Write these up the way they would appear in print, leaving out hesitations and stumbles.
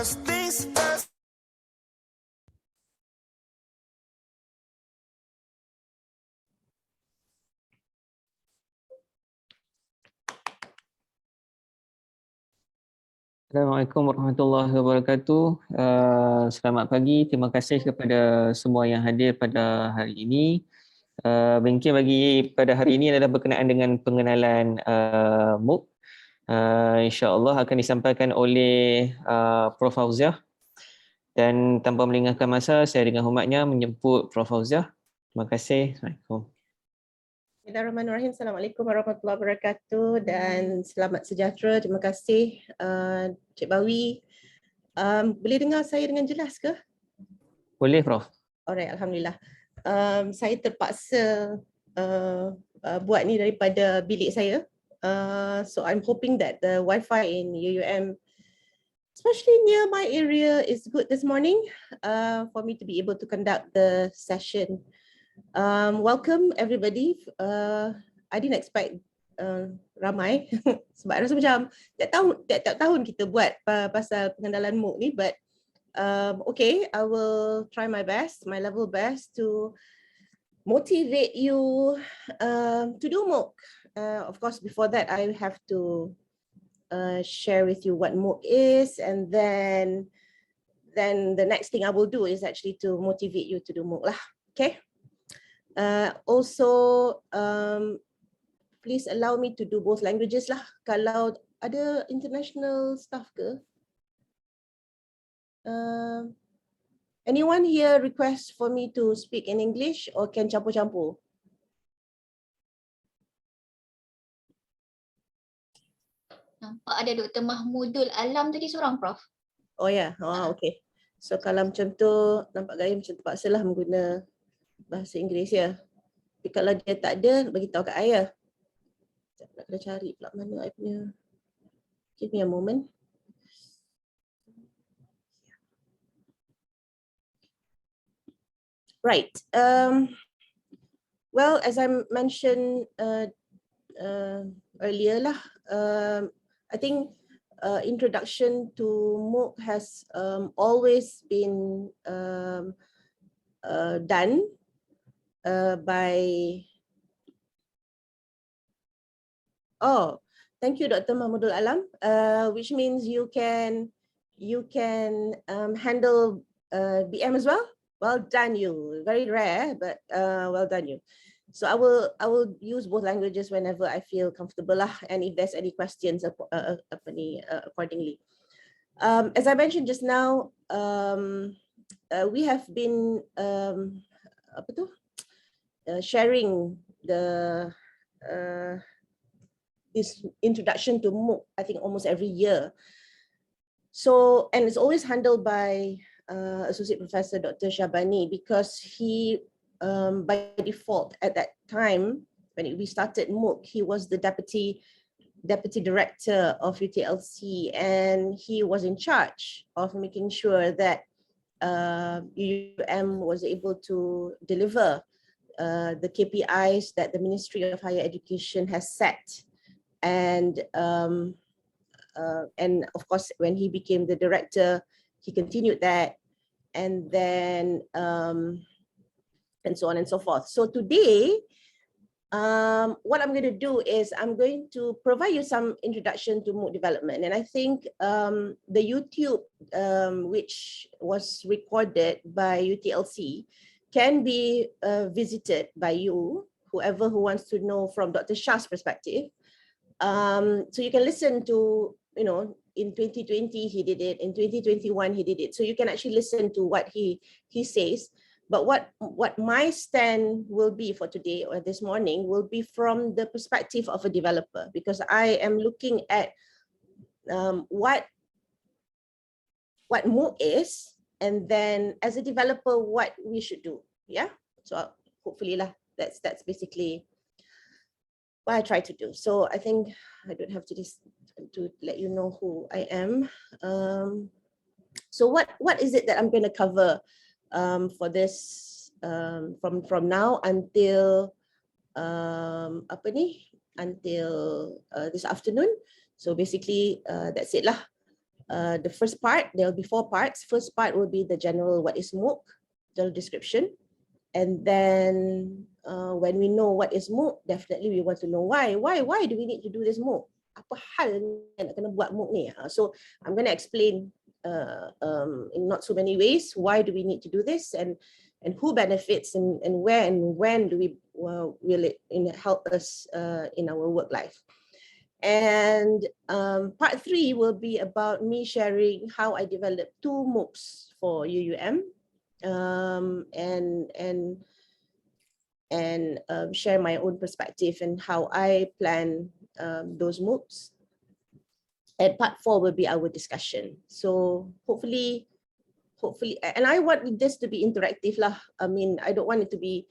First things first. Assalamualaikum warahmatullahi wabarakatuh. Selamat pagi. Terima kasih kepada semua yang hadir pada hari ini. Mungkin bagi pada hari ini adalah berkenaan dengan pengenalan Mooc. InsyaAllah akan disampaikan oleh Prof. Fauziah. Dan tanpa melengahkan masa, saya dengan hormatnya menjemput Prof. Fauziah. Terima kasih. Assalamualaikum. Bismillahirrahmanirrahim. Assalamualaikum warahmatullahi wabarakatuh dan selamat sejahtera. Terima kasih Cik Bawi. Boleh dengar saya dengan jelas ke? Boleh, Prof. Alright, alhamdulillah. Saya terpaksa buat ni daripada bilik saya. So I'm hoping that the Wi-Fi in UUM, especially near my area, is good this morning for me to be able to conduct the session. Welcome everybody. I didn't expect ramai sebab rasa macam tiap tahun kita buat pasal pengenalan Mooc ni, but okay, I will try my best, my level best to motivate you to do Mooc. Of course, before that I have to share with you what Mooc is, and then the next thing I will do is actually to motivate you to do Mooc lah. Okay. Also, please allow me to do both languages lah. Kalau ada international staff ke? Anyone here request for me to speak in English or can campur-campur? Nampak ada Dr. Mahmudul Alam tadi seorang, Prof. Oh ya, okay. So kalau macam tu, nampak gaya macam terpaksa lah mengguna bahasa Inggeris ya. Tapi kalau dia tak ada, bagi tahu kat saya. Nak kena cari pula mana I punya. Give me a moment. Right. Well, as I mentioned earlier lah, I think introduction to Mooc has always been done by, thank you Dr. Mahmudul Alam, which means you can handle BM as well. Well done you. Very rare, but well done you. So I will use both languages whenever I feel comfortable lah, and if there's any questions accordingly. As I mentioned just now, we have been sharing this introduction to Mooc, I think almost every year. So, and it's always handled by Associate Professor Dr. Shabani, because he, by default at that time, when we started Mooc, he was the Deputy Director of UTLC, and he was in charge of making sure that UUM was able to deliver the KPIs that the Ministry of Higher Education has set. And of course, when he became the director, he continued that, and then and so on and so forth. So today, what I'm going to do is I'm going to provide you some introduction to Mooc development. And I think the YouTube, which was recorded by UTLC, can be visited by you, whoever who wants to know from Dr. Shah's perspective. So you can listen to, you know, in 2020 he did it, in 2021 he did it. So you can actually listen to what he says. But what my stand will be for today or this morning will be from the perspective of a developer, because I am looking at what Mooc is, and then as a developer what we should do. Yeah, so hopefully lah, that's basically what I try to do. So I think I don't have to let you know who I am. So what is it that I'm going to cover for this from now until until this afternoon? So basically that's it lah. The first part, there will be 4 parts. First part will be the general, what is Mooc, general description. And then when we know what is Mooc, definitely we want to know why do we need to do this Mooc? Apa hal nak kena buat Mooc ni? So I'm going to explain in not so many ways, why do we need to do this, and who benefits, and where and when do we will it help us in our work life. And part 3 will be about me sharing how I developed 2 Moocs for UUM, and share my own perspective and how I plan those Moocs. And part 4 will be our discussion. So hopefully, and I want this to be interactive lah. I mean, I don't want it to be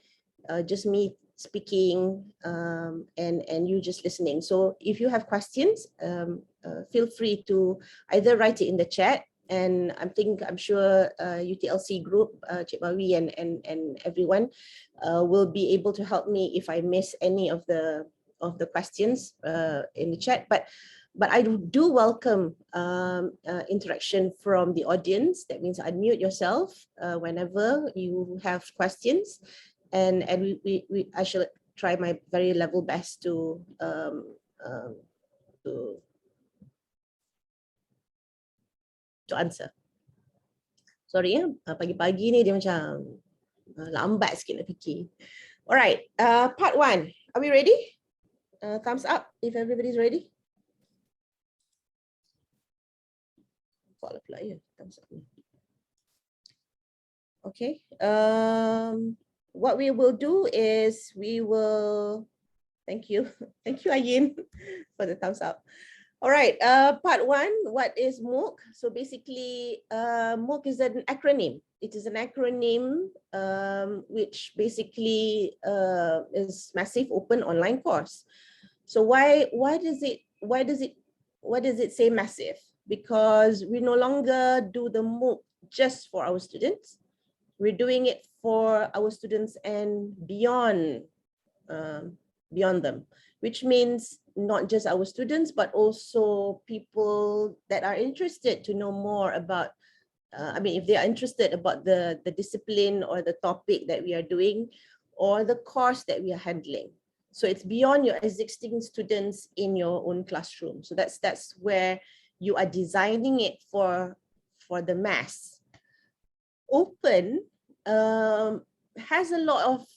just me speaking and you just listening. So if you have questions, feel free to either write it in the chat, and I'm sure UTLC group, Cik Mawi and everyone will be able to help me if I miss any of the questions in the chat. But I do welcome interaction from the audience. That means unmute yourself whenever you have questions, and I shall try my very level best to answer. Sorry ya, pagi-pagi ni dia macam lambat sikit nak fikir. Alright, part 1. Are we ready? Thumbs up if everybody's ready. Okay. What we will do is we will. Thank you, Ayin, for the thumbs up. All right. Part 1. What is Mooc? So basically, Mooc is an acronym. It is an acronym which basically is massive open online course. So why does it say massive? Because we no longer do the Mooc just for our students. We're doing it for our students and beyond them, which means not just our students, but also people that are interested to know more about, if they are interested about the discipline or the topic that we are doing or the course that we are handling. So it's beyond your existing students in your own classroom. So that's where you are designing it for the mass. Open has a lot of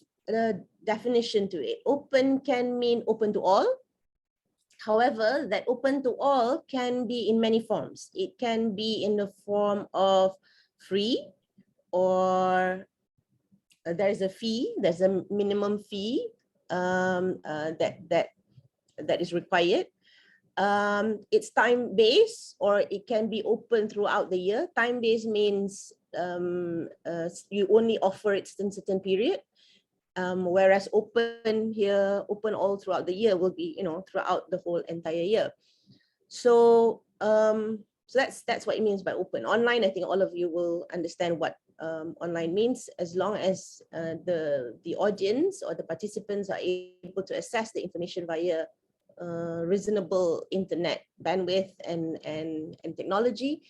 definition to it. Open can mean open to all. However, that open to all can be in many forms. It can be in the form of free, or there is a fee, there's a minimum fee that is required. It's time-based, or it can be open throughout the year. Time-based means you only offer it in certain period, whereas open all throughout the year will be, throughout the whole entire year. So so that's what it means by open. Online, I think all of you will understand what online means, as long as the audience or the participants are able to access the information via reasonable internet bandwidth and technology.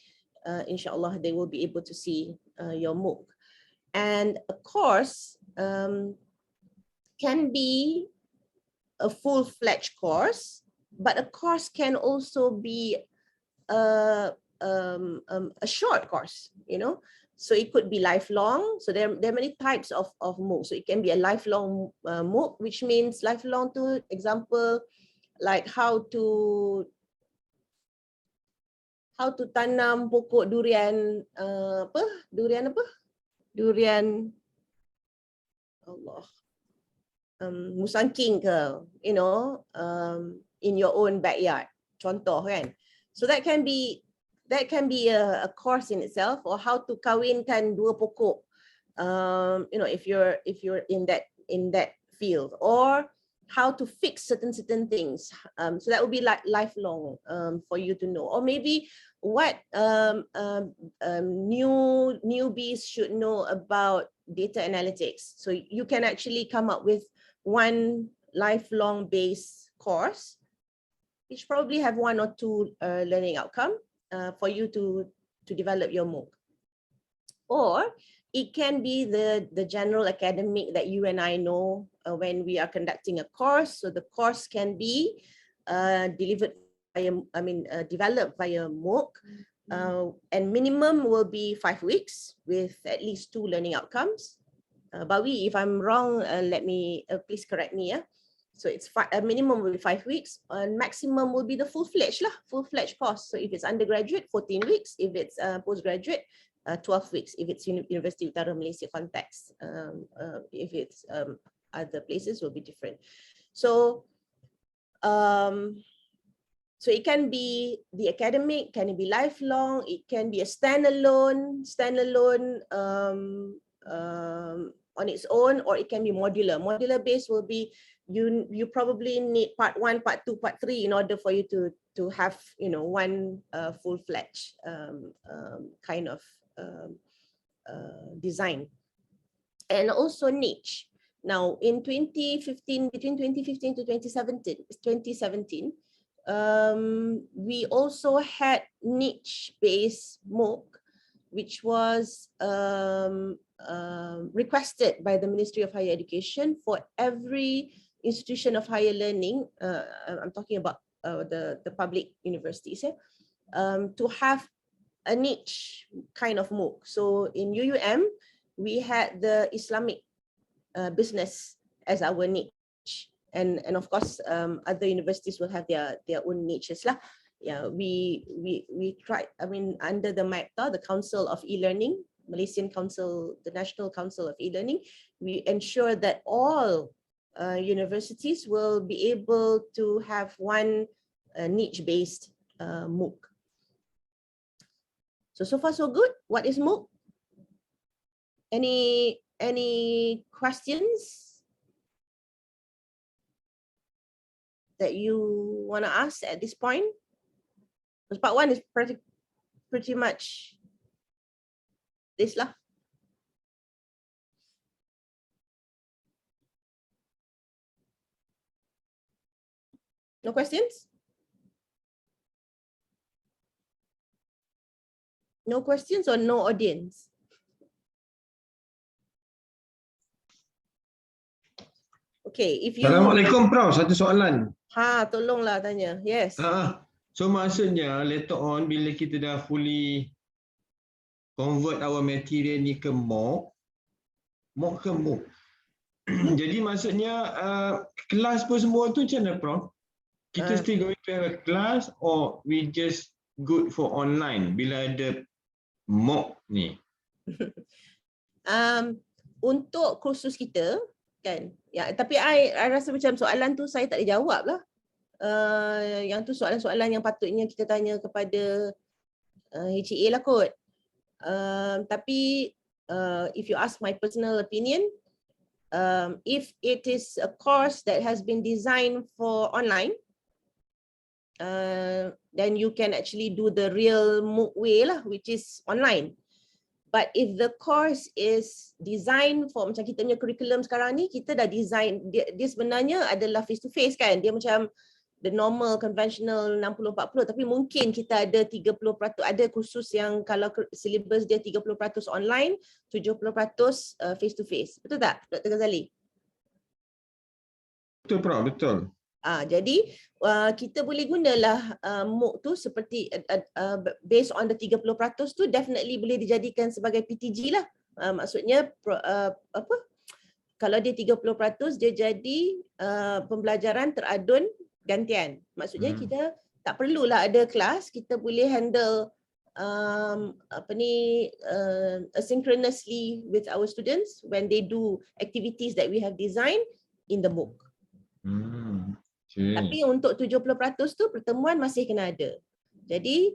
Inshallah, they will be able to see your Mooc. And a course can be a full-fledged course, but a course can also be a short course, So it could be lifelong. So there are many types of Mooc. So it can be a lifelong Mooc, which means lifelong to example, like how to tanam pokok durian, durian Allah, musangking ke, in your own backyard, contoh kan. So that can be a course in itself, or how to kawinkan dua pokok, if you're in that field, or how to fix certain things. So that would be like lifelong for you to know. Or maybe what newbies should know about data analytics. So you can actually come up with one lifelong based course, which probably have 1 or 2 learning outcome. for you to develop your MOOC. Or it can be the general academic that you and I know when we are conducting a course. So the course can be developed via MOOC, and minimum will be 5 weeks with at least 2 learning outcomes. Bawi, if I'm wrong, let me please correct me. Yeah. So it's a minimum will be 5 weeks, and maximum will be the full-fledged course. So if it's undergraduate, 14 weeks. If it's postgraduate, 12 weeks. If it's University Utara Malaysia context. If it's other places, will be different. So, so it can be the academic, can it be lifelong? It can be a standalone on its own, or it can be modular. Modular based will be you probably need part 1, part 2, part 3 in order for you to have one full-fledged kind of design. And also niche. Now in 2015, between 2015 to 2017, we also had niche-based MOOC, which was requested by the Ministry of Higher Education for every institution of higher learning. I'm talking about the public universities, to have a niche kind of MOOC. So in UUM, we had the Islamic business as our niche, and of course other universities will have their own niches lah. Yeah, we tried. I mean, under the MACTA, the Council of E-Learning, Malaysian Council, the National Council of E-Learning, we ensure that all universities will be able to have one niche-based MOOC. So far so good. What is MOOC? Any questions that you want to ask at this point? Because part 1 is pretty much this lah. No questions? No questions or no audience? Okay, if you... Assalamualaikum Prof, satu soalan. Tolonglah tanya. Yes. So maksudnya later on bila kita dah fully convert our material ni ke MOOC ke MOOC. Jadi maksudnya kelas pun semua tu macam mana Prof? Kita still going to have a class or we just good for online bila ada MOOC ni? Untuk kursus kita kan, ya, tapi I rasa macam soalan tu saya tak boleh jawab lah. Yang tu soalan-soalan yang patutnya kita tanya kepada HEA lah kot. Tapi if you ask my personal opinion, if it is a course that has been designed for online, then you can actually do the real MOOC way lah, which is online. But if the course is designed for macam kita punya curriculum sekarang ni, kita dah design, dia sebenarnya adalah face to face kan. Dia macam the normal conventional 60-40, tapi mungkin kita ada 30%, ada kursus yang kalau syllabus dia 30% online, 70% face to face. Betul tak Dr. Ghazali? Betul Prof, betul. Jadi kita boleh gunalah MOOC tu seperti based on the 30% tu definitely boleh dijadikan sebagai PTG lah. Maksudnya kalau dia 30% dia jadi pembelajaran teradun gantian. Maksudnya kita tak perlulah ada kelas, kita boleh handle asynchronously with our students when they do activities that we have designed in the MOOC. Tapi untuk 70% tu pertemuan masih kena ada. Jadi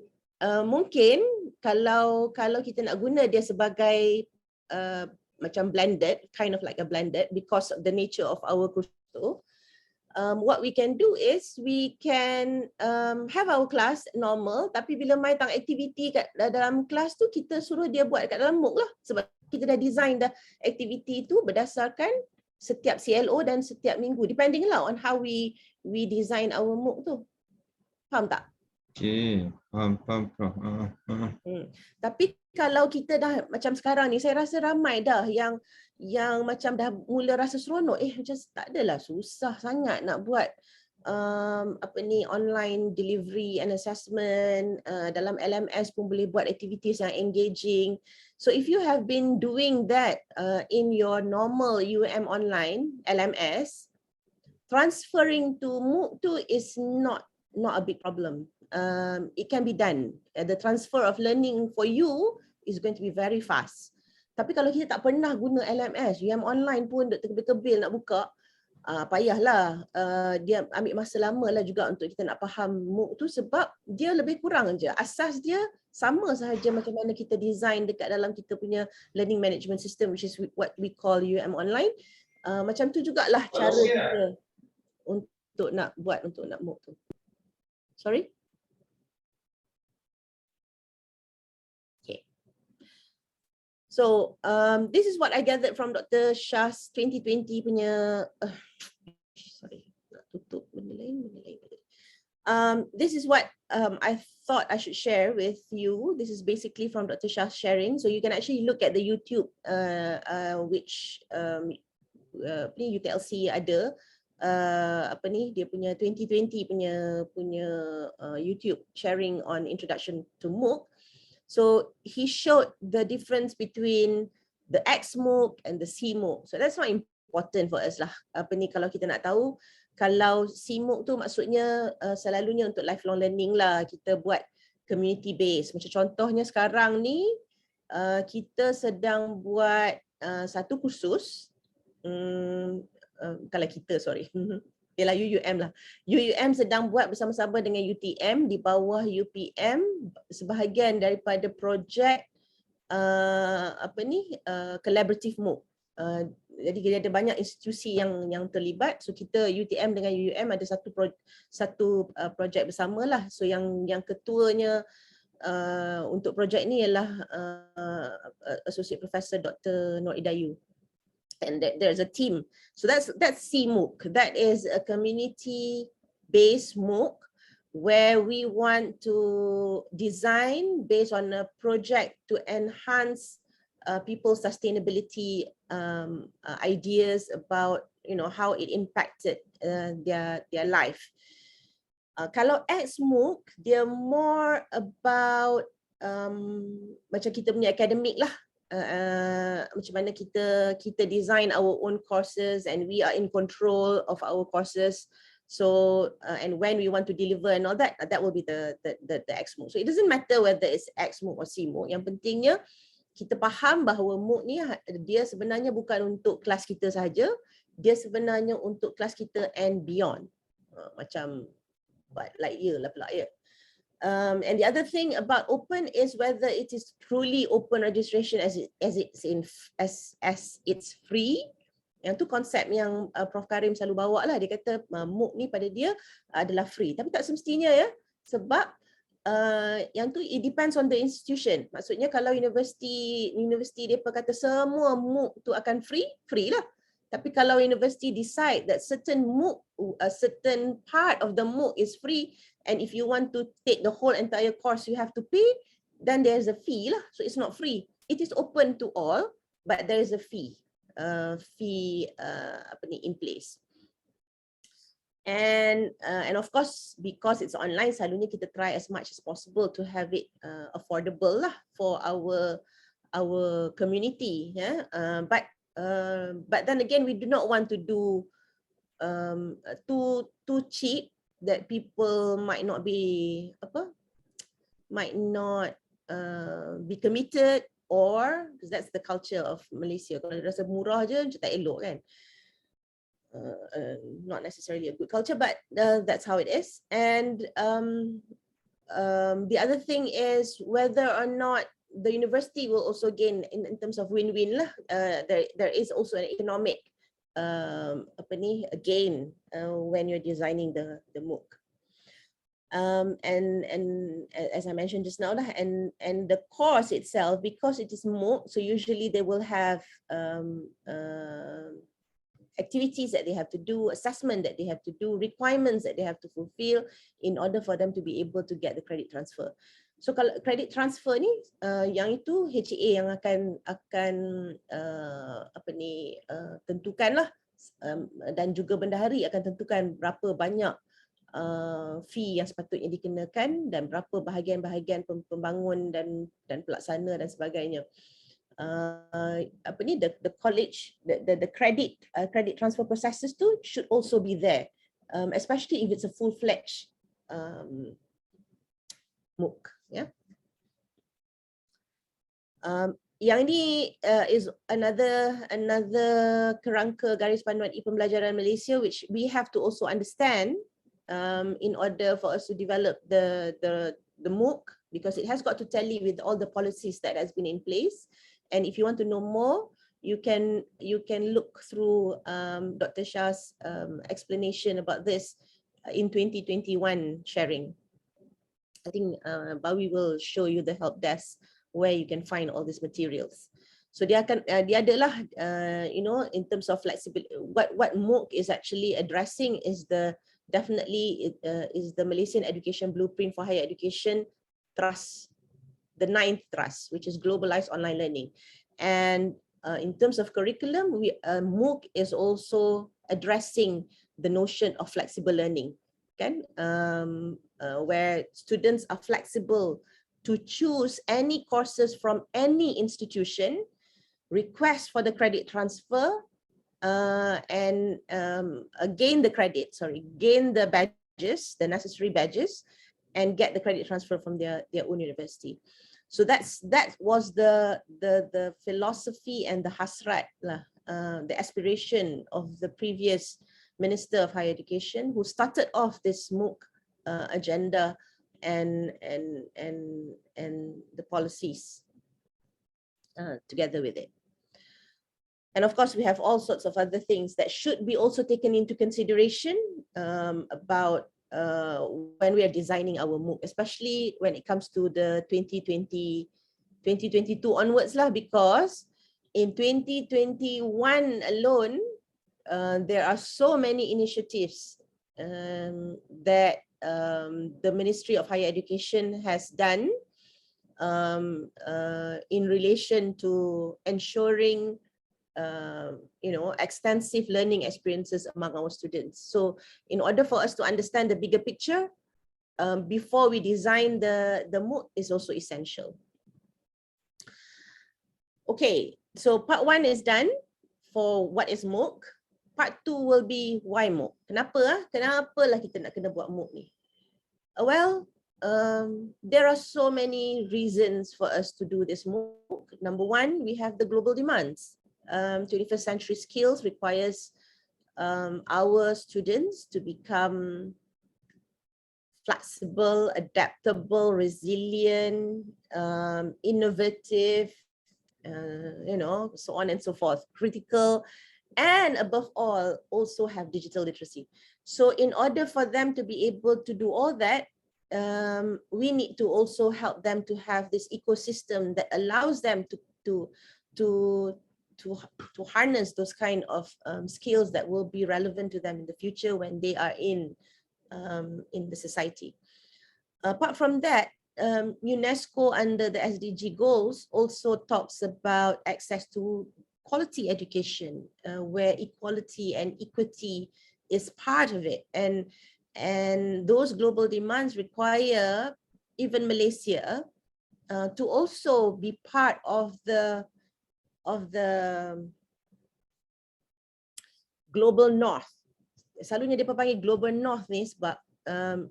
mungkin kalau kita nak guna dia sebagai macam blended, kind of like a blended because of the nature of our course tu, what we can do is we can have our class normal, tapi bila main tang aktiviti kat dalam kelas tu kita suruh dia buat kat dalam MOOC lah, sebab kita dah design dah aktiviti tu berdasarkan setiap CLO dan setiap minggu, depending lah on how we design our MOOC tu. Faham tak? Okey, faham Prof. Tapi kalau kita dah macam sekarang ni, saya rasa ramai dah yang macam dah mula rasa seronok, macam tak adalah susah sangat nak buat online delivery and assessment, dalam LMS pun boleh buat activities yang engaging. So if you have been doing that in your normal UM online LMS, transferring to Mooc tu is not a big problem. It can be done. The transfer of learning for you is going to be very fast. Tapi kalau kita tak pernah guna LMS, UM online pun terkebil-kebil nak buka, payahlah. Dia ambil masa lama lah juga untuk kita nak faham Mooc tu, sebab dia lebih kurang je. Asas dia sama sahaja macam mana kita design dekat dalam kita punya learning management system, which is what we call UM online. Macam tu jugalah cara kita untuk nak Mooc tu. Sorry? Okay. So this is what I gathered from Dr. Shah's 2020 punya sorry, nak tutup benda lain. This is what I thought I should share with you. This is basically from Dr. Shah's sharing. So you can actually look at the YouTube which UTLC ada. Dia punya 2020 punya YouTube sharing on introduction to Mooc. So he showed the difference between the X Mooc and the C Mooc. So that's not important for us lah. Kalau kita nak tahu, kalau C Mooc tu maksudnya selalunya untuk lifelong learning lah. Kita buat community based. Macam contohnya sekarang ni kita sedang buat satu kursus. Kalau kita, sorry. Ialah UUM lah. UUM sedang buat bersama-sama dengan UTM di bawah UPM sebahagian daripada projek collaborative Mooc. Jadi dia ada banyak institusi yang terlibat. So kita UTM dengan UUM ada satu projek bersama lah. So yang ketuanya untuk projek ni ialah Associate Professor Dr. Nur Idayu. And there's a team. So that's C Mooc. That is a community-based Mooc where we want to design based on a project to enhance people's sustainability ideas about how it impacted their life. Kalau X Mooc, dia more about macam kita punya academic lah. Macam mana kita design our own courses and we are in control of our courses. So and when we want to deliver and all that will be the X Mooc. So it doesn't matter whether it's X Mooc or C Mooc. Yang pentingnya kita faham bahawa Mooc ni dia sebenarnya bukan untuk kelas kita sahaja, dia sebenarnya untuk kelas kita and beyond. Macam like year lah pula ya. And the other thing about open is whether it is truly open registration as it's free. Yang tu konsep yang Prof Karim selalu bawa lah. Dia kata Mooc ni pada dia adalah free. Tapi tak semestinya ya. Sebab yang tu it depends on the institution. Maksudnya kalau universiti mereka kata semua Mooc tu akan free lah. Tapi kalau university decide that certain Mooc, a certain part of the Mooc is free, and if you want to take the whole entire course you have to pay, then there's a fee lah. So it's not free. It is open to all, but there is a fee in place. And of course, because it's online, selalunya kita try as much as possible to have it affordable lah for our community. Yeah? But then again, we do not want to do too cheap that people might not be committed, or because that's the culture of Malaysia. Kalau rasa murah je macam tak elok kan. Not necessarily a good culture, but that's how it is. And the other thing is whether or not the university will also gain in terms of win-win lah. There is also an economic gain when you're designing the Mooc. And as I mentioned just now lah, and the course itself, because it is Mooc, so usually they will have activities that they have to do, assessment that they have to do, requirements that they have to fulfill in order for them to be able to get the credit transfer. So kalau credit transfer ni, yang itu HA yang akan tentukan lah, dan juga bendahari akan tentukan berapa banyak fee yang sepatutnya dikenakan dan berapa bahagian-bahagian pembangun dan pelaksana dan sebagainya. The college, the credit transfer processes too should also be there, especially if it's a full-fledged Mooc. Yeah. Yang ini is another kerangka garis panduan e-pembelajaran Malaysia, which we have to also understand in order for us to develop the Mooc, because it has got to tally with all the policies that has been in place. And if you want to know more, you can look through Dr. Shah's explanation about this in 2021 sharing. I think Bawi will show you the help desk where you can find all these materials. So dia adalah in terms of flexibility, what Mooc is actually addressing is definitely the Malaysian Education Blueprint for Higher Education Trust, the 9th thrust, which is globalized online learning. And in terms of curriculum, Mooc is also addressing the notion of flexible learning, okay? Where students are flexible to choose any courses from any institution, request for the credit transfer, and gain the badges, the necessary badges, and get the credit transfer from their own university. So that was the philosophy and the hasrat, the aspiration of the previous Minister of Higher Education, who started off this Mooc agenda and the policies together with it. And of course, we have all sorts of other things that should be also taken into consideration about when we are designing our Mooc, especially when it comes to the 2022 onwards lah, because in 2021 alone, there are so many initiatives that the Ministry of Higher Education has done in relation to ensuring extensive learning experiences among our students. So in order for us to understand the bigger picture, before we design the Mooc is also essential. Okay, so part 1 is done for what is Mooc. Part 2 will be why Mooc. Kenapa lah kita nak kena buat Mooc ni? Well, there are so many reasons for us to do this Mooc. Number 1, we have the global demands. 21st century skills requires our students to become flexible, adaptable, resilient, innovative, so on and so forth, critical, and above all, also have digital literacy. So in order for them to be able to do all that, we need to also help them to have this ecosystem that allows them to harness those kind of skills that will be relevant to them in the future when they are in the society. Apart from that, UNESCO under the SDG goals also talks about access to quality education, where equality and equity is part of it, and those global demands require even Malaysia to also be part of the global north. Selalunya dia panggil global north ni sebab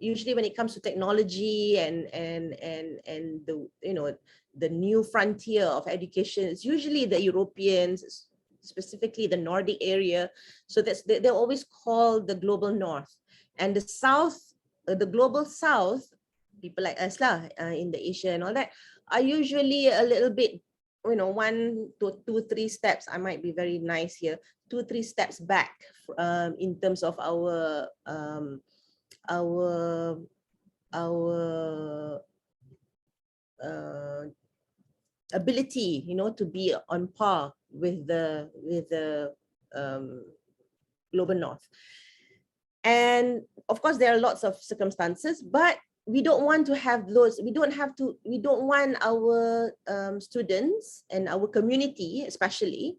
usually when it comes to technology and the new frontier of education, it's usually the Europeans, specifically the Nordic area. So they're always called the global north, and the south, the global south, people like us lah in the Asia and all that, are usually a little bit, 1 to 2, 3 steps. I might be very nice here, 2, 3 steps back in terms of our ability, to be on par with the Global North. And of course, there are lots of circumstances, but we don't want to have those, we don't want our students and our community especially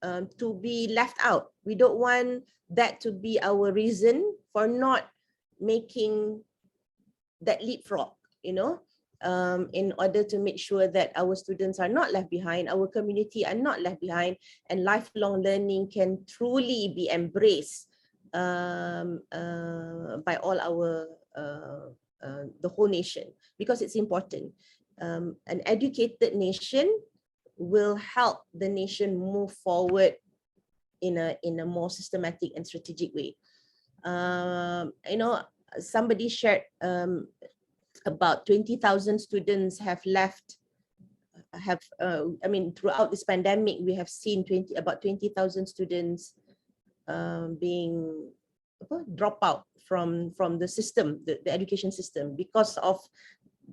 to be left out. We don't want that to be our reason for not making that leapfrog, you know, in order to make sure that our students are not left behind, our community are not left behind, and lifelong learning can truly be embraced by all our the whole nation, because it's important. An educated nation will help the nation move forward in a more systematic and strategic way. You know, somebody shared about 20,000 students have left. I mean, throughout this pandemic, we have seen about 20,000 students being drop out from the system, the education system, because of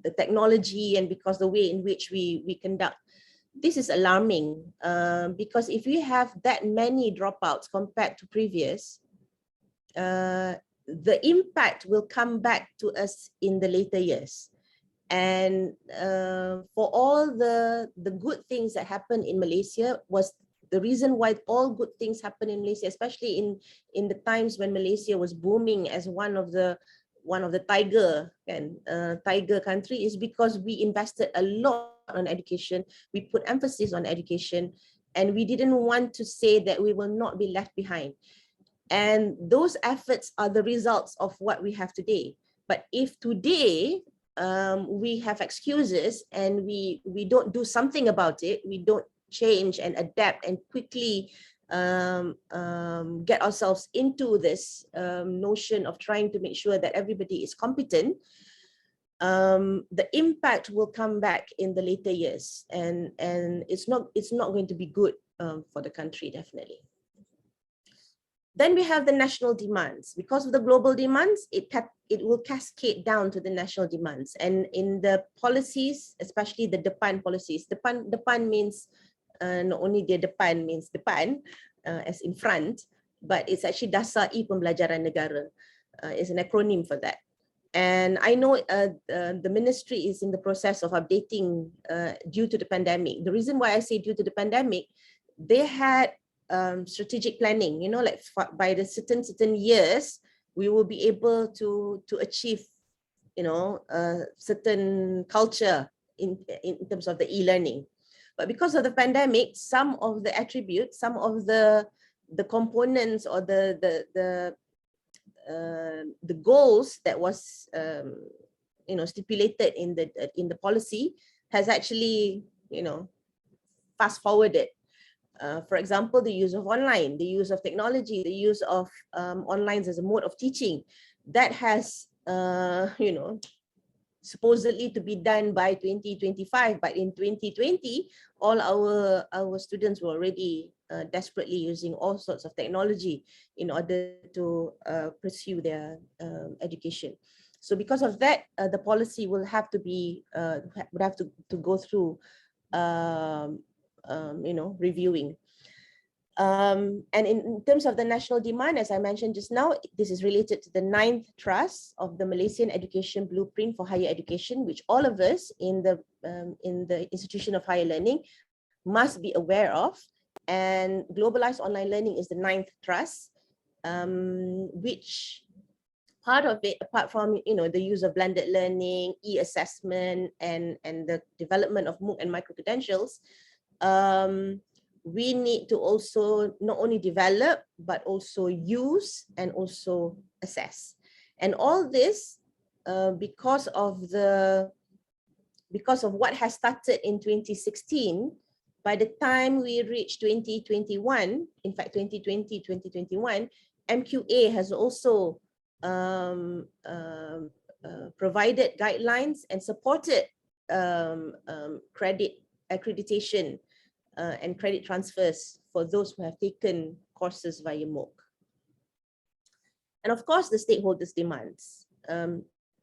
the technology and because the way in which we conduct. This is alarming because if we have that many dropouts compared to previous, the impact will come back to us in the later years. And for all the good things that happened in Malaysia was the reason why all good things happen in Malaysia, especially in the times when Malaysia was booming as one of the tiger country, is because we invested a lot on education. We put emphasis on education, and we didn't want to say that we will not be left behind. And those efforts are the results of what we have today. But if today we have excuses and we don't do something about it, we don't change and adapt and quickly get ourselves into this notion of trying to make sure that everybody is competent, the impact will come back in the later years, and it's not going to be good for the country, definitely. Then we have the national demands. Because of the global demands, it will cascade down to the national demands. And in the policies, especially the depan policies, depan means not only the depan means depan, as in front, but it's actually Dasar Pembelajaran Negara. It's an acronym for that. And I know the ministry is in the process of updating due to the pandemic. The reason why I say due to the pandemic, they had strategic planning, you know, like by the certain years, we will be able to achieve, you know, a certain culture in terms of the e-learning. But because of the pandemic, some of the attributes, some of the components or the goals that was you know, stipulated in the policy has actually, you know, fast forwarded. For example, the use of online, the use of technology, the use of online as a mode of teaching, that has, you know, supposedly to be done by 2025, but in 2020, all our students were already desperately using all sorts of technology in order to pursue their education. So because of that, the policy will have to be to go through you know, reviewing. And in terms of the national demand, as I mentioned just now, this is related to the 9th thrust of the Malaysian Education Blueprint for Higher Education, which all of us in the institution of higher learning must be aware of. And globalized online learning is the 9th thrust, which part of it, apart from, you know, the use of blended learning, e-assessment, and the development of Mooc and micro-credentials, we need to also not only develop, but also use and also assess. And all this because of what has started in 2016, by the time we reach 2021, in fact 2020, 2021, MQA has also provided guidelines and supported credit accreditation and credit transfers for those who have taken courses via Mooc. And of course, the stakeholders' demands.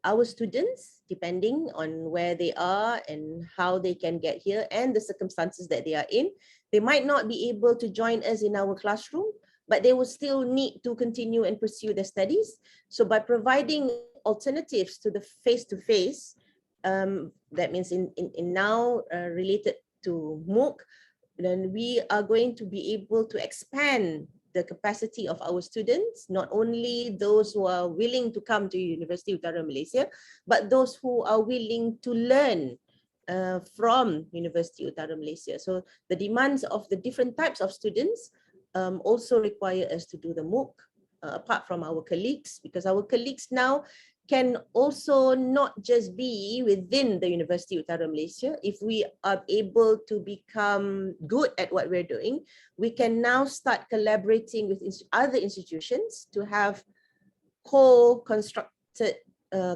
Our students, depending on where they are and how they can get here and the circumstances that they are in, they might not be able to join us in our classroom, but they will still need to continue and pursue their studies. So by providing alternatives to the face-to-face, that means in now related to Mooc, then we are going to be able to expand the capacity of our students, not only those who are willing to come to University Utara Malaysia, but those who are willing to learn from University Utara Malaysia. So the demands of the different types of students also require us to do the Mooc, apart from our colleagues, because our colleagues now can also not just be within the University Utara Malaysia. If we are able to become good at what we're doing, we can now start collaborating with other institutions to have co-constructed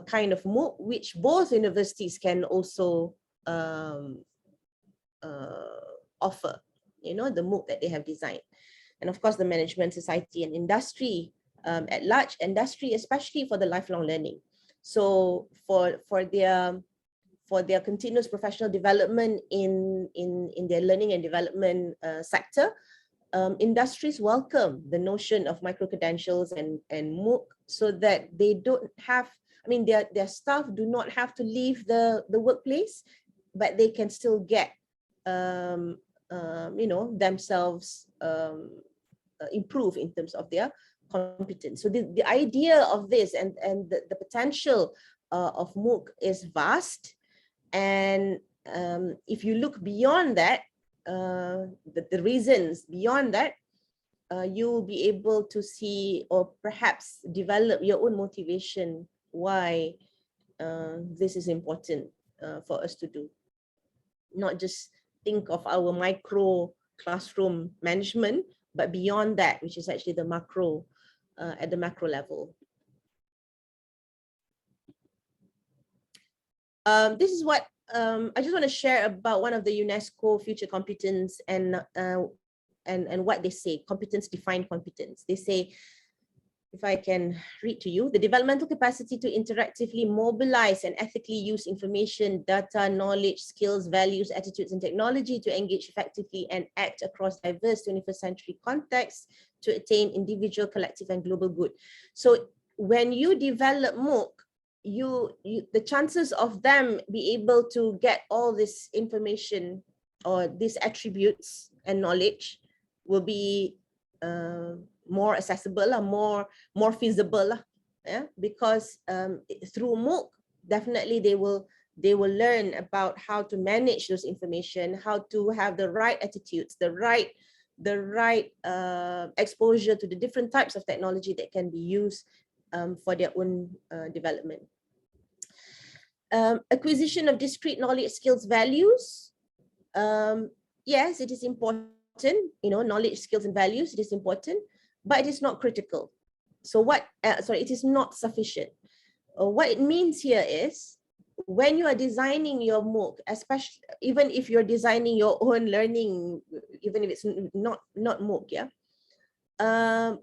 kind of Mooc, which both universities can also offer, the Mooc that they have designed. And of course, the management, society, and industry at large, industry especially for the lifelong learning. So for their continuous professional development in their learning and development sector, industries welcome the notion of micro-credentials and Mooc, so that they don't have, their staff do not have to leave the workplace, but they can still get themselves improve in terms of their competence. So the idea of this and the potential of Mooc is vast. And if you look beyond that, the reasons beyond that, you will be able to see or perhaps develop your own motivation why this is important for us to do. Not just think of our micro classroom management, but beyond that, which is actually the macro, at the macro level. This is what I just want to share about one of the UNESCO future competence and what they say, competence, defined competence. They say, if I can read to you, the developmental capacity to interactively mobilize and ethically use information, data, knowledge, skills, values, attitudes, and technology to engage effectively and act across diverse 21st century contexts to attain individual, collective, and global good. So when you develop Mooc, the chances of them be able to get all this information or these attributes and knowledge will be more accessible, more feasible, because through Mooc, definitely they will learn about how to manage those information, how to have the right attitudes, the right exposure to the different types of technology that can be used for their own development. Acquisition of discrete knowledge, skills, values. Yes, it is important, knowledge, skills, and values, it is important, but it is not critical. So it is not sufficient. What it means here is, when you are designing your Mooc, especially even if you're designing your own learning, even if it's not Mooc,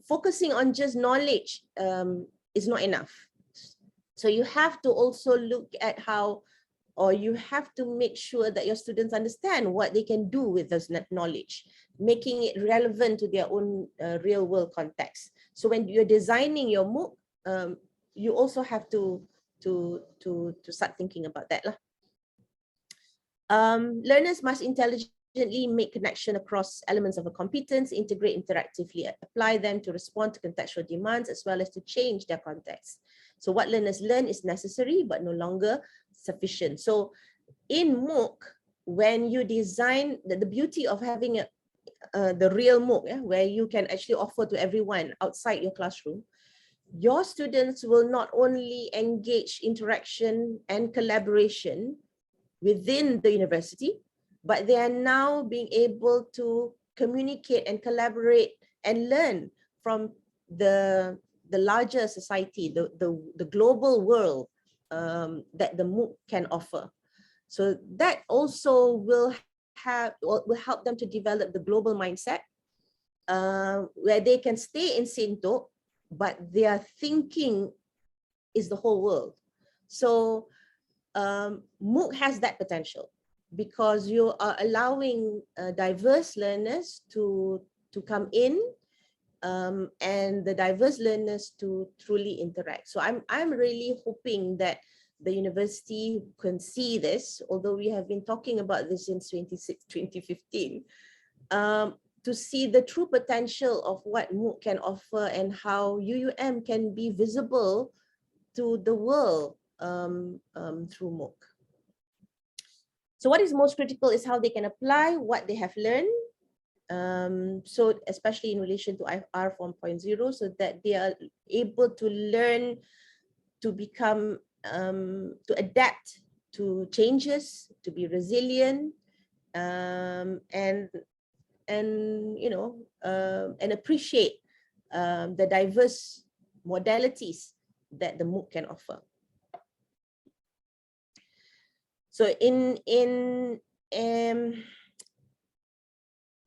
focusing on just knowledge is not enough. So you have to also look at you have to make sure that your students understand what they can do with this knowledge, making it relevant to their own real world context. So when you're designing your Mooc, you also have to start thinking about that. Learners must intelligently make connection across elements of a competence, integrate interactively, apply them to respond to contextual demands, as well as to change their context. So what learners learn is necessary, but no longer sufficient. So in Mooc, when you design, the beauty of having the real Mooc, where you can actually offer to everyone outside your classroom, your students will not only engage interaction and collaboration within the university, but they are now being able to communicate and collaborate and learn from the larger society, the global world that the Mooc can offer. So that also will help them to develop the global mindset, where they can stay in Sintok, but their thinking is the whole world. So Mooc has that potential, because you are allowing diverse learners to come in and the diverse learners to truly interact. So I'm really hoping that the university can see this, although we have been talking about this since 2015, to see the true potential of what Mooc can offer and how UUM can be visible to the world through Mooc. So what is most critical is how they can apply what they have learned. So especially in relation to IR 4.0, so that they are able to learn to become, to adapt to changes, to be resilient, and you know, and appreciate the diverse modalities that the Mooc can offer. So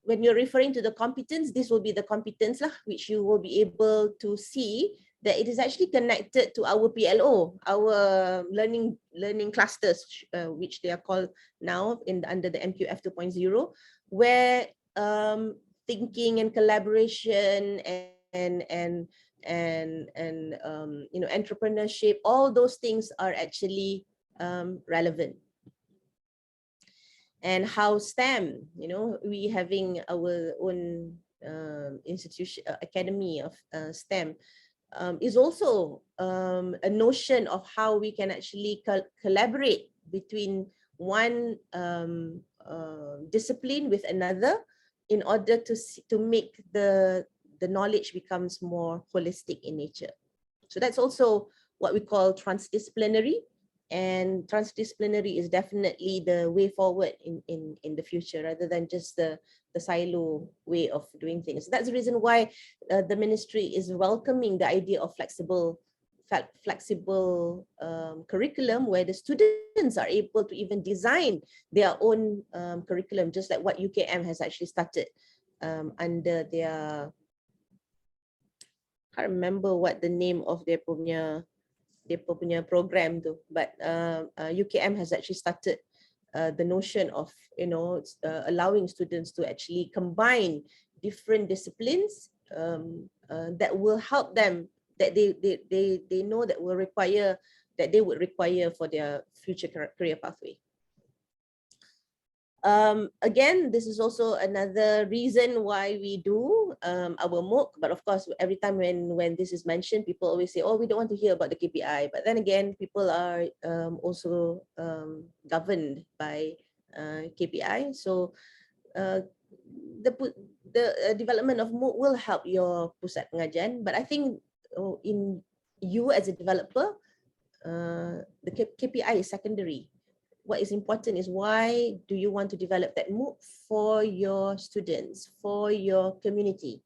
when you're referring to the competence, this will be the competence lah, which you will be able to see that it is actually connected to our PLO, our learning clusters, which they are called now under the MQF 2.0, where thinking and collaboration and you know, entrepreneurship, all those things are actually relevant. And how STEM, you know, we having our own institution, academy of STEM, is also a notion of how we can actually collaborate between one discipline with another in order to make the knowledge becomes more holistic in nature. So that's also what we call transdisciplinary. And transdisciplinary is definitely the way forward in the future, rather than just the silo way of doing things. That's the reason why the ministry is welcoming the idea of flexible curriculum, where the students are able to even design their own curriculum, just like what UKM has actually started under their, I can't remember what the name of their program tu, but UKM has actually started the notion of, you know, allowing students to actually combine different disciplines that will help them, that they know that will require, that they would require for their future career pathway. Again, this is also another reason why we do our Mooc, but of course, every time when this is mentioned, people always say, oh, we don't want to hear about the KPI. But then again, people are also governed by KPI. So the development of Mooc will help your pusat pengajian, but I think in you as a developer, the KPI is secondary. What is important is, why do you want to develop that Mooc for your students, for your community?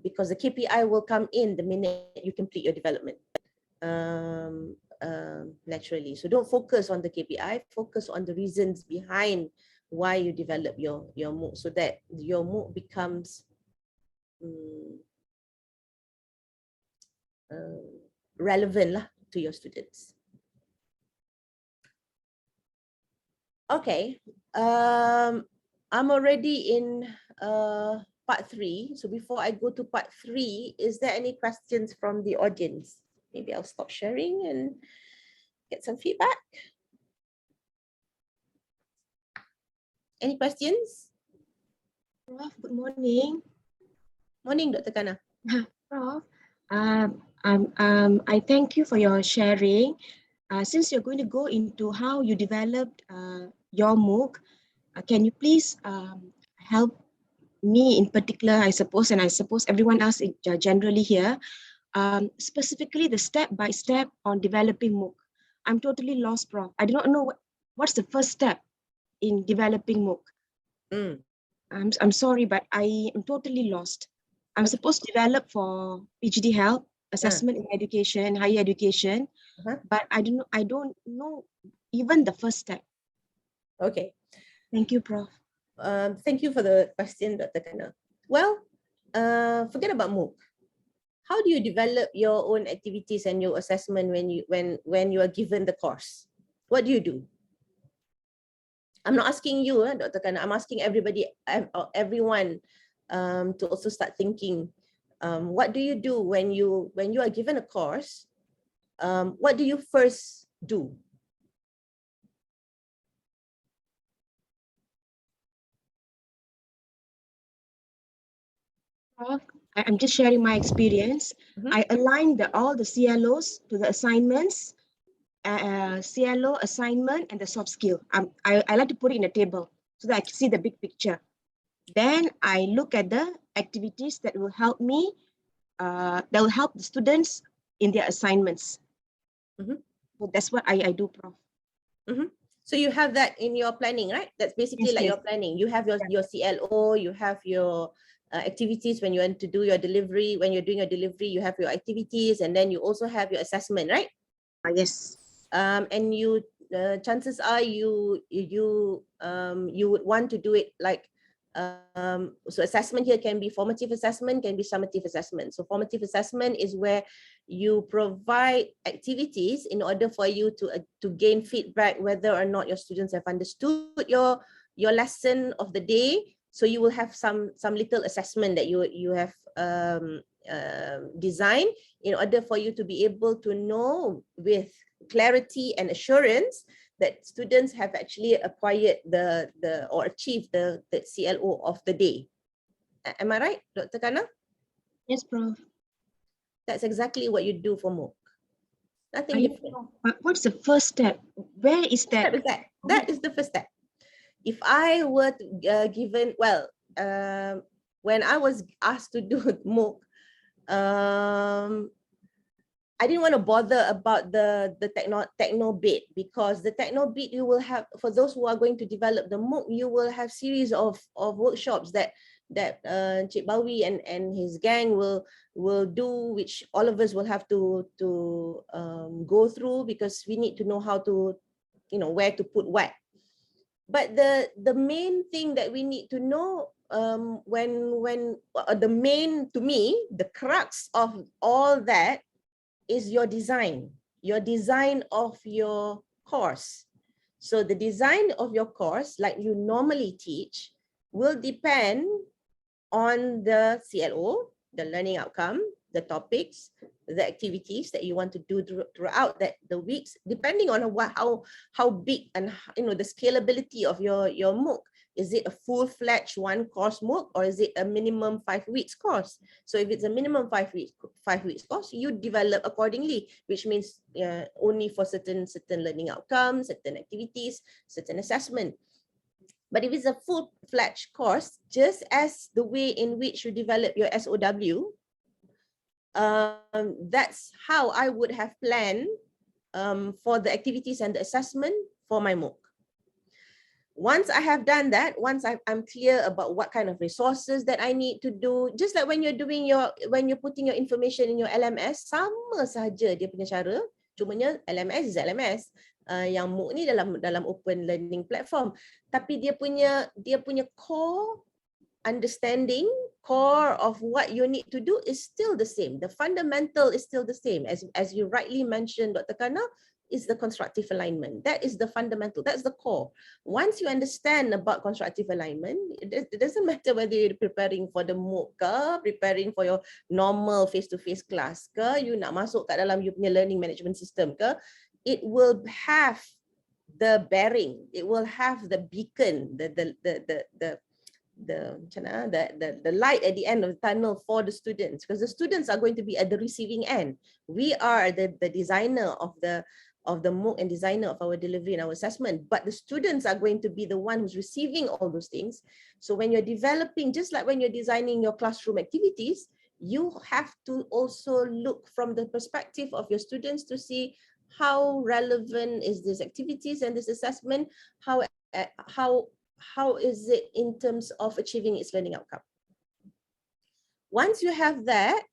Because the KPI will come in the minute you complete your development naturally. So don't focus on the KPI, focus on the reasons behind why you develop your Mooc, so that your Mooc becomes relevant lah to your students. Okay, I'm already in part 3. So before I go to part 3, is there any questions from the audience? Maybe I'll stop sharing and get some feedback. Any questions? Prof, good morning. Morning, Dr. Kana. Prof, I thank you for your sharing. Since you're going to go into how you developed your Mooc, can you please help me in particular, I suppose, and I suppose everyone else generally here, specifically the step-by-step on developing Mooc. I'm totally lost, Prof. I do not know what's the first step in developing Mooc. I'm sorry, but I am totally lost. I'm supposed to develop for PhD help, assessment in education, higher education, but I don't know even the first step. Okay. Thank you, Prof. Thank you for the question, Dr. Kana. Well, forget about Mooc. How do you develop your own activities and your assessment when you are given the course? What do you do? I'm not asking you, Dr. Kana. I'm asking everybody, everyone, to also start thinking What do you do when you are given a course? What do you first do? I'm just sharing my experience. Mhm. I align all the CLOs to the assignments, CLO assignment and the soft skill. I like to put it in a table so that I can see the big picture. Then I look at the activities that will help me, that will help the students in their assignments. Mhm. So that's what I do, Prof. So you have that in your planning, right? That's basically Yes, like yes. your planning. You have your CLO, you have your activities when you want to do your delivery. When you're doing your delivery, you have your activities, and then you also have your assessment, right? Yes. And you chances are you would want to do it like so assessment here can be formative assessment, can be summative assessment. So formative assessment is where you provide activities in order for you to gain feedback whether or not your students have understood your lesson of the day. So you will have some little assessment that you have designed in order for you to be able to know with clarity and assurance that students have actually acquired or achieved the CLO of the day. Am I right, Dr. Kana? Yes, Prof. That's exactly what you do for Mooc. Nothing different. But what's the first step? Where is that? That is the first step. If I were to, given, well, when I was asked to do Mooc, I didn't want to bother about the techno bit, because the techno bit you will have, for those who are going to develop the Mooc, you will have series of workshops that Cik Bawi and his gang will do, which all of us will have to go through, because we need to know how to, where to put what. But the main thing that we need to know, the main, to me, the crux of all that is your design of your course. So the design of your course, like you normally teach, will depend on the CLO, the learning outcome, the topics, the activities that you want to do throughout the weeks, depending on how big and the scalability of your Mooc. Is it a full-fledged one course Mooc, or is it a minimum 5 weeks course? So if it's a minimum 5 weeks course, you develop accordingly, which means only for certain learning outcomes, certain activities, certain assessment. But if it's a full-fledged course, just as the way in which you develop your SOW, that's how I would have planned for the activities and the assessment for my Mooc. Once I have done that, once I'm clear about what kind of resources that I need to do, just like when you're putting your information in your LMS, sama saja dia punya cara, cumanya LMS is LMS. Yang Mooc ni dalam open learning platform, tapi dia punya core understanding, core of what you need to do is still the same. The fundamental is still the same. As you rightly mentioned, Dr. Kana, is the constructive alignment. That is the fundamental, that's the core. Once you understand about constructive alignment, it doesn't matter whether you're preparing for the Mooc ke, preparing for your normal face-to-face class ke, you nak masuk kat dalam you punya learning management system ke, it will have the bearing, it will have the beacon, the light at the end of the tunnel for the students, because the students are going to be at the receiving end. We are the designer of the Mooc and designer of our delivery and our assessment, but the students are going to be the one who's receiving all those things. So when you're developing, just like when you're designing your classroom activities, you have to also look from the perspective of your students to see how relevant is this activities and this assessment, how is it in terms of achieving its learning outcome. Once you have that,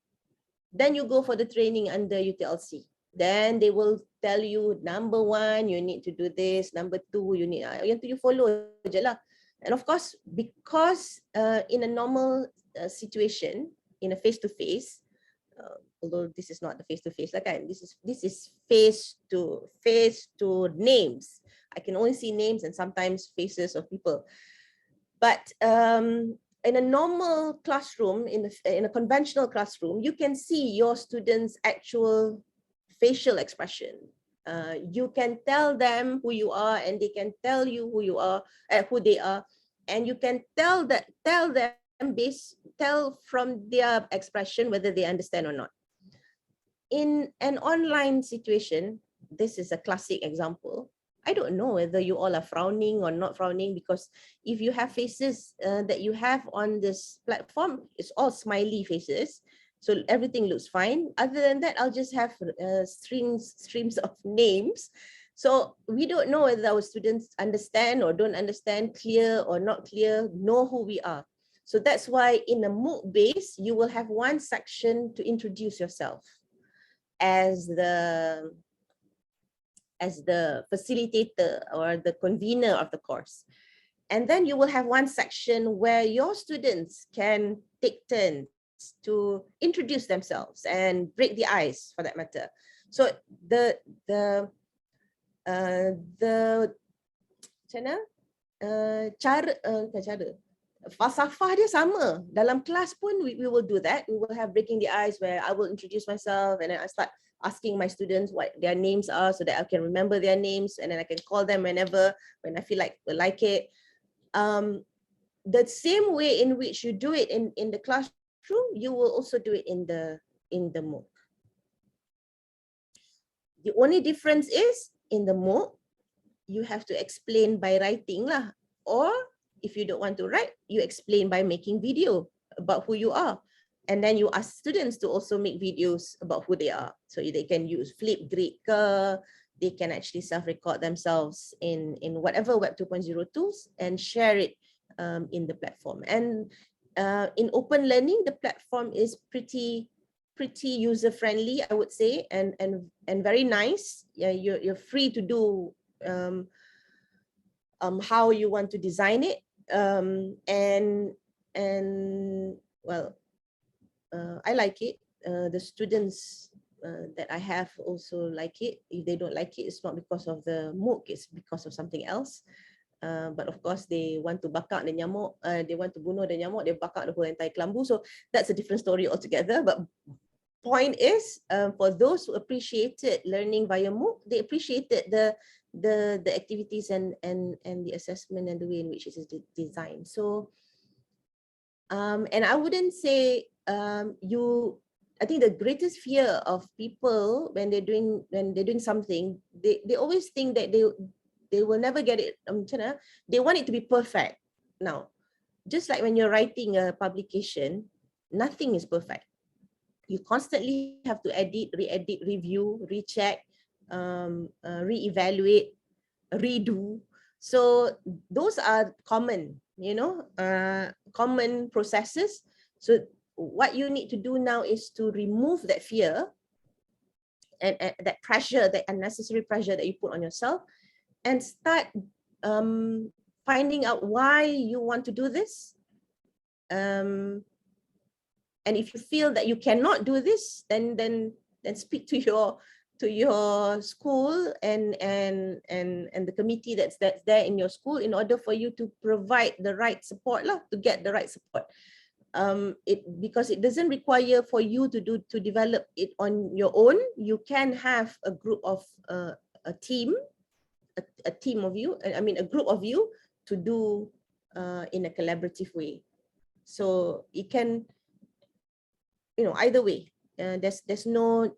then you go for the training under UTLC. Then they will tell you, number 1, you need to do this. Number 2, you need, yang tu you follow je lah. And of course, because in a normal situation, in a face-to-face, although this is not the face-to-face, like this is face to names. I can only see names and sometimes faces of people. But in a normal classroom, in a conventional classroom, you can see your students' actual facial expression. You can tell them who you are, and they can tell you who you are, who they are, and you can tell from their expression whether they understand or not. In an online situation, this is a classic example. I don't know whether you all are frowning or not frowning, because if you have faces that you have on this platform, it's all smiley faces. So everything looks fine. Other than that, I'll just have streams of names. So we don't know whether our students understand or don't understand, clear or not clear, know who we are. So that's why in a Mooc base, you will have one section to introduce yourself as the facilitator or the convener of the course. And then you will have one section where your students can take turns to introduce themselves and break the ice, for that matter. So falsafah dia sama. Dalam kelas pun we will do that. We will have breaking the ice where I will introduce myself and then I start asking my students what their names are so that I can remember their names, and then I can call them when I feel like it. The same way in which you do it in the classroom, you will also do it in the Mooc. The only difference is in the Mooc, you have to explain by writing lah, or if you don't want to write, you explain by making video about who you are. And then you ask students to also make videos about who they are. So they can use Flipgrid, they can actually self-record themselves in whatever Web 2.0 tools and share it in the platform. And in open learning, the platform is pretty user-friendly, I would say, and very nice. Yeah, you're free to do how you want to design it. I like it. The students that I have also like it. If they don't like it, it's not because of the Mooc, it's because of something else. But of course, they want to bakar the nyamuk, they want to bunuh the nyamuk, they bakar the whole entire kelambu. So that's a different story altogether. But point is, for those who appreciated learning via Mooc, they appreciated the activities and the assessment and the way in which it is designed. So, and I wouldn't say I think the greatest fear of people when they're doing something, they always think that they will never get it. They want it to be perfect. Now, just like when you're writing a publication, nothing is perfect. You constantly have to edit, re-edit, review, recheck, re-evaluate, redo. So those are common, common processes. So what you need to do now is to remove that fear and that pressure, that unnecessary pressure that you put on yourself, and start finding out why you want to do this. And if you feel that you cannot do this, then speak to your school and the committee that's there in your school in order for you to provide the right support to get the right support. Because it doesn't require for you to develop it on your own. You can have a group of a team of you, a group of you to do in a collaborative way. So it can, either way. There's no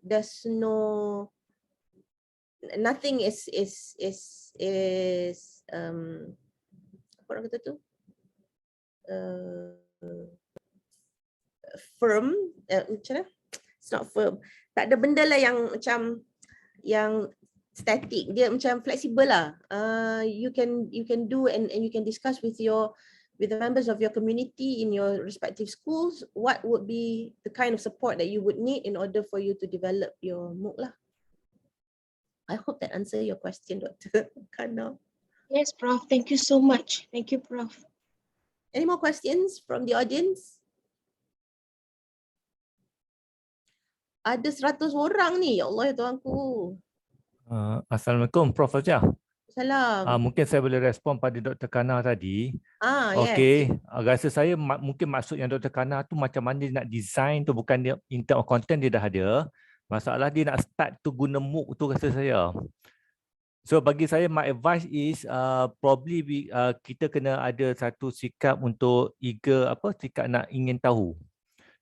nothing is apa orang kata tu, firm. It's not firm. Tak ada benda lah yang macam yang static. Dia macam flexible lah. You can do and you can discuss with the members of your community in your respective schools what would be the kind of support that you would need in order for you to develop your Mooc lah. I hope that answers your question, Dr. Kana. Yes, Prof. Thank you so much. Thank you, Prof. Any more questions from the audience? Ada 100 orang ni. Ya Allah, ya Tuhanku. Assalamualaikum, Prof. Fajah. Waalaikumsalam. Mungkin saya boleh respon pada Dr. Kana tadi. Yes. Okey, rasa saya mungkin maksud yang Dr. Kana tu macam mana dia nak design tu, bukan dia in term of content dia dah ada. Masalah dia nak start tu guna Mooc tu rasa saya. So bagi saya my advice is probably kita kena ada satu sikap untuk sikap nak ingin tahu.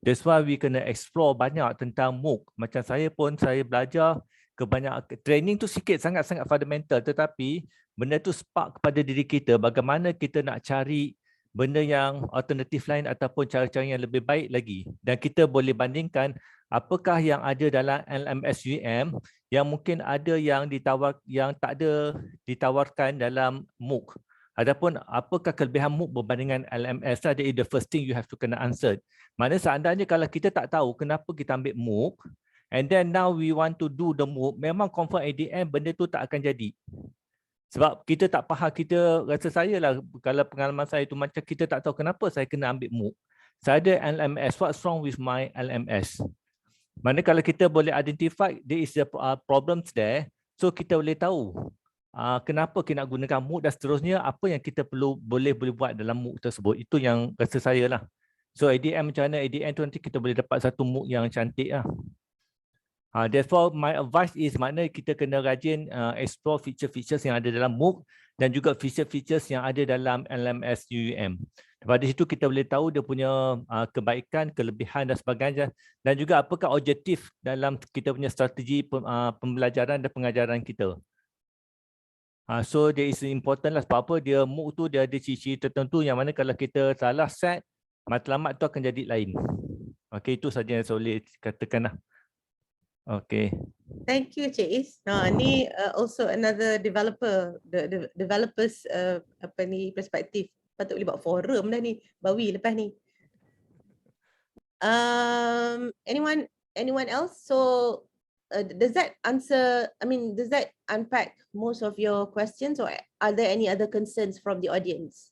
That's why we kena explore banyak tentang Mooc. Macam saya pun saya belajar kebanyakan training tu sikit sangat-sangat fundamental, tetapi benda tu spark kepada diri kita bagaimana kita nak cari benda yang alternatif lain ataupun cara-cara yang lebih baik lagi. Dan kita boleh bandingkan apakah yang ada dalam LMS-UM yang mungkin ada yang tak ada ditawarkan dalam Mooc. Adapun apakah kelebihan Mooc berbandingan LMS, that is the first thing you have to kena answer. Mana seandainya kalau kita tak tahu kenapa kita ambil Mooc, and then now we want to do the Mooc, memang confirm at the end benda tu tak akan jadi. Sebab kita tak faham, kita rasa saya lah, kalau pengalaman saya tu macam kita tak tahu kenapa saya kena ambil Mooc. Saya ada LMS, what's wrong with my LMS? Mana kalau kita boleh identify there is the problems there, so kita boleh tahu kenapa kita nak gunakan Mooc dan seterusnya, apa yang kita boleh buat dalam Mooc tersebut. Itu yang rasa saya lah. So ADM macam mana, ADM tu nanti kita boleh dapat satu Mooc yang cantik lah. Therefore my advice is makna kita kena rajin explore feature-features yang ada dalam Mooc dan juga feature-features yang ada dalam LMS UUM. Pada situ kita boleh tahu dia punya kebaikan, kelebihan dan sebagainya, dan juga apakah objektif dalam kita punya strategi pembelajaran dan pengajaran kita. So there is important lah, sebab apa dia Mooc tu dia ada ciri-ciri tertentu yang mana kalau kita salah set, matlamat tu akan jadi lain. Okey, itu saja yang saya boleh katakan lah. Okay. Thank you, Cik Is. Ni also another developer, the developers perspektif. Patut boleh buat forum dah ni, Bawi lepas ni. Anyone else? So does that answer? Does that unpack most of your questions, or are there any other concerns from the audience?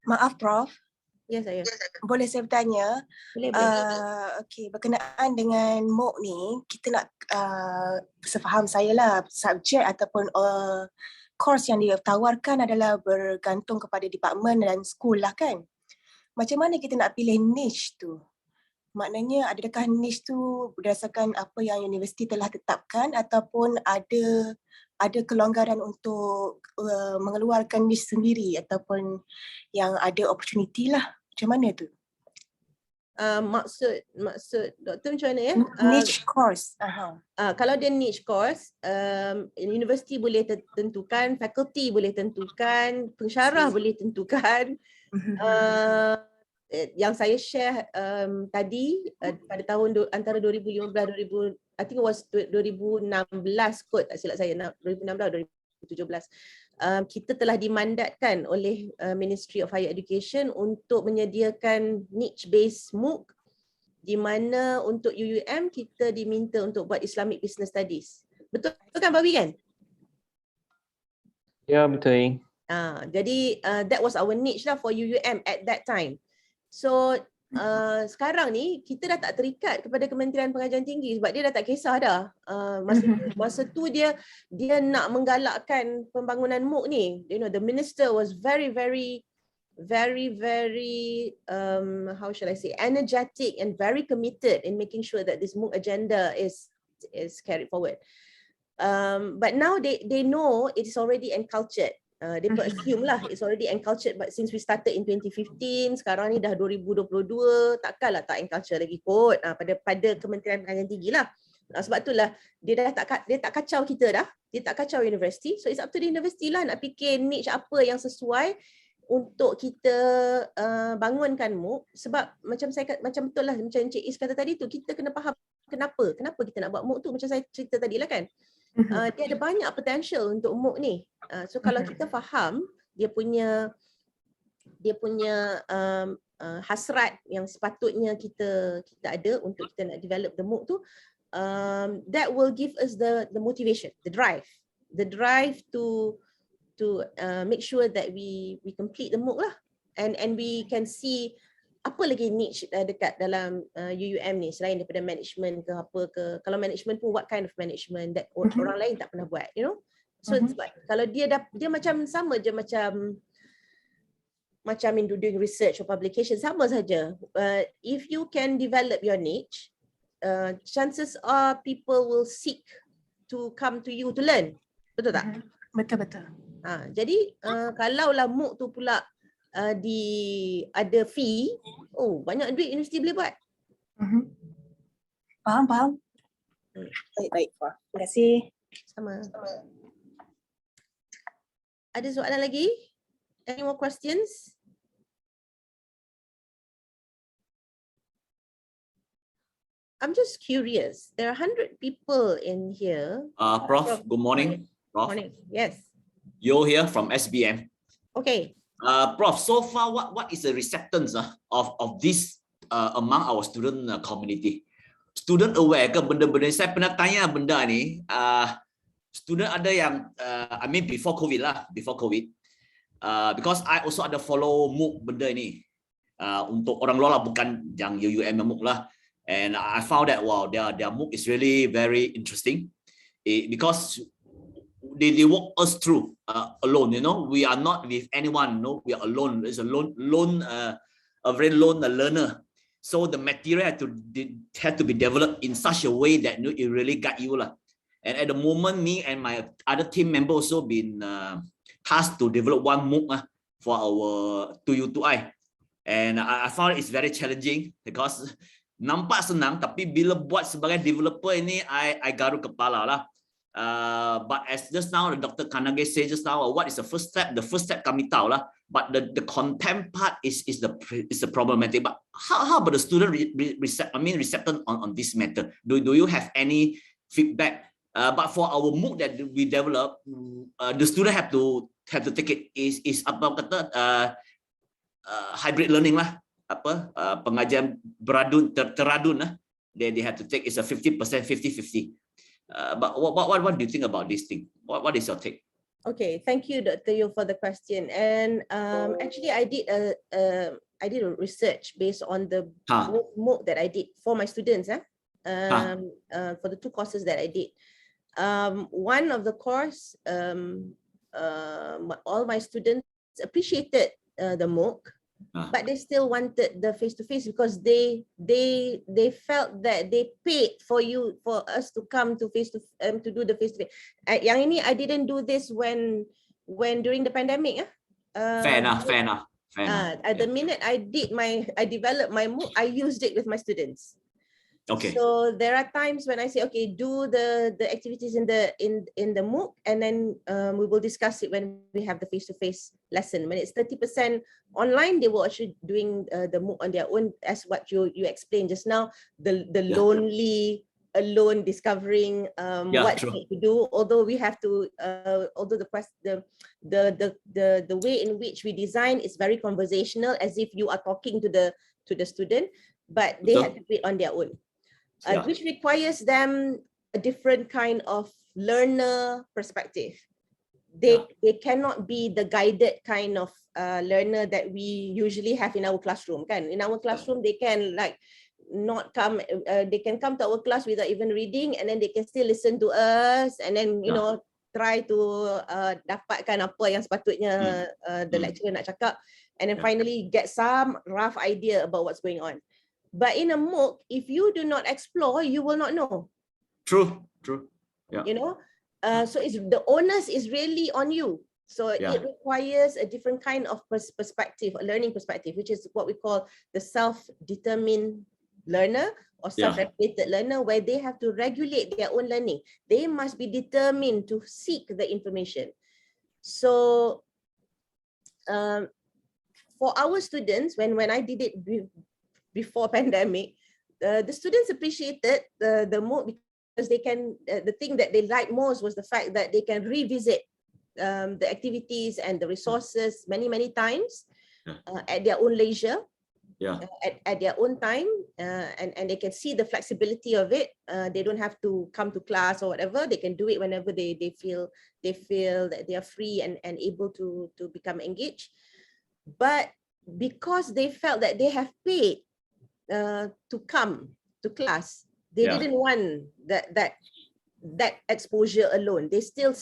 Maaf Prof. Ya, saya. Boleh saya bertanya? Boleh. Okey, berkenaan dengan Mooc ni, kita nak sefaham saya lah, subjek ataupun course yang ditawarkan adalah bergantung kepada department dan school lah kan. Macam mana kita nak pilih niche tu? Maknanya adakah niche tu berdasarkan apa yang universiti telah tetapkan ataupun ada kelonggaran untuk mengeluarkan niche sendiri ataupun yang ada opportunity lah. Macam mana tu? Maksud doktor macam mana ya? Niche course. Kalau dia niche course, universiti boleh tentukan, fakulti boleh tentukan, pensyarah boleh tentukan. Yang saya share tadi pada tahun antara 2015 I think it was 2016 kot, tak silap saya, 2016 2017. Kita telah dimandatkan oleh Ministry of Higher Education untuk menyediakan niche based Mooc, di mana untuk UUM kita diminta untuk buat Islamic Business Studies. Betul kan Bawi kan? Ya, betul. Jadi that was our niche lah for UUM at that time. So sekarang ni kita dah tak terikat kepada Kementerian Pengajian Tinggi sebab dia dah tak kisah dah. Masa tu dia nak menggalakkan pembangunan Mooc ni. You know, the minister was very how shall I say, energetic and very committed in making sure that this Mooc agenda is carried forward. But now they know it is already encultured. They assume lah it's already encultured, but since we started in 2015, sekarang ni dah 2022, takkanlah tak enculture lagi kot pada Kementerian Pengajian Tinggi lah. Sebab itulah dia tak kacau kita dah, dia tak kacau universiti. So it's up to the university lah nak fikir niche apa yang sesuai untuk kita bangunkan Mooc. Sebab macam betul lah macam Encik Is kata tadi tu, kita kena faham kenapa kita nak buat Mooc tu. Macam saya cerita tadi lah kan, dia ada banyak potential untuk Mooc ni. So kalau kita faham dia punya hasrat yang sepatutnya kita ada untuk kita nak develop the Mooc tu, that will give us the motivation, the drive to make sure that we complete the Mooc lah, and we can see apa lagi niche dekat dalam UUM ni selain daripada management ke apa ke. Kalau management pun what kind of management that orang lain tak pernah buat, you know. So kalau dia macam sama je macam in doing research or publication, sama saja. If you can develop your niche, chances are people will seek to come to you to learn. Betul tak? Betul-betul. Jadi kalaulah Mooc tu pula ada fee, banyak duit universiti boleh buat. Faham. Baik. Terima kasih. Sama. Ada soalan lagi? Any more questions? I'm just curious. There are 100 people in here. Prof, good morning. Prof. Morning. Yes. Yo here from SBM. Okay. Prof, so far what is the receptance of this among our student community? Student aware ke benda-benda? Saya pernah tanya benda ni. Student ada yang I mean before COVID, because I also ada follow Mooc benda ni untuk orang luar lah, bukan yang UUM Mooc lah. And I found that wow, their Mooc is really very interesting because they walk us through alone. You know, we are not with anyone. No, we are alone. It's a very lone learner. So the material had to be developed in such a way that it really got you lah. And at the moment, me and my other team member also been tasked to develop one Mooc for our 2U2I. And I found it's very challenging because nampak senang, tapi bila buat sebagai developer ini, I garuk kepala lah. But as just now, Dr. Kanage said just now, what is the first step? The first step kami tahu lah. But the content part is the problematic. But how about the student reception on this matter? Do you have any feedback? But for our Mooc that we develop, the student have to take it is apa kata hybrid learning lah, pengajian teradun lah. They have to take is a 50%, 50-50. But what do you think about this thing? What is your take? Okay, thank you, Dr. Yo, for the question. And actually, I did a research based on the Mooc that I did for my students. For the 2 courses that I did. One of the course, all my students appreciated the Mooc, but they still wanted the face-to-face because they felt that they paid for us to come to to do the face-to-face. Yang ini I didn't do this when during the pandemic. Fair enough. At the minute I developed my Mooc, I used it with my students. Okay. So there are times when I say, okay, do the activities in the Mooc, and then we will discuss it when we have the face-to-face lesson. When it's 30% online, they were actually doing the Mooc on their own, as what you explained just now. The lonely alone discovering what they need to do. Although we have to, although the way in which we design is very conversational, as if you are talking to the student, but they have to do it on their own. Which requires them a different kind of learner perspective. They cannot be the guided kind of learner that we usually have in our classroom. In our classroom, they can not come. They can come to our class without even reading, and then they can still listen to us, and then try to dapatkan apa yang sepatutnya the lecturer nak cakap, and then finally get some rough idea about what's going on. But in a Mooc, if you do not explore, you will not know. True. Yeah. You know, so the onus is really on you. So it requires a different kind of perspective, a learning perspective, which is what we call the self-determined learner or self-regulated learner, where they have to regulate their own learning. They must be determined to seek the information. So for our students, when I did it before pandemic, the students appreciated the Mooc because they can, the thing that they liked most was the fact that they can revisit the activities and the resources many times at their own leisure. at their own time, and they can see the flexibility of it. They don't have to come to class or whatever. They can do it whenever they feel that they are free and able to become engaged. But because they felt that they have paid to come to class, they didn't want that exposure alone. They still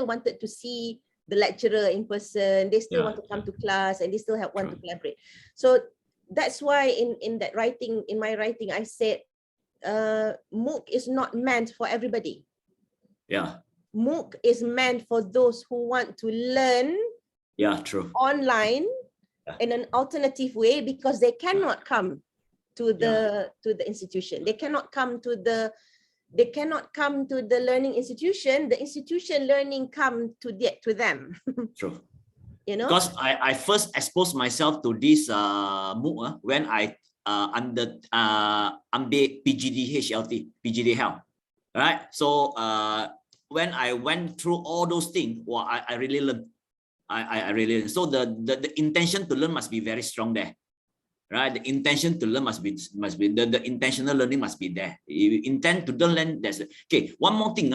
wanted to see the lecturer in person. They still want to come to class, and they still want to collaborate. So that's why in my writing, I said Mooc is not meant for everybody. Mooc is meant for those who want to learn online in an alternative way, because they cannot come to the institution. They cannot come to the learning institution. The institution learning come to them. True. You know, because I first exposed myself to this Mooc when I ambil PGD Health, right? So when I went through all those things, well, I really learned. I really learned. So the intention to learn must be very strong there, right? The intention to learn must be the intentional learning must be there. You intend to learn. That's okay. One more thing,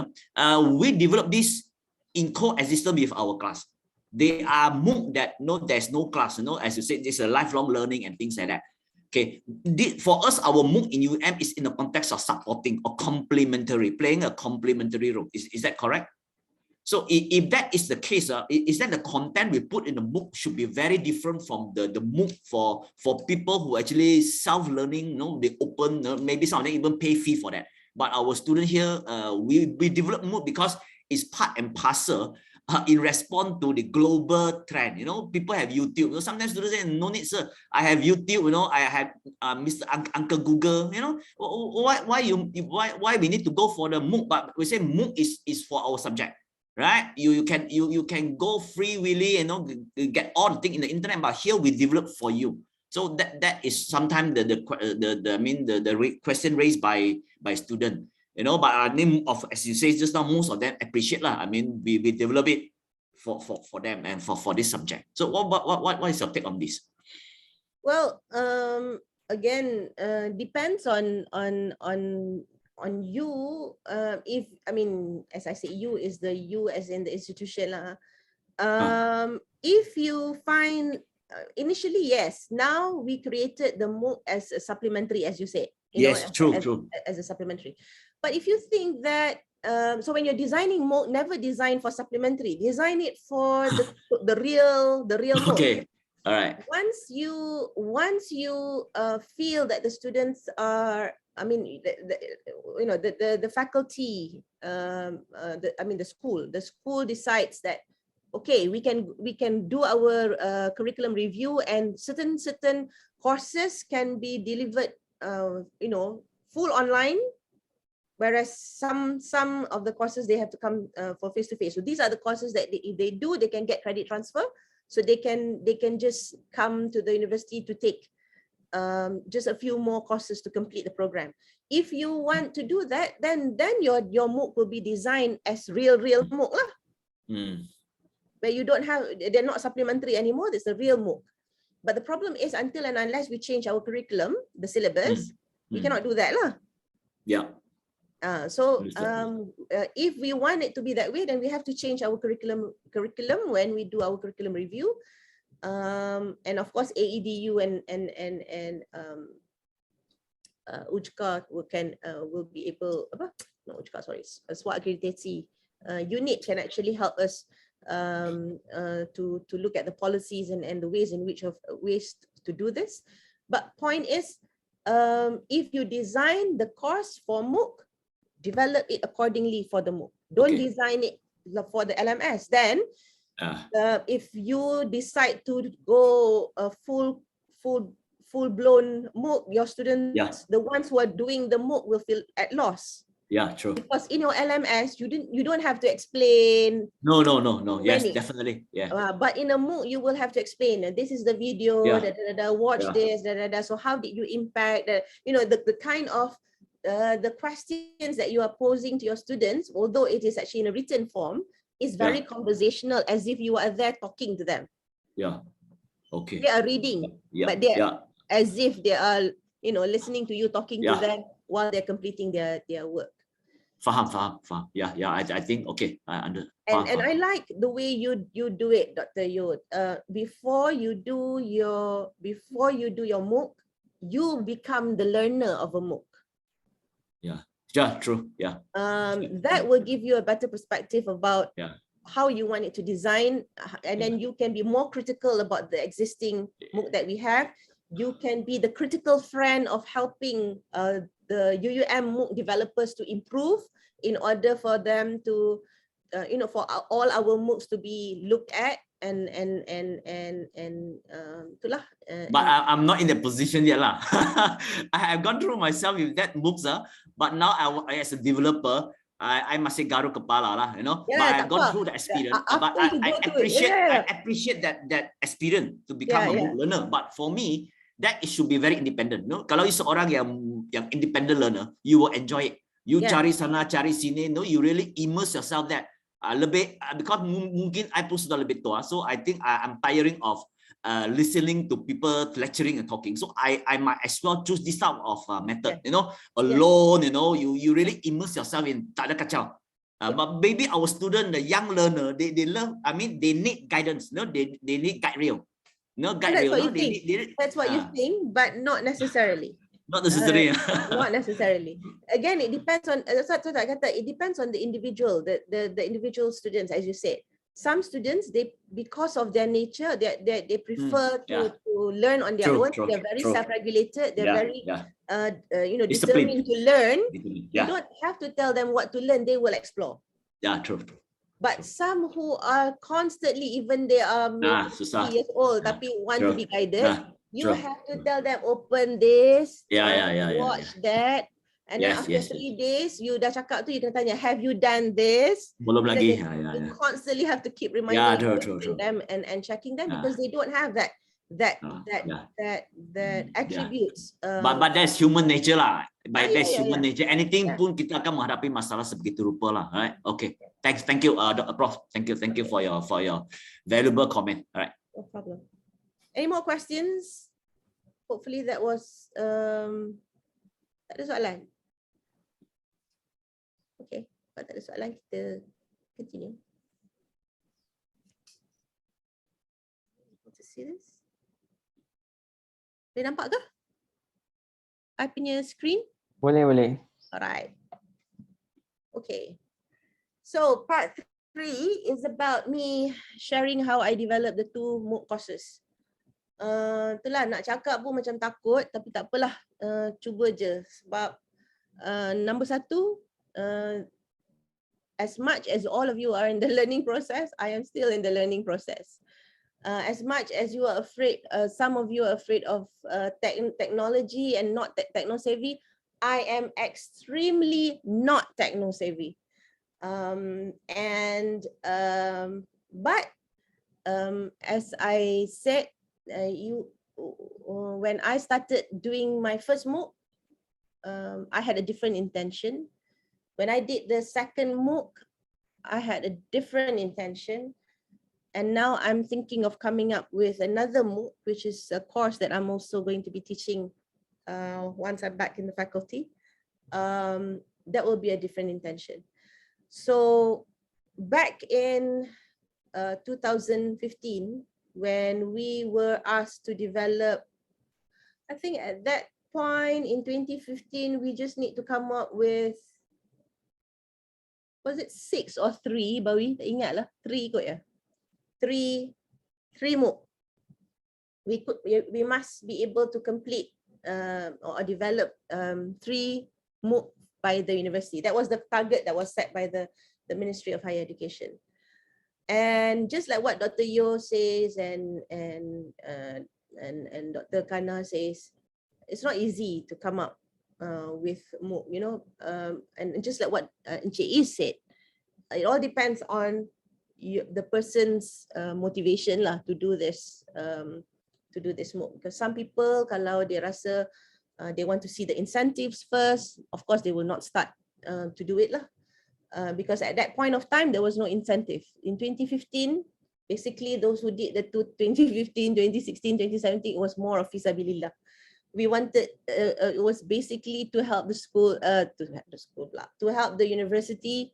we developed this in coexistence with our class. They are Mooc that there's no class, as you said, it's a lifelong learning and things like that. Okay, for us, our Mooc in UM is in the context of supporting or complementary, playing a complementary role. Is that correct? So if that is the case, is that the content we put in the Mooc should be very different from the Mooc for people who actually self-learning, they open, maybe some of them even pay fee for that. But our student here, we develop Mooc because it's part and parcel in response to the global trend. People have YouTube. Sometimes students say, no need, sir. I have YouTube. I have Mr. Uncle Google. Why we need to go for the Mooc? But we say Mooc is for our subject, right? You can go free willy, get all the things in the internet. But here we develop for you. So that is sometimes the question raised by student. But as you say just now, most of them appreciate lah. We develop it for them and for this subject. So what is your take on this? Well, again, depends on you. As I say, you is the you as in the institution lah. If you find initially, yes. Now we created the Mooc as a supplementary, as you said. True. As a supplementary. But if you think that, so when you're designing Mooc, never design for supplementary. Design it for the real Mooc. Okay, all right. Once you feel that the students are, the faculty, the school decides that, okay, we can do our curriculum review, and certain courses can be delivered, full online. Whereas some of the courses they have to come for face-to-face. So these are the courses that if they do, they can get credit transfer. So they can just come to the university to take just a few more courses to complete the program. If you want to do that, then your Mooc will be designed as real Mooc lah. Where you don't have, they're not supplementary anymore. It's a real Mooc. But the problem is, until and unless we change our curriculum, the syllabus, we cannot do that lah. Yeah. If we want it to be that way, then we have to change our curriculum when we do our curriculum review, and of course AEDU and UJKA will be able, not UJKA, sorry, SWAT Akreditasi unit can actually help us to look at the policies and the ways in which ways to do this. But point is, if you design the course for Mooc, develop it accordingly for the Mooc. Don't design it for the LMS. Then, if you decide to go a full-blown Mooc, your students, the ones who are doing the Mooc, will feel at loss. Yeah, true. Because in your LMS, you don't have to explain. No. Yes, definitely. Yeah. But in a Mooc, you will have to explain. This is the video. Watch this. So how did you impact? The kind of the questions that you are posing to your students, although it is actually in a written form, is very conversational, as if you are there talking to them. Yeah. Okay. They are reading, but as if they are, listening to you talking to Yeah. them while they're completing their work. Faham. Yeah. I think okay. And I like the way you do it, Dr. Yod. Before you do your MOOC, you become the learner of a MOOC. Yeah, true. Yeah. That will give you a better perspective about Yeah. how you want it to design, and then you can be more critical about the existing MOOC that we have. You can be the critical friend of helping the UUM MOOC developers to improve in order for them to, for all our MOOCs to be looked at and itulah. But I'm not in that position yet lah. I have gone through myself with that MOOCs, but now I as a developer, I masih garu kepala lah, but I've gone through the experience. But I appreciate that experience to become a MOOC learner. But for me, that it should be very independent. Kalau you seorang yang independent learner, you will enjoy it. You cari sana, cari sini, you really immerse yourself that. Lebih because mungkin I pun sudah lebih tua, so I think I'm tiring of listening to people lecturing and talking. So I might as well choose this type of method. Alone. You really immerse yourself in. Tak ada kacau. But maybe our student, the young learner, they love. I mean, they need guidance. They need guide rail. That's what you think, but not necessarily. Not necessarily. Not necessarily. Again, it depends on. It depends on the individual, the individual students, as you said. Some students, because of their nature, they prefer to learn on their own. They're very self-regulated. They're very determined to learn. You don't have to tell them what to learn. They will explore. Yeah, true. But some who are constantly, even they are maybe 50 years old, tapi want to be guided, you have to tell them, open this, watch that. And then after 3 days, you dah cakap tu, you kena tanya, have you done this? Belum lagi. You constantly have to keep reminding them and checking them because they don't have that attributes. But that's human nature lah. That's human nature. Anything pun kita akan menghadapi masalah sebegitu rupa lah. Right? Okay. Thank you, Dr. Prof. Thank you for your valuable comment. All right. No problem. Any more questions? Hopefully that was tak ada soalan. Okay, kalau tak ada soalan kita continue. Want to see this? Boleh nampak ke? I punya screen? Boleh. Alright. Okay. So part 3 is about me sharing how I developed the 2 MOOC courses. Itulah nak cakap pun macam takut, tapi tak apalah, cuba je. Sebab number 1, as much as all of you are in the learning process, I am still in the learning process. As much as you are afraid, some of you are afraid of technology and not techno-savvy, I am extremely not techno-savvy. But as I said, when I started doing my first MOOC, I had a different intention. When I did the second MOOC, I had a different intention. And now I'm thinking of coming up with another MOOC, which is a course that I'm also going to be teaching once I'm back in the faculty. That will be a different intention. So back in 2015, when we were asked to develop, I think at that point in 2015, we just need to come up with, was it 6 or 3, Bawi? Tak ingat lah, 3 kot ya. 3 MOOC. We must be able to complete or develop 3 MOOC by the university. That was the target that was set by the Ministry of Higher Education. And just like what Dr. Yo says and Dr. Kana says, it's not easy to come up with MOOC, and just like what Encik Is said, it all depends on the person's motivation lah to do this MOOC. Because some people, kalau dia rasa they want to see the incentives first, of course they will not start to do it lah. Because at that point of time there was no incentive. In 2015, basically those who did the 2015, 2016, 2017, it was more of fisabilillah. we wanted, it was basically to help the school, to help the university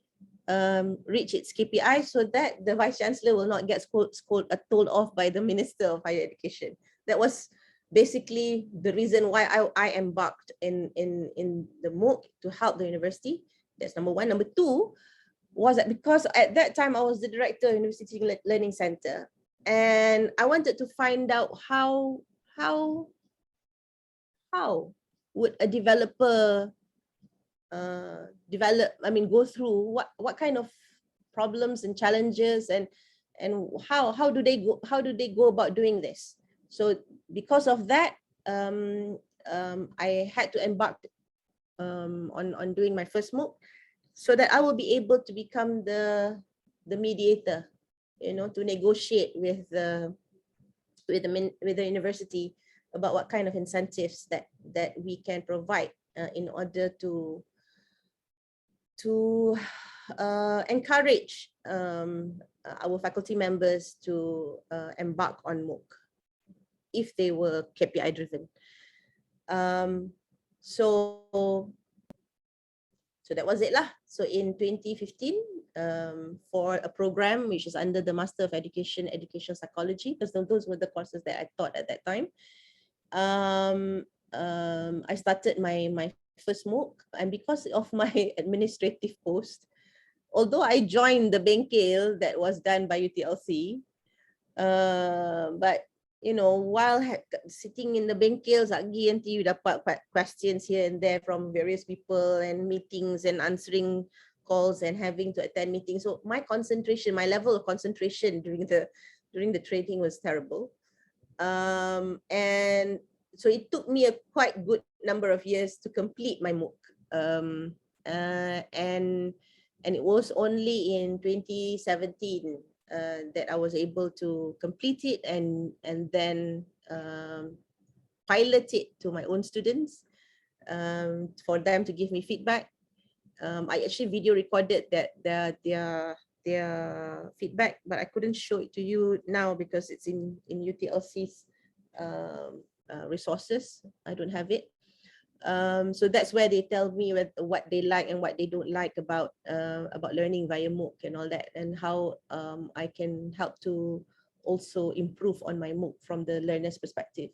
reach its KPI so that the Vice Chancellor will not get told off by the Minister of Higher Education. That was basically the reason why I embarked in the Mooc to help the university. That's number one. Number two was that because at that time I was the director of University Learning Center, and I wanted to find out how would a developer go through what kind of problems and challenges, and how do they go about doing this. So because of that, I had to embark on doing my first Mooc, so that I will be able to become the mediator, to negotiate with the university about what kind of incentives that we can provide in order to encourage our faculty members to embark on Mooc if they were KPI driven. So that was it lah. So in 2015, for a program which is under the Master of Education Psychology, because those were the courses that I taught at that time, I started my first Mooc, and because of my administrative post, although I joined the Bengkel that was done by UTLC, but while sitting in the Bengkel, lagi nanti you dapat questions here and there from various people and meetings and answering calls and having to attend meetings. So my level of concentration during the training was terrible. And so it took me a quite good number of years to complete my Mooc. And it was only in 2017 that I was able to complete it and then pilot it to my own students for them to give me feedback. I actually video recorded their feedback, but I couldn't show it to you now because it's in UTLC's resources. I don't have it. So that's where they tell me what they like and what they don't like about learning via Mooc and all that, and how I can help to also improve on my Mooc from the learner's perspective.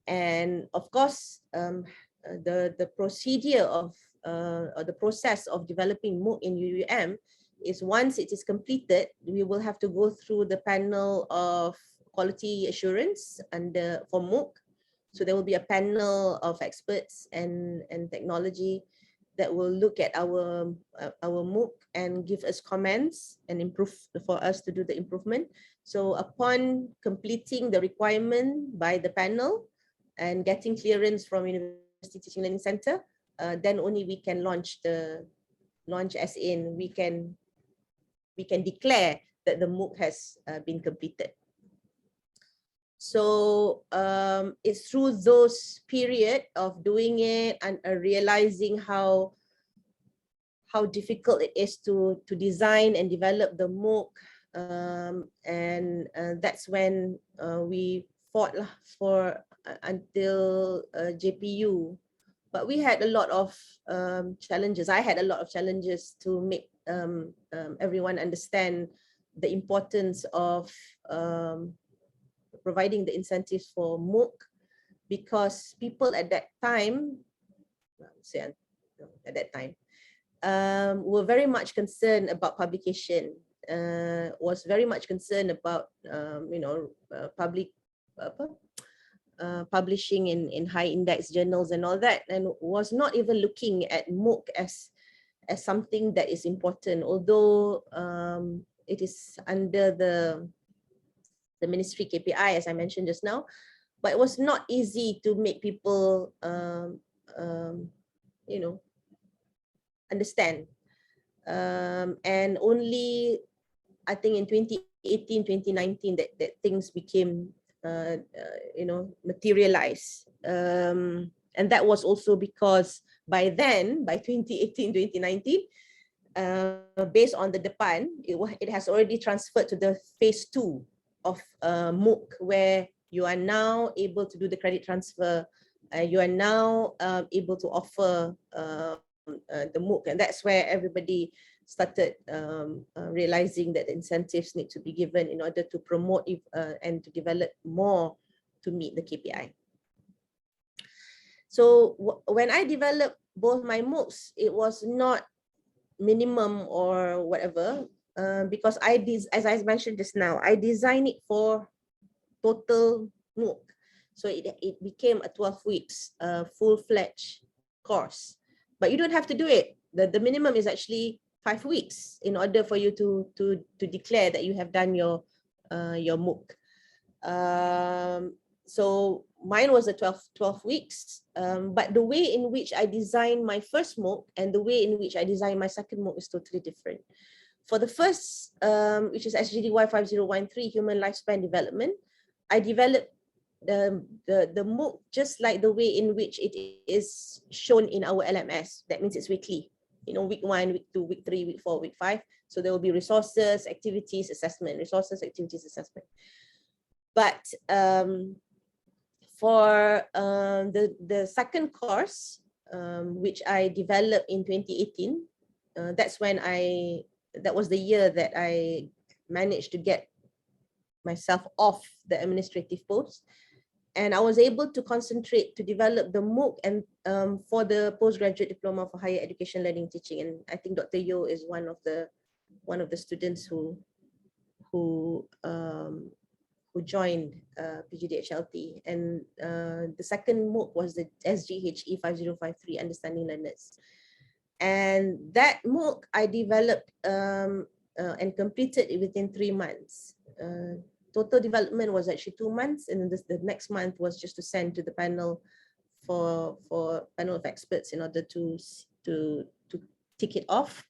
And of course, the procedure of or the process of developing Mooc in UUM is, once it is completed, we will have to go through the panel of quality assurance for Mooc. So there will be a panel of experts and technology that will look at our Mooc and give us comments and improve for us to do the improvement. So upon completing the requirement by the panel and getting clearance from University Teaching Learning Center, then only we can launch as in we can declare that the Mooc has been completed. So it's through those period of doing it and realizing how difficult it is to design and develop the Mooc, and that's when we fought for until JPU. But we had a lot of challenges. I had a lot of challenges to make everyone understand the importance of providing the incentives for Mooc, because people at that time, were very much concerned about publication, was very much concerned about publishing in high index journals and all that, and was not even looking at Mooc as something that is important, although it is under the ministry KPI, as I mentioned just now. But it was not easy to make people understand, and only I think in 2018, 2019 that things became materialized, and that was also because by then, by 2018, 2019, based on the Depan, it has already transferred to the phase 2 of Mooc, where you are now able to do the credit transfer you are now able to offer the Mooc, and that's where everybody started realizing that incentives need to be given in order to promote and to develop more to meet the KPI. So when I developed both my Moocs, it was not minimum or whatever, because as I mentioned just now, I designed it for total Mooc. So it became a 12 weeks full-fledged course. But you don't have to do it. The minimum is actually 5 weeks in order for you to declare that you have done your Mooc. So mine was a 12 weeks, but the way in which I designed my first Mooc and the way in which I designed my second Mooc is totally different. For the first, which is SGDY 5013, Human Lifespan Development, I developed the Mooc just like the way in which it is shown in our LMS. That means it's weekly. You know, week 1, week 2, week 3, week 4, week 5. So there will be resources, activities, assessment, resources, activities, assessment. But for the second course, which I developed in 2018, that was the year that I managed to get myself off the administrative post, and I was able to concentrate to develop the Mooc and for the postgraduate diploma for higher education, learning, teaching. And I think Dr. Yo is one of the students who joined PGDHLT, and the second Mooc was the SGHE 5053, Understanding Learners. And that Mooc I developed and completed it within 3 months. Total development was actually 2 months, and the next month was just to send to the panel for panel of experts in order to tick it off.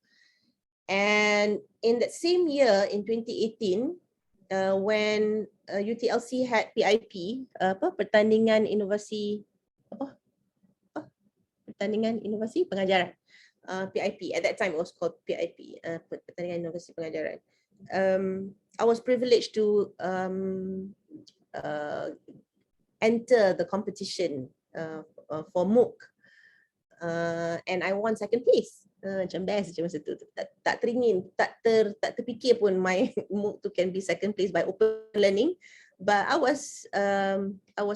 And in that same year, in 2018, when UTLC had PIP, Pertandingan Inovasi Pengajaran, PIP. At that time, it was called PIP, Pertandingan Inovasi Pengajaran. I was privileged to enter the competition for Mooc, and I won second place. Macam best je masa tu, tak teringin, tak terfikir pun my Mooc tu can be second place by open learning, but I was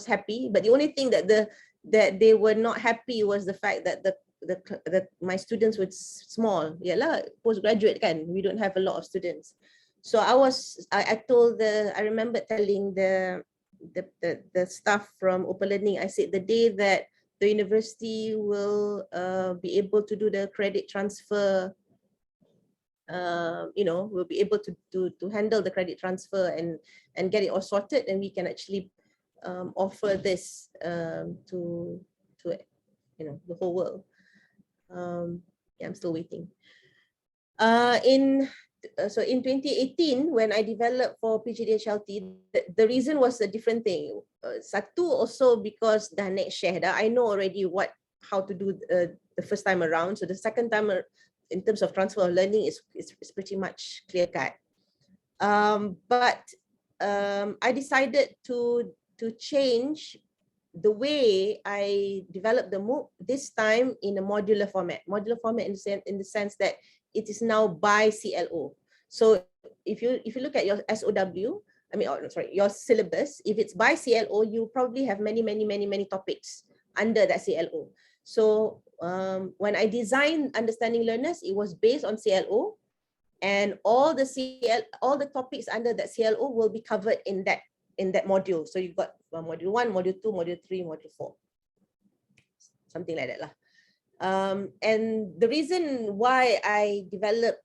happy. But the only thing that they were not happy was the fact that my students were small. Yalah, postgraduate kan, we don't have a lot of students. So I remember telling the staff from Open Learning, I said the day that the university will be able to do the credit transfer, we'll be able to handle the credit transfer and get it all sorted, and we can actually offer this to the whole world. Yeah, I'm still waiting. So in 2018, when I developed for PGDHLT, the reason was a different thing. Satu also because dah naik share dah, I know already how to do the first time around. So the second time, in terms of transfer of learning, is pretty much clear cut. But I decided to change the way I developed the Mooc, this time in a modular format. Modular format in the sense that it is now by CLO. So if you look at your SOW, your syllabus, if it's by CLO, you probably have many topics under that CLO. So when I designed Understanding Learners, it was based on CLO, and all the topics under that CLO will be covered in that module. So you've got module 1, module 2, module 3, module 4, something like that lah. And the reason why I developed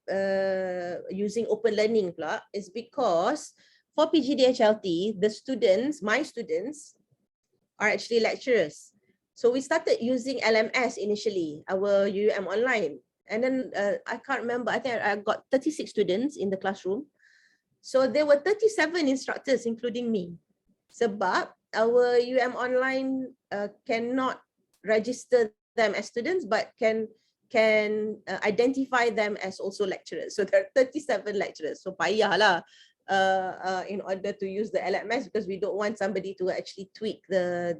using open learning pula is because for PGDHLT, my students are actually lecturers. So we started using LMS initially, our UUM online. And then I can't remember, I think I got 36 students in the classroom. So there were 37 instructors, including me. Sebab our UUM online cannot register them as students, but can identify them as also lecturers. So there are 37 lecturers. So payah lah in order to use the LMS, because we don't want somebody to actually tweak the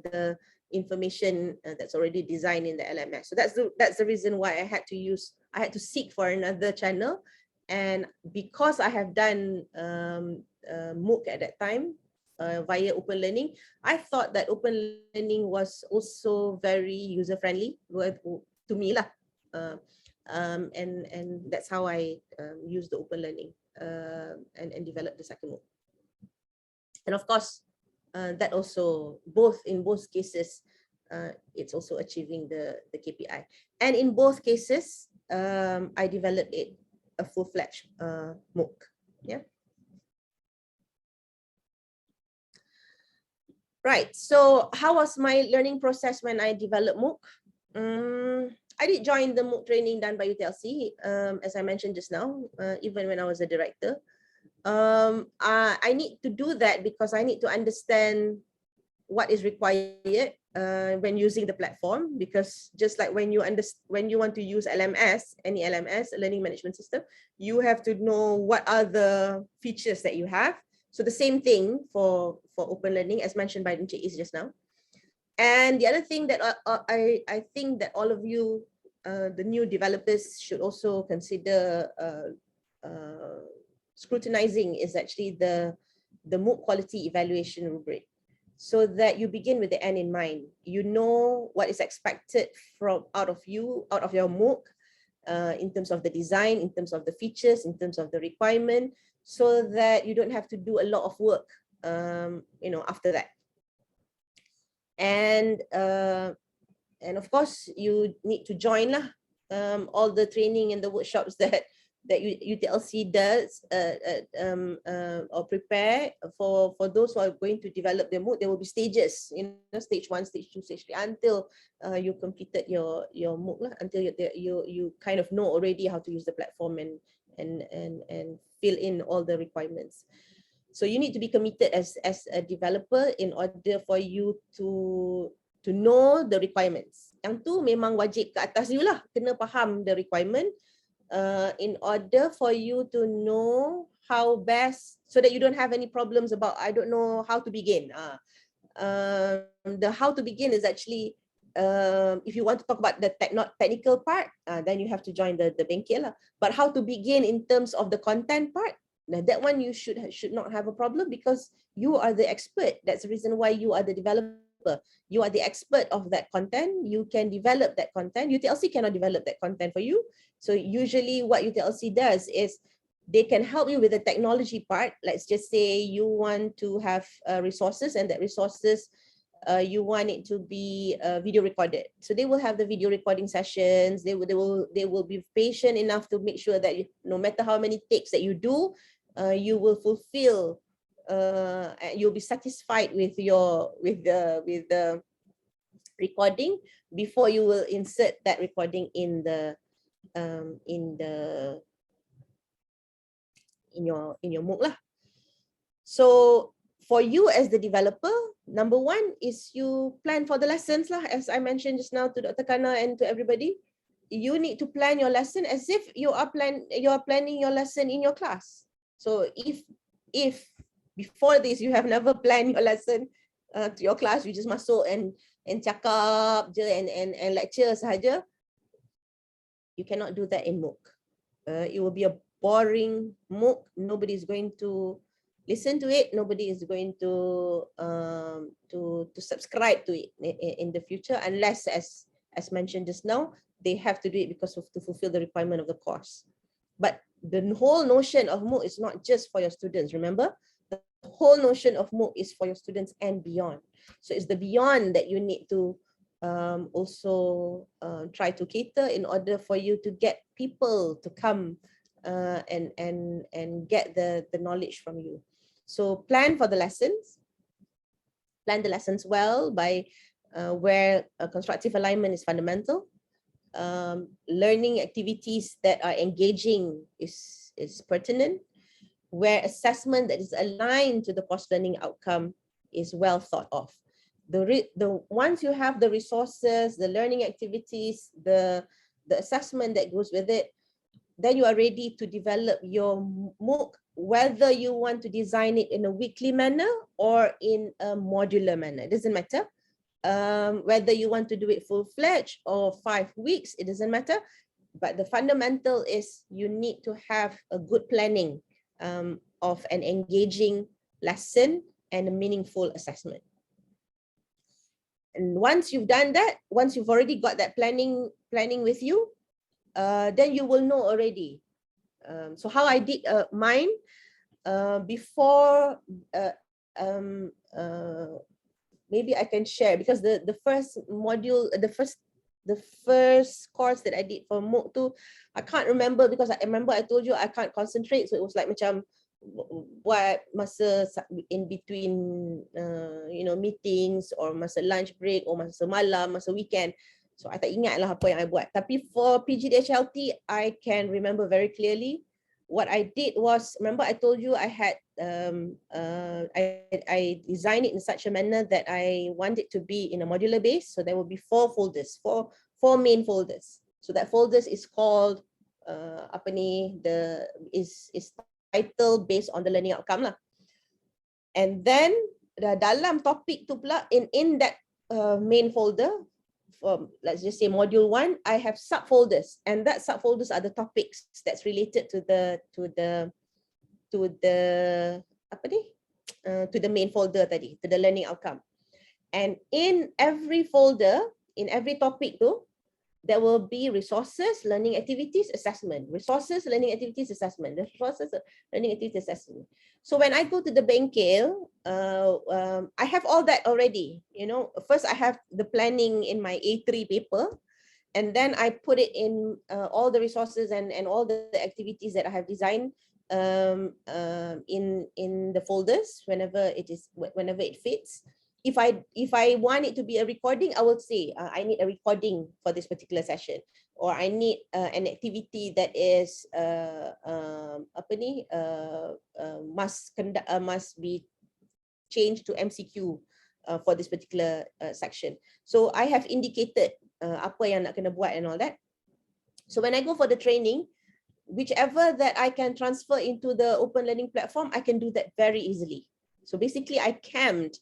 information that's already designed in the LMS. So that's the reason why I had to seek for another channel. And because I have done Mooc at that time via Open Learning, I thought that Open Learning was also very user friendly to me lah. And that's how I used the Open Learning and developed the second Mooc. And of course, that also in both cases, it's also achieving the KPI. And in both cases, I developed a full-fledged Mooc. Yeah. Right. So how was my learning process when I developed Mooc? I did join the Mooc training done by UTLC, as I mentioned just now, even when I was a director. I need to do that because I need to understand what is required when using the platform, because just like when you want to use LMS, any LMS, a learning management system, you have to know what are the features that you have. So the same thing for Open Learning, as mentioned by Encik Is just now. And the other thing that I think that all of you, the new developers, should also consider scrutinizing is actually the Mooc quality evaluation rubric, so that you begin with the end in mind. You know what is expected out of your Mooc in terms of the design, in terms of the features, in terms of the requirement, so that you don't have to do a lot of work, after that. And of course, you need to join all the training and the workshops that UTLC does or prepare for those who are going to develop their Mooc. There will be stages, stage 1, stage 2, stage 3, until you completed your Mooc, until you kind of know already how to use the platform and fill in all the requirements. So you need to be committed as a developer in order for you to know the requirements. Yang tu memang wajib ke atas you lah, kena faham the requirement in order for you to know how best, so that you don't have any problems about, I don't know how to begin. The how to begin is actually, if you want to talk about the technical part, then you have to join the bengkel lah. But how to begin in terms of the content part, now that one you should not have a problem, because you are the expert. That's the reason why you are the developer. You are the expert of that content. You can develop that content. UTLC cannot develop that content for you. So usually what UTLC does is they can help you with the technology part. Let's just say you want to have resources, and that resources you want it to be video recorded. So they will have the video recording sessions. They will be patient enough to make sure that no matter how many takes that you do, you will fulfill. You'll be satisfied with the recording before you will insert that recording in your Mooc lah. So for you as the developer, number one is you plan for the lessons lah. As I mentioned just now to Dr. Kana and to everybody, you need to plan your lesson as if you are planning your lesson in your class. So if before this you have never planned your lesson to your class, you just masuk and cakap je and lecture sahaja, you cannot do that in Mooc. It will be a boring Mooc. Nobody is going to listen to it. Nobody is going to subscribe to it in the future, unless, as mentioned just now, they have to do it because to fulfill the requirement of the course. But the whole notion of Mooc is not just for your students. Remember, the whole notion of Mooc is for your students and beyond. So it's the beyond that you need to also try to cater in order for you to get people to come and get the knowledge from you. So plan for the lessons. Plan the lessons well by where constructive alignment is fundamental. Learning activities that are engaging is pertinent. Where assessment that is aligned to the post-learning outcome is well thought of. Once you have the resources, the learning activities, the assessment that goes with it, then you are ready to develop your Mooc, whether you want to design it in a weekly manner or in a modular manner. It doesn't matter. Whether you want to do it full-fledged or 5 weeks, it doesn't matter. But the fundamental is you need to have a good planning of an engaging lesson and a meaningful assessment. And once you've done that, once you've already got that planning with you, then you will know already. So how I did mine before, maybe I can share, because the first module, the first course that I did for Mooc tu, I can't remember, because I remember I told you I can't concentrate, so it was like macam buat masa in between you know, meetings or masa lunch break or masa malam, masa weekend. So I tak ingat lah apa yang I buat. Tapi for PGDHLT, I can remember very clearly. What I did was, remember I told you I had I designed it in such a manner that I want it to be in a modular base. So there will be 4 folders, four main folders. So that folders is called apa ni, is title based on the learning outcome lah. And then dalam topik tu pula, in that main folder, let's just say module 1, I have subfolders, and that subfolders are the topics that's related to the apa ni, to the main folder tadi, to the learning outcome. And in every folder, in every topic tu, there will be resources, learning activities, assessment. Resources, learning activities, assessment. Resources, learning activities, assessment. So when I go to the Bengkel, I have all that already. You know, first I have the planning in my A3 paper, and then I put it in all the resources and all the activities that I have designed in the folders whenever it fits. If I want it to be a recording, I will say I need a recording for this particular session, or I need an activity that is apa ni, must be changed to MCQ for this particular section. So I have indicated apa yang nak kena buat and all that. So when I go for the training, whichever that I can transfer into the open learning platform, I can do that very easily. So basically I camped.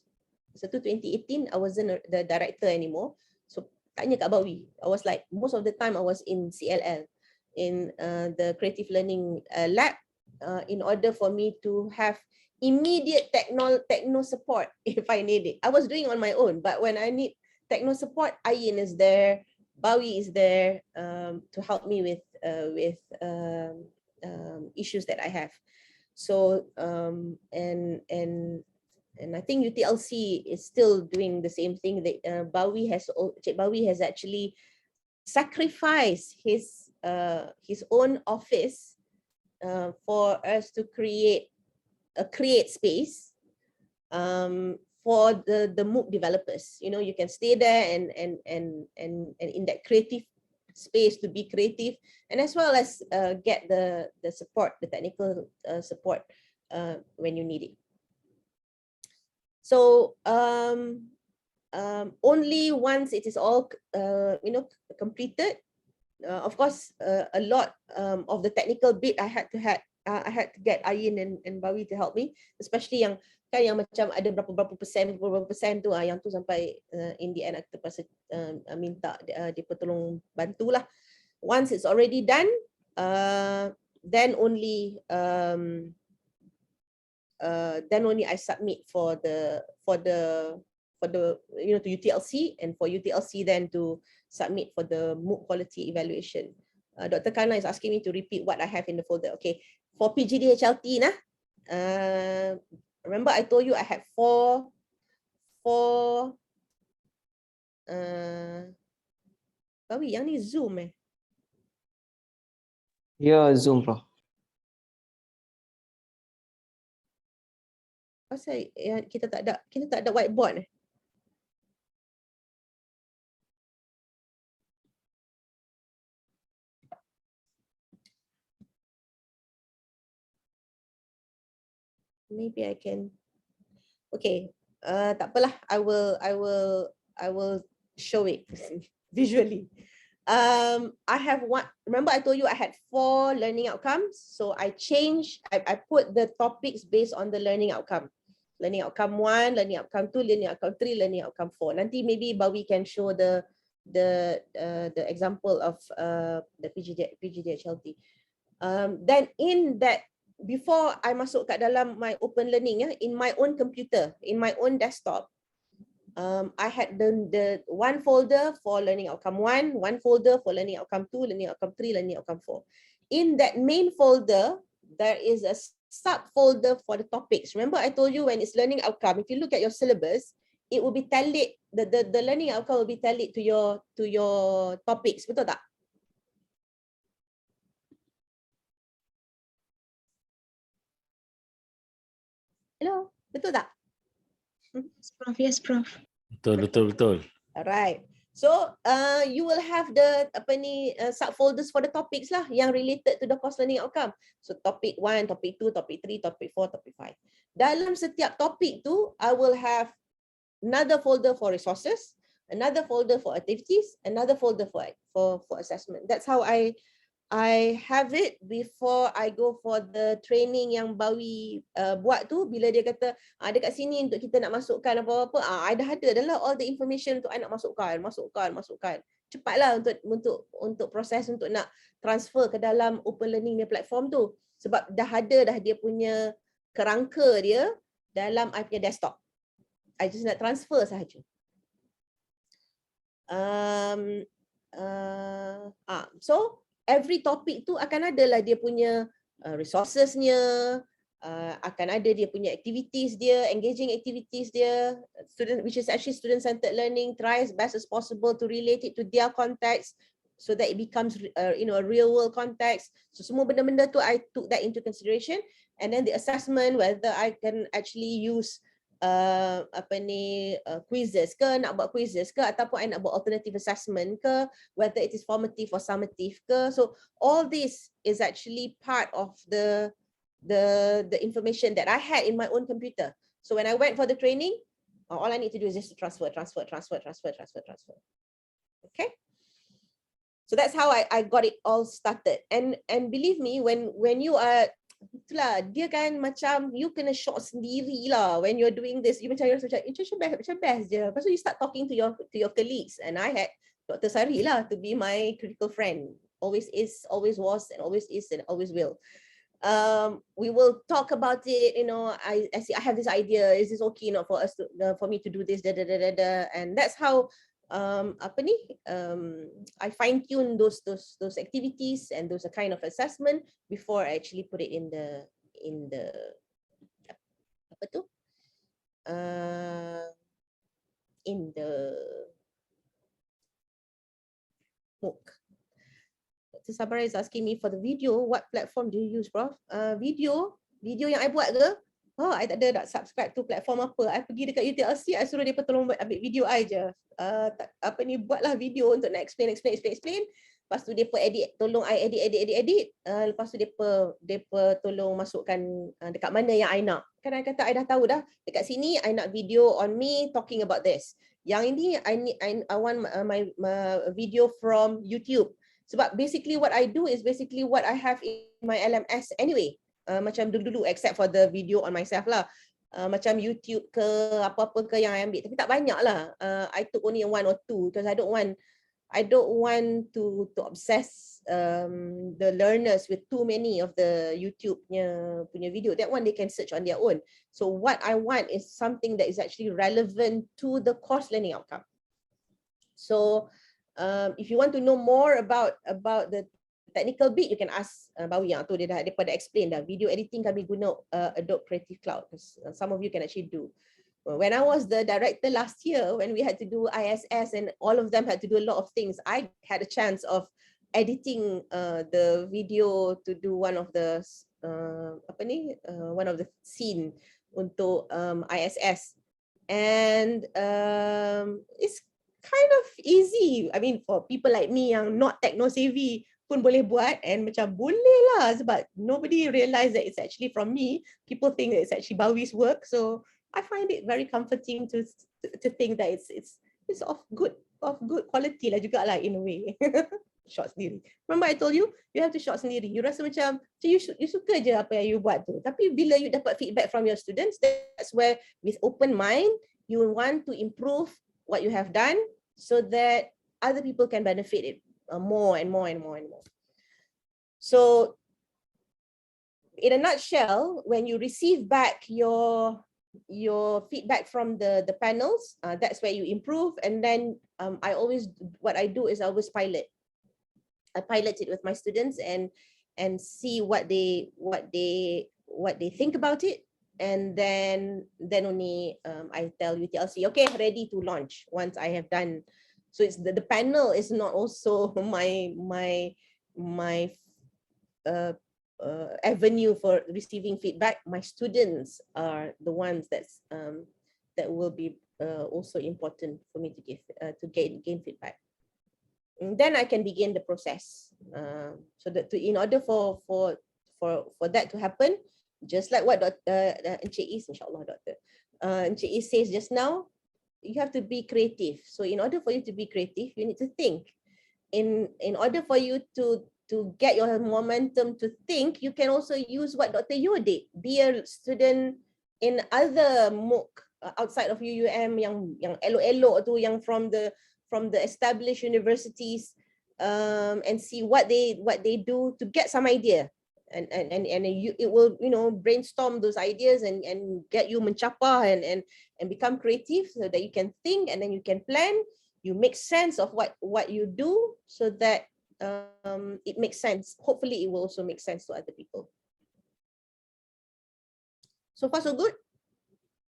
So 2018, I wasn't the director anymore. So tanya Kak Bawi, I was like, most of the time I was in CLL, in the creative learning lab, in order for me to have immediate techno support if I need it. I was doing on my own, but when I need techno support, Ayin is there, Bawi is there to help me with issues that I have. So and I think UTLC is still doing the same thing. That Cik Bawi has actually sacrificed his own office for us to create space for the Mooc developers. You know, you can stay there and in that creative space to be creative, and as well as get the support, the technical support when you need it. So only once it is all you know, completed, of course a lot of the technical bit I had to get Ayin and Bawi to help me, especially yang kan yang macam ada berapa persen tu, yang tu sampai in the end aku terpaksa minta dia tolong bantulah. Once it's already done, then only I submit for the you know, to UTLC, and for UTLC then to submit for the Mooc quality evaluation. Dr. Kana is asking me to repeat what I have in the folder. Okay, for PGDHLT nah, remember I told you I had four Bawi, yang ni Zoom Ya, Zoom Prof. Pasal kita tak ada whiteboard Maybe I can. Okay, tak apalah. I will show it visually. I have one. Remember I told you I had 4 learning outcomes. So I changed. I put the topics based on the learning outcome. Learning outcome 1, learning outcome 2, learning outcome 3, learning outcome 4. Nanti maybe Bawi can show the example of the PGDHLT. Then in that, before I masuk kat dalam my open learning, in my own computer, in my own desktop, I had the one folder for learning outcome 1, one folder for learning outcome 2, learning outcome 3, learning outcome 4. In that main folder, there is a subfolder for the topics. Remember I told you when it's learning outcome, if you look at your syllabus, it will be tallied, the learning outcome will be tallied to your topics. Betul tak? Hello, betul tak? Prof, yes, Prof. Betul. Alright. So you will have the subfolders for the topics lah yang related to the course learning outcome. So topic 1, topic 2, topic 3, topic 4, topic 5. Dalam setiap topik tu, I will have another folder for resources, another folder for activities, another folder for assessment. That's how I have it before I go for the training yang Bawi buat tu. Bila dia kata dekat sini untuk kita nak masukkan apa-apa, I dah ada adalah all the information untuk I nak masukkan. Cepatlah untuk proses untuk nak transfer ke dalam open learning dia platform tu. Sebab dah ada dia punya kerangka dia dalam I punya desktop. I just nak transfer sahaja. So every topic tu akan ada lah dia punya resourcesnya, akan ada dia punya activities dia, engaging activities dia, which is actually student-centered learning, try as best as possible to relate it to their context so that it becomes a real world context. So semua benda-benda tu I took that into consideration. And then the assessment, whether I can actually use quizzes ke, nak buat quizzes ke, ataupun I nak buat alternative assessment ke, whether it is formative or summative ke. So all this is actually part of the information that I had in my own computer. So when I went for the training, all I need to do is just transfer. Okay. So that's how I got it all started. And believe me, when you are, itulah dia kan macam you kena shock sendiri lah when you're doing this. You macam rasa macam best je. Lepas tu you start talking to your colleagues, and I had Dr. Sari lah to be my critical friend. Always is, always was, and always is, and always will. We will talk about it. I see I have this idea. Is this okay not for us to for me to do this? And that's how I fine tune those activities and those kind of assessment before I actually put it in the Mooc. Dr. Sabara is asking me for the video. What platform do you use, Prof? Video yang I buat ke? I tak ada nak subscribe to platform apa. I pergi dekat UTLC, I suruh mereka tolong ambil video I je. Buatlah video untuk nak explain. Lepas tu depa tolong I edit. Lepas tu depa tolong masukkan dekat mana yang I nak. Kan I kata I dah tahu dah. Dekat sini I nak video on me talking about this. Yang ini I want my video from YouTube. Sebab basically what I do is basically what I have in my LMS anyway. Macam dulu-dulu, except for the video on myself lah. Macam YouTube ke apa-apa ke yang I ambil, tapi tak banyak lah. I took only 1 or 2 because I don't want to obsess the learners with too many of the YouTube punya video. That one they can search on their own. So what I want is something that is actually relevant to the course learning outcome. So if you want to know more about the technical bit, you can ask Bawi yang tu dia pada explain dah. Video editing kami guna Adobe Creative Cloud. Some of you can actually do. When I was the director last year, when we had to do ISS and all of them had to do a lot of things, I had a chance of editing the video to do one of the scene untuk ISS, and it's kind of easy. I mean, for people like me yang not techno savvy pun boleh buat, and macam boleh lah sebab nobody realize that it's actually from me. People think that it's actually Bawi's work, so I find it very comforting to think that it's of good quality lah juga lah in a way. shot sendiri. Remember I told you, you have to shot sendiri. You rasa macam you suka je apa yang you buat tu. Tapi bila you dapat feedback from your students, that's where with open mind, you want to improve what you have done so that other people can benefit it more and more and more and more. So in a nutshell, when you receive back your feedback from the panels, that's where you improve. And then what I do is I always pilot. I pilot it with my students and see what they think about it. And then only I tell UTLC, okay, ready to launch once I have done. So it's the panel is not also my avenue for receiving feedback. My students are the ones that will be also important for me to give to gain feedback. And then I can begin the process. So that in order for that to happen, just like what Encik Is, insyaAllah Doctor, Encik Is says just now, you have to be creative. So in order for you to be creative, you need to think. In order for you to get your momentum to think, you can also use what Dr. Yu did. Be a student in other Mooc outside of UUM yang elok-elok tu, yang from the established universities, and see what they do to get some idea. And it will brainstorm those ideas and get you mencapah and become creative so that you can think and then you can plan. You make sense of what you do so that it makes sense. Hopefully it will also make sense to other people. So far so good?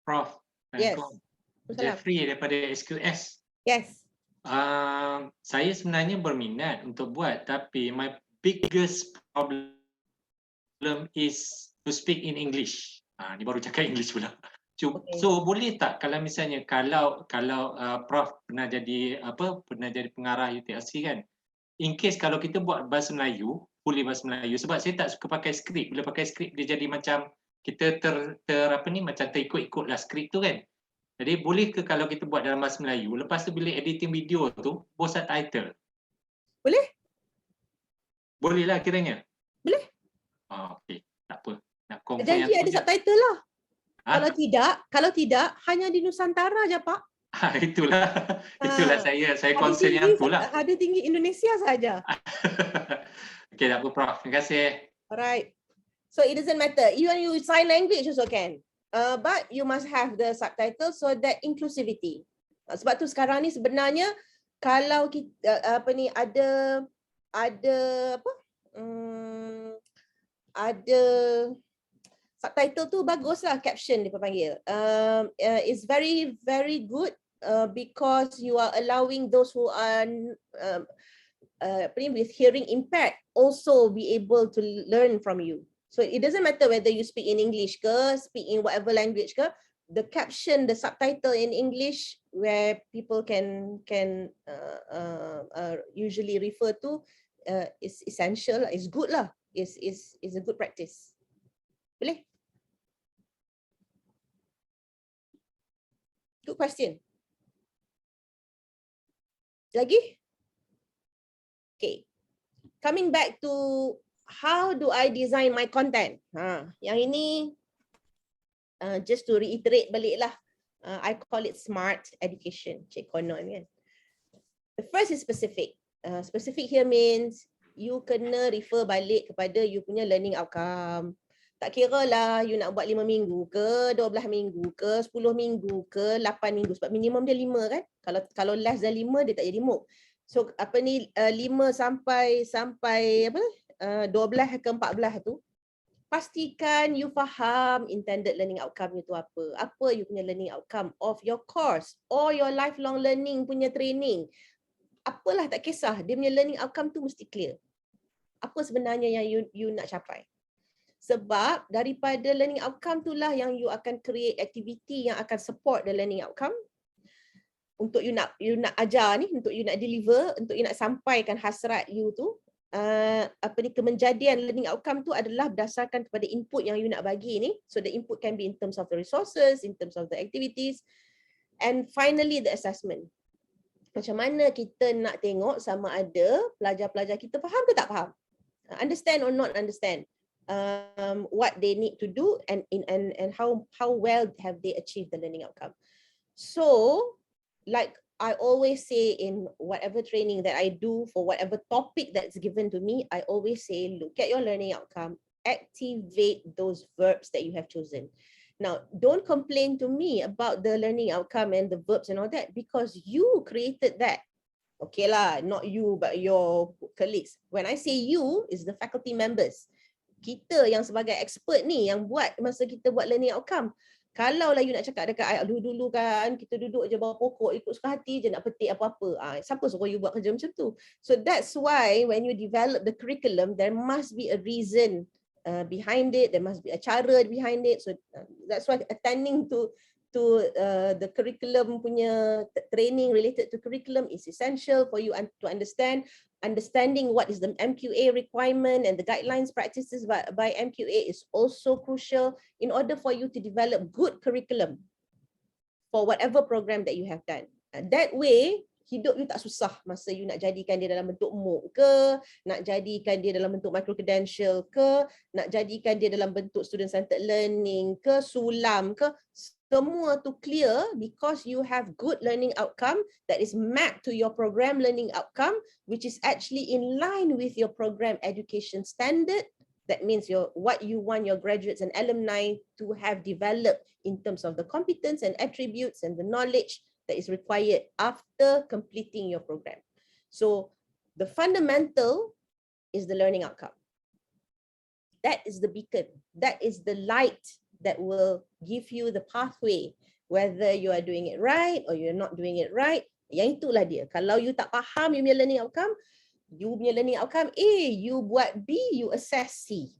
Prof. Yes. Jeffrey daripada SQS. Yes. Saya sebenarnya berminat untuk buat, tapi my biggest problem is to speak in English. Ni baru cakap English pula. So boleh tak kalau misalnya kalau Prof pernah jadi pengarah UTLC kan, in case kalau kita buat bahasa Melayu, boleh bahasa Melayu, sebab saya tak suka pakai skrip. Bila pakai skrip dia jadi macam kita macam terikut-ikutlah skrip tu kan. Jadi boleh ke kalau kita buat dalam bahasa Melayu, lepas tu bila editing video tu buat subtitle? Boleh? Boleh lah kiranya. Boleh. Okey, tak apa. Nak confirm Janji ada subtitle lah. Kalau tidak hanya di Nusantara je Pak. Itulah saya concern yang tu lah. Ada tinggi Indonesia saja. Okey, tak apa Prof. Terima kasih. Alright. So it doesn't matter. Even you sign language also can. But you must have the subtitle so that inclusivity. Sebab tu sekarang ni sebenarnya kalau kita ada subtitle tu baguslah, caption dia panggil. It's very very good because you are allowing those who are with hearing impact also be able to learn from you. So it doesn't matter whether you speak in English ke, speak in whatever language ke, the caption, the subtitle in English where people can usually refer to is essential, is good lah, is a good practice. Boleh? Good question. Lagi? Okay. Coming back to how do I design my content? Yang ini just to reiterate balik lah. I call it smart education. Cik Konon kan. The first is specific. Specific here means you kena refer balik kepada you punya learning outcome. Tak kira lah you nak buat 5 minggu ke, 12 minggu ke, 10 minggu ke, 8 minggu. Sebab minimum dia 5 kan. Kalau less than 5 dia tak jadi Mooc. So 5 sampai 12 ke 14 tu, pastikan you faham intended learning outcome itu apa. Apa you punya learning outcome of your course or your lifelong learning punya training. Apalah tak kisah, dia punya learning outcome tu mesti clear. Apa sebenarnya yang you nak capai. Sebab daripada learning outcome itulah yang you akan create activity yang akan support the learning outcome. Untuk you nak ajar ni, untuk you nak deliver, untuk you nak sampaikan hasrat you tu, kemenjadian learning outcome tu adalah berdasarkan kepada input yang you nak bagi ni. So the input can be in terms of the resources, in terms of the activities, and finally the assessment. Macam mana kita nak tengok sama ada pelajar-pelajar kita faham ke tak faham? Understand or not understand what they need to do and how well have they achieved the learning outcome. So, like I always say in whatever training that I do for whatever topic that's given to me, I always say, look at your learning outcome, activate those verbs that you have chosen. Now, don't complain to me about the learning outcome and the verbs and all that because you created that. Okay lah, not you but your colleagues. When I say you, is the faculty members. Kita yang sebagai expert ni yang buat masa kita buat learning outcome. Kalau lah you nak cakap dekat I dulu kan, kita duduk je bawah pokok, ikut suka hati je nak petik apa-apa. Siapa suruh you buat kerja macam tu? So that's why when you develop the curriculum, there must be a reason behind it, there must be a cara behind it. So that's why attending to the curriculum punya training related to curriculum is essential for you to understanding what is the MQA requirement and the guidelines practices by MQA is also crucial in order for you to develop good curriculum for whatever program that you have done. That way, hidup you tak susah masa you nak jadikan dia dalam bentuk Mooc ke, nak jadikan dia dalam bentuk micro-credential ke, nak jadikan dia dalam bentuk student-centered learning ke, sulam ke, semua tu clear because you have good learning outcome that is mapped to your program learning outcome, which is actually in line with your program education standard. That means what you want your graduates and alumni to have developed in terms of the competence and attributes and the knowledge that is required after completing your program. So the fundamental is the learning outcome. That is the beacon. That is the light that will give you the pathway, whether you are doing it right or you're not doing it right. Yang itulah dia. Kalau you tak faham you punya learning outcome, A, you buat B, you assess C.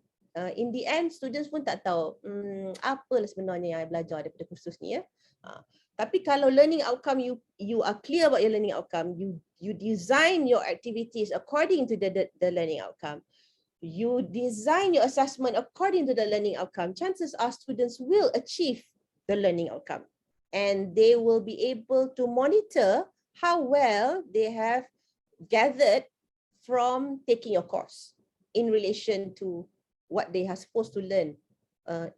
In the end, students pun tak tahu apalah sebenarnya yang I belajar daripada kursus ni ya. Tapi kalau learning outcome you are clear about your learning outcome, you design your activities according to the learning outcome. You design your assessment according to the learning outcome. Chances are students will achieve the learning outcome and they will be able to monitor how well they have gathered from taking your course in relation to what they are supposed to learn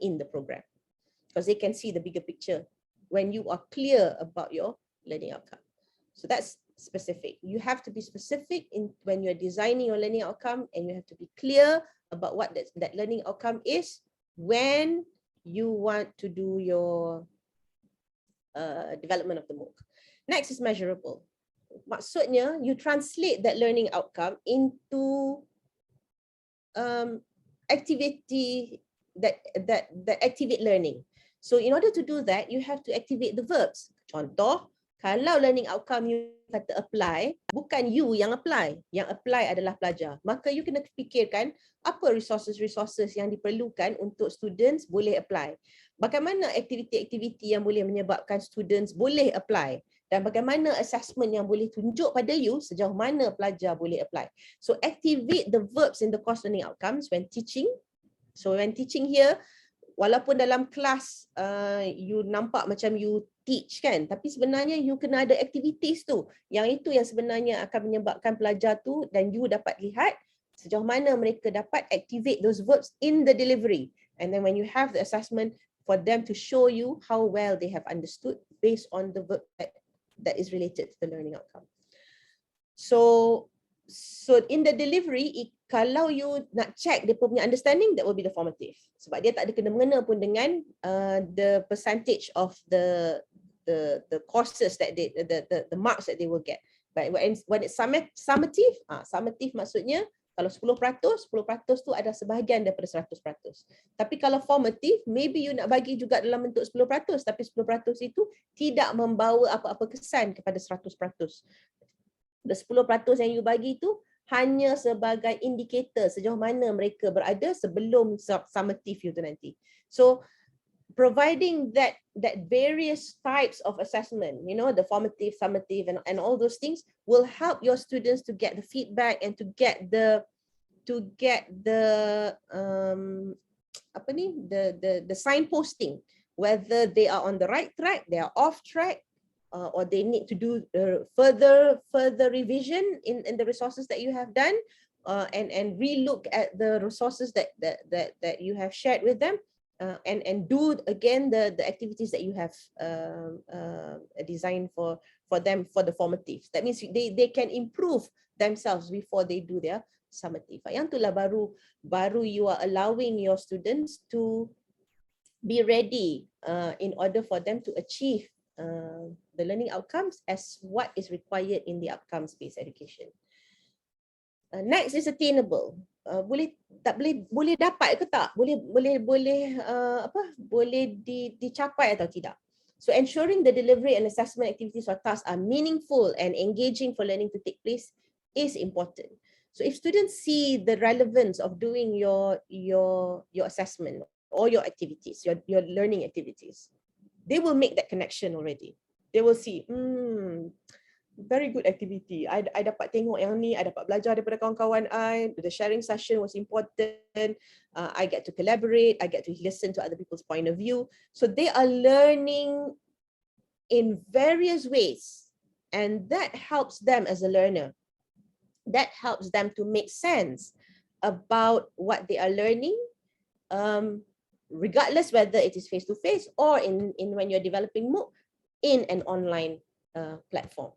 in the program, because they can see the bigger picture when you are clear about your learning outcome. So that's specific. You have to be specific when you're designing your learning outcome, and you have to be clear about what that learning outcome is when you want to do your development of the Mooc. Next is measurable. Maksudnya, you translate that learning outcome into activity that activate learning. So in order to do that, you have to activate the verbs. Contoh, kalau learning outcome you kata apply, bukan you yang apply adalah pelajar. Maka you kena fikirkan apa resources yang diperlukan untuk students boleh apply. Bagaimana aktiviti-aktiviti yang boleh menyebabkan students boleh apply. Dan bagaimana assessment yang boleh tunjuk pada you sejauh mana pelajar boleh apply. So activate the verbs in the course learning outcomes when teaching. So when teaching here, walaupun dalam kelas you nampak macam you teach kan, tapi sebenarnya you kena ada activities tu. Yang itu yang sebenarnya akan menyebabkan pelajar tu dan you dapat lihat sejauh mana mereka dapat activate those verbs in the delivery. And then when you have the assessment, for them to show you how well they have understood based on the verb that is related to the learning outcome. So in the delivery, kalau you nak check dia punya understanding, that will be the formative. Sebab dia tak ada kena-mengena pun dengan the percentage of the courses that the marks that they will get. But when it's summative, summative maksudnya kalau 10% tu ada sebahagian daripada 100%. Tapi kalau formative, maybe you nak bagi juga dalam bentuk 10%, tapi 10% itu tidak membawa apa-apa kesan kepada 100%. The 10% yang you bagi itu hanya sebagai indikator sejauh mana mereka berada sebelum summative itu nanti. So providing that various types of assessment, you know, the formative, summative, and all those things will help your students to get the feedback and to get the signposting, whether they are on the right track, they are off track, or they need to do further revision in the resources that you have done, and relook at the resources that you have shared with them, and do again the activities that you have designed for them for the formative. That means they can improve themselves before they do their summative. Yang itulah baru you are allowing your students to be ready in order for them to achieve the learning outcomes as what is required in the outcomes-based education. Next is attainable. Boleh dapat ke tak? Boleh dicapai atau tidak? So ensuring the delivery and assessment activities or tasks are meaningful and engaging for learning to take place is important. So if students see the relevance of doing your assessment or your activities, your learning activities, they will make that connection already. They will see, very good activity. I dapat tengok yang ni, I dapat belajar daripada kawan-kawan I. The sharing session was important. I get to collaborate. I get to listen to other people's point of view. So they are learning in various ways, and that helps them as a learner. That helps them to make sense about what they are learning, regardless whether it is face-to-face or in when you're developing Mooc in an online platform.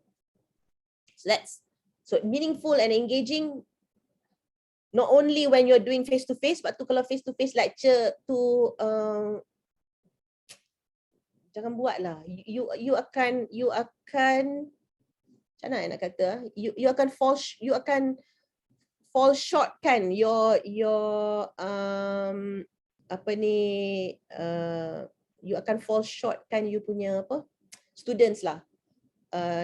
So meaningful and engaging, not only when you're doing face-to-face, but kalau face-to-face lecture tu jangan buat lah. You akan macam mana nak kata, you akan fall short kan your you akan fall short kan you punya students lah,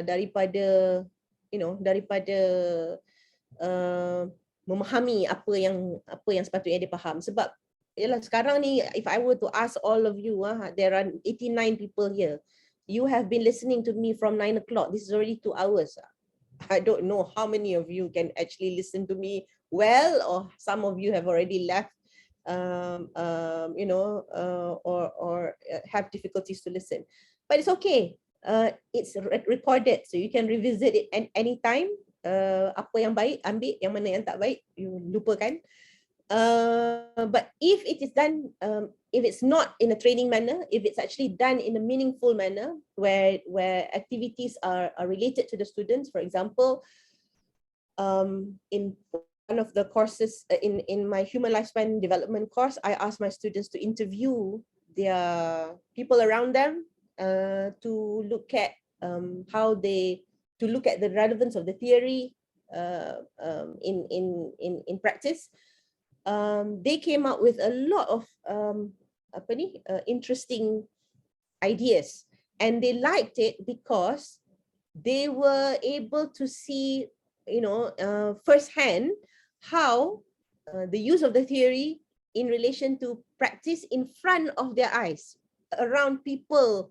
daripada memahami apa yang sepatutnya dia faham. Sebab yalah sekarang ni, if I were to ask all of you, there are 89 people here. You have been listening to me from 9 o'clock. This is already 2 hours. I don't know how many of you can actually listen to me well, or some of you have already left, or have difficulties to listen. But it's okay. It's recorded, so you can revisit it anytime. Apa yang baik ambil, yang mana yang tak baik you lupakan. But if it is done, if it's not in a training manner, if it's actually done in a meaningful manner, where activities are related to the students, for example, in one of the courses in my human lifespan development course, I asked my students to interview their people around them, to look at to look at the relevance of the theory in practice. They came up with a lot of interesting ideas, and they liked it because they were able to see, firsthand how the use of the theory in relation to practice in front of their eyes, around people,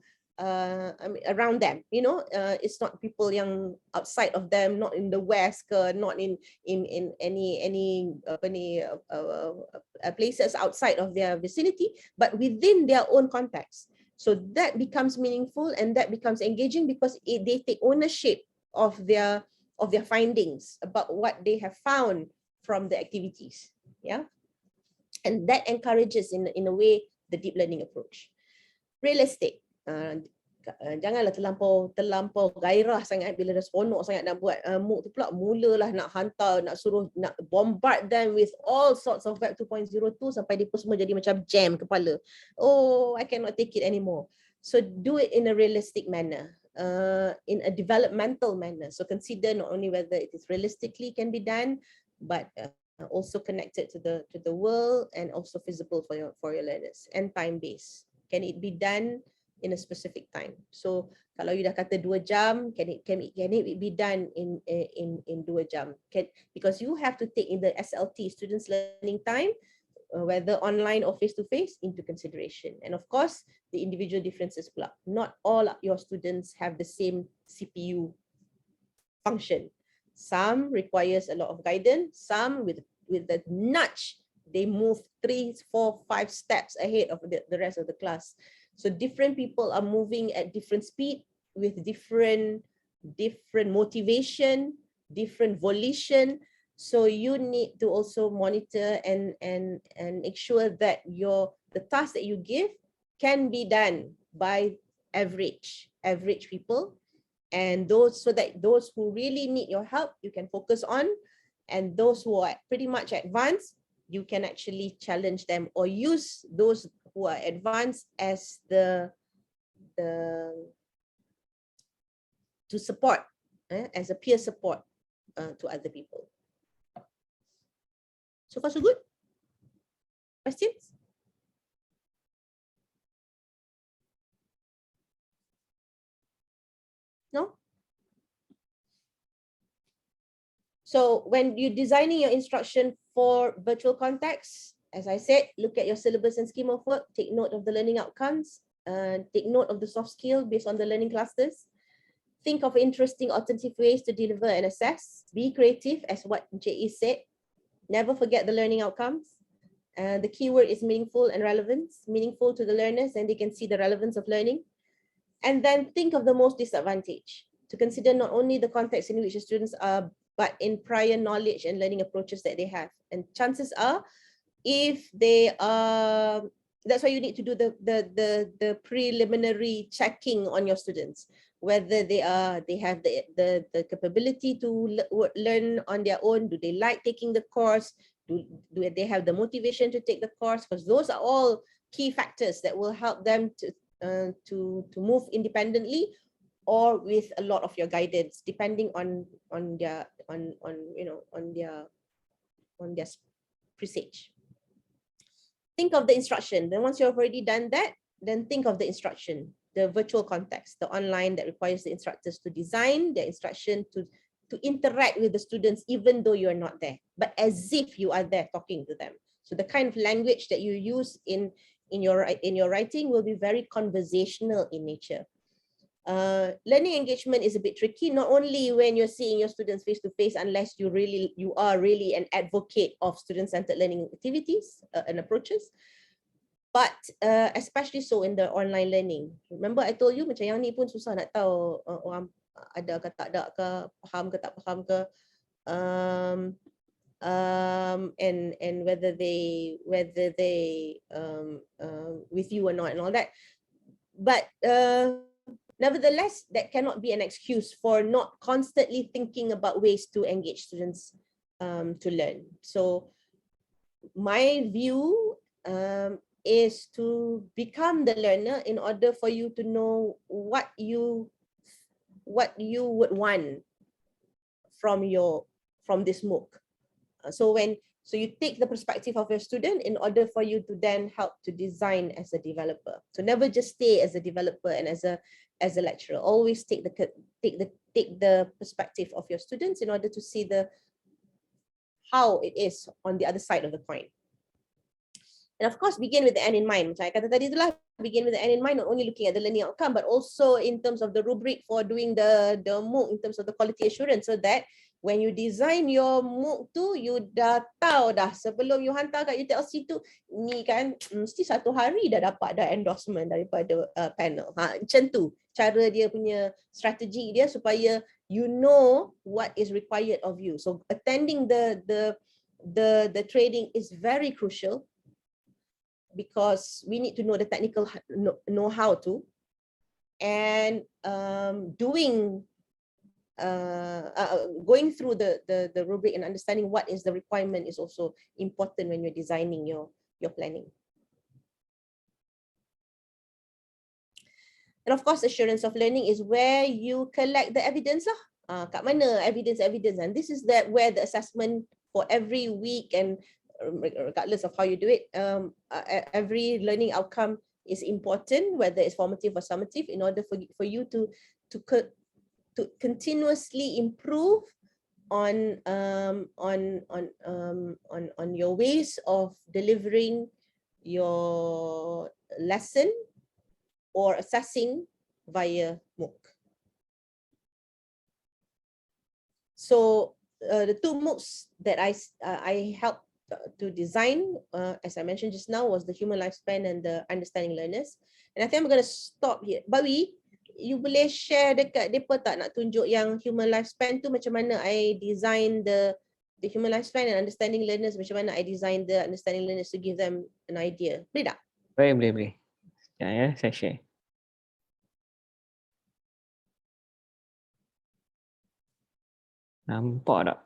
around them. It's not people yang outside of them, not in the West, not in any places outside of their vicinity, but within their own context. So that becomes meaningful and that becomes engaging because they take ownership of their findings about what they have found from the activities. Yeah, and that encourages in a way the deep learning approach. Realistic. Janganlah terlampau gairah sangat bila dah seronok sangat nak buat Mooc tu pula mulalah nak hantar, nak suruh, nak bombard them with all sorts of Web 2.0 tu sampai dia pun semua jadi macam jam kepala. Oh, I cannot take it anymore. So do it in a realistic manner, in a developmental manner. So consider not only whether it is realistically can be done, but also connected to the world and also feasible for your learners, and time based. Can it be done in a specific time? So kalau you dah kata 2 jam, can it be done in 2 jam? Because you have to take in the SLT, students learning time, whether online or face to face, into consideration. And of course the individual differences pula. Not all your students have the same CPU function. Some requires a lot of guidance, some with the nudge they move 3, 4, 5 steps ahead of the rest of the class. So different people are moving at different speed, with different motivation, different volition. So you need to also monitor and make sure that the task that you give can be done by average people, and those who really need your help you can focus on, and those who are pretty much advanced you can actually challenge them or use those who are advanced as to support, as a peer support to other people. So far so good? Questions? No? So when you're designing your instruction for virtual context, as I said, look at your syllabus and scheme of work, take note of the learning outcomes, take note of the soft skill based on the learning clusters. Think of interesting alternative ways to deliver and assess. Be creative, as what J.E. said. Never forget the learning outcomes. The keyword is meaningful and relevance, meaningful to the learners, and they can see the relevance of learning. And then think of the most disadvantaged, to consider not only the context in which the students are, but in prior knowledge and learning approaches that they have. And chances are, if they are, that's why you need to do the preliminary checking on your students, whether they have the capability to learn on their own. Do they like taking the course? Do they have the motivation to take the course? Because those are all key factors that will help them to move independently or with a lot of your guidance, depending on their presage. Think of the instruction. Then once you've already done that, then think of the instruction, the virtual context, the online that requires the instructors to design their instruction to interact with the students, even though you're not there, but as if you are there talking to them. So the kind of language that you use in your writing will be very conversational in nature. Learning engagement is a bit tricky, not only when you're seeing your students face to face, unless you are really an advocate of student-centered learning activities and approaches, but especially so in the online learning. Remember I told you macam yang ni pun susah nak tahu orang ada ke tak ada ke, faham ke tak faham ke, and whether they with you or not and all that. But nevertheless, that cannot be an excuse for not constantly thinking about ways to engage students to learn. So my view is to become the learner in order for you to know what you would want from this Mooc. So you take the perspective of your student in order for you to then help to design as a developer. So never just stay as a developer and as a lecturer. Always take the perspective of your students in order to see how it is on the other side of the coin. And of course, begin with the end in mind. Macam I kata tadi itulah, begin with the end in mind, not only looking at the learning outcome, but also in terms of the rubric for doing the Mooc, in terms of the quality assurance, so that when you design your Mooc tu, you dah tahu dah sebelum you hantar kat UTLC tu, ni kan mesti satu hari dah dapat dah endorsement daripada panel. Macam tu cara dia punya strategi dia supaya you know what is required of you. So attending the training is very crucial, because we need to know the technical know-how too, and going through the rubric and understanding what is the requirement is also important when you're designing your planning. And of course, assurance of learning is where you collect the evidence lah. Kat mana evidence, and this is where the assessment for every week, and regardless of how you do it, every learning outcome is important, whether it's formative or summative, in order for you to continuously improve on your ways of delivering your lesson or assessing via Mooc. So the two Moocs that I helped to design, as I mentioned just now, was the human lifespan and the understanding learners. And I think I'm going to stop here. Bawi, you boleh share dekat depa tak nak tunjuk yang human lifespan tu macam mana I design the human lifespan and understanding learners, macam mana I design the understanding learners to give them an idea. Boleh tak? Boleh. Sekejap ya, saya share. Nampak tak?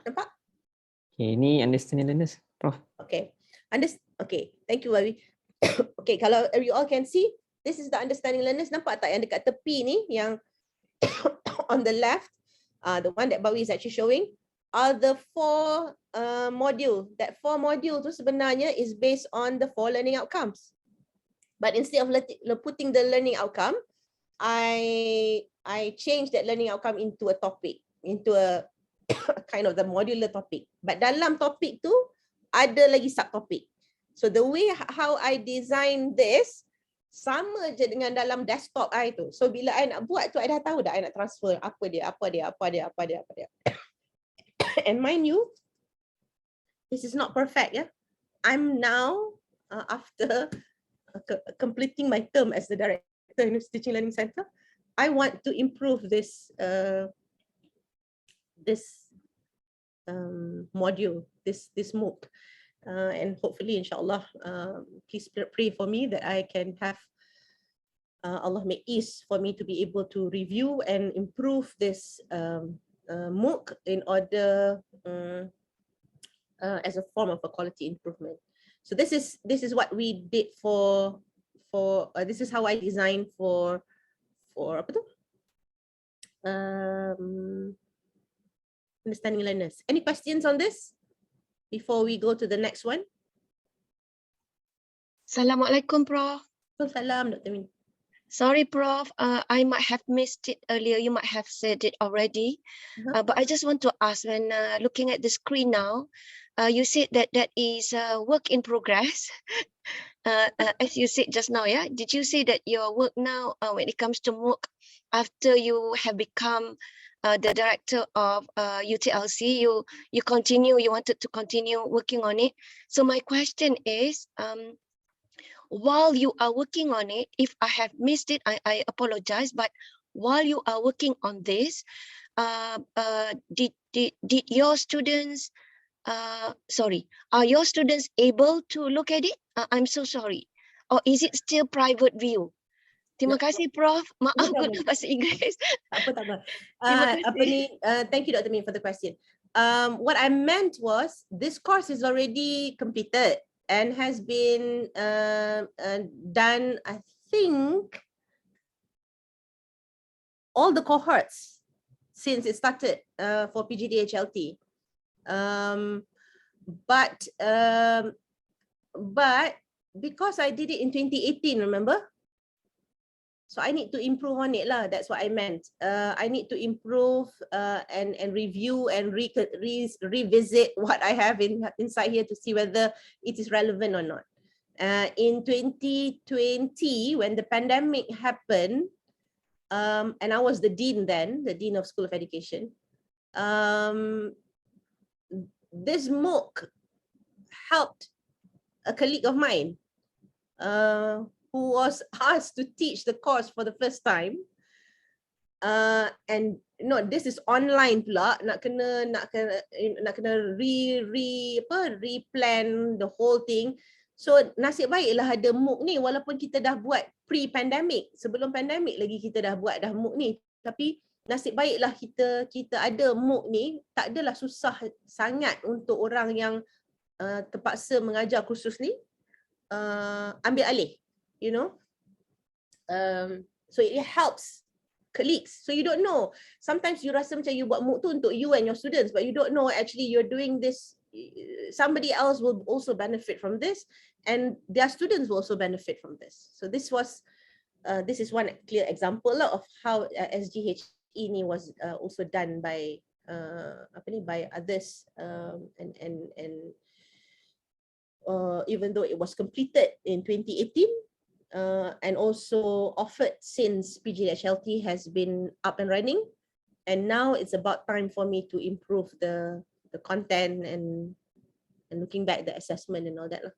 Nampak? Okay, ni understanding learners, Prof. Okay. Okay, thank you Wawi. Okay, kalau you all can see, this is the understanding learners. Nampak tak yang dekat tepi ni, yang on the left, the one that Bawi is actually showing, are the 4 module. That 4 module tu sebenarnya is based on the 4 learning outcomes. But instead of putting the learning outcome, I changed that learning outcome into a topic, into a kind of the modular topic. But dalam topik tu ada lagi subtopic. So the way how I design this sama je dengan dalam desktop I tu. So bila I nak buat tu, I dah tahu dah I nak transfer apa dia. And mind you, this is not perfect, yeah. I'm now after completing my term as the director in the Teaching Learning Center, I want to improve this module, this Mooc. And hopefully, inshallah, please pray for me that I can have Allah make ease for me to be able to review and improve this Mooc in order as a form of a quality improvement. So this is what we did for this is how I designed for apa tu? Understanding learners. Any questions on this before we go to the next one? Assalamualaikum, Prof. Salam, Dr. Min. Sorry, Prof. I might have missed it earlier. You might have said it already. But I just want to ask, when looking at the screen now, you said that is a work in progress. As you said just now, yeah? Did you say that your work now, when it comes to Mooc, after you have become the director of UTLC, you wanted to continue working on it? So my question is, while you are working on it, if I have missed it, I apologize, but while you are working on this, did your students, are your students able to look at it? I'm so sorry. Or is it still private view? Terima kasih, Prof. Maaf guna bahasa Inggeris. Tak apa. Terima kasih. Thank you, Dr. Min, for the question. What I meant was, this course is already completed and has been done, I think, all the cohorts since it started for PGDHLT. But because I did it in 2018, remember? So I need to improve on it lah. That's what I meant. I need to improve and review and revisit what I have inside here to see whether it is relevant or not. In 2020, when the pandemic happened, and I was the dean then, the Dean of School of Education, this Mooc helped a colleague of mine who was asked to teach the course for the first time, and this is online pula, nak kena replan the whole thing. So nasib baiklah ada Mooc ni, walaupun kita dah buat pre-pandemic, sebelum pandemic lagi kita dah buat Mooc ni, tapi nasib baiklah kita ada Mooc ni, tak adalah susah sangat untuk orang yang terpaksa mengajar kursus ni ambil alih. So it helps colleagues. So you don't know. Sometimes you rasa macam you buat Mooc tu untuk you and your students, but you don't know actually you're doing this. Somebody else will also benefit from this, and their students will also benefit from this. So this is one clear example of how SGHE ni was also done by by others, and even though it was completed in 2018. And also offered since PGHLT has been up and running, and now it's about time for me to improve the content and looking back the assessment and all that.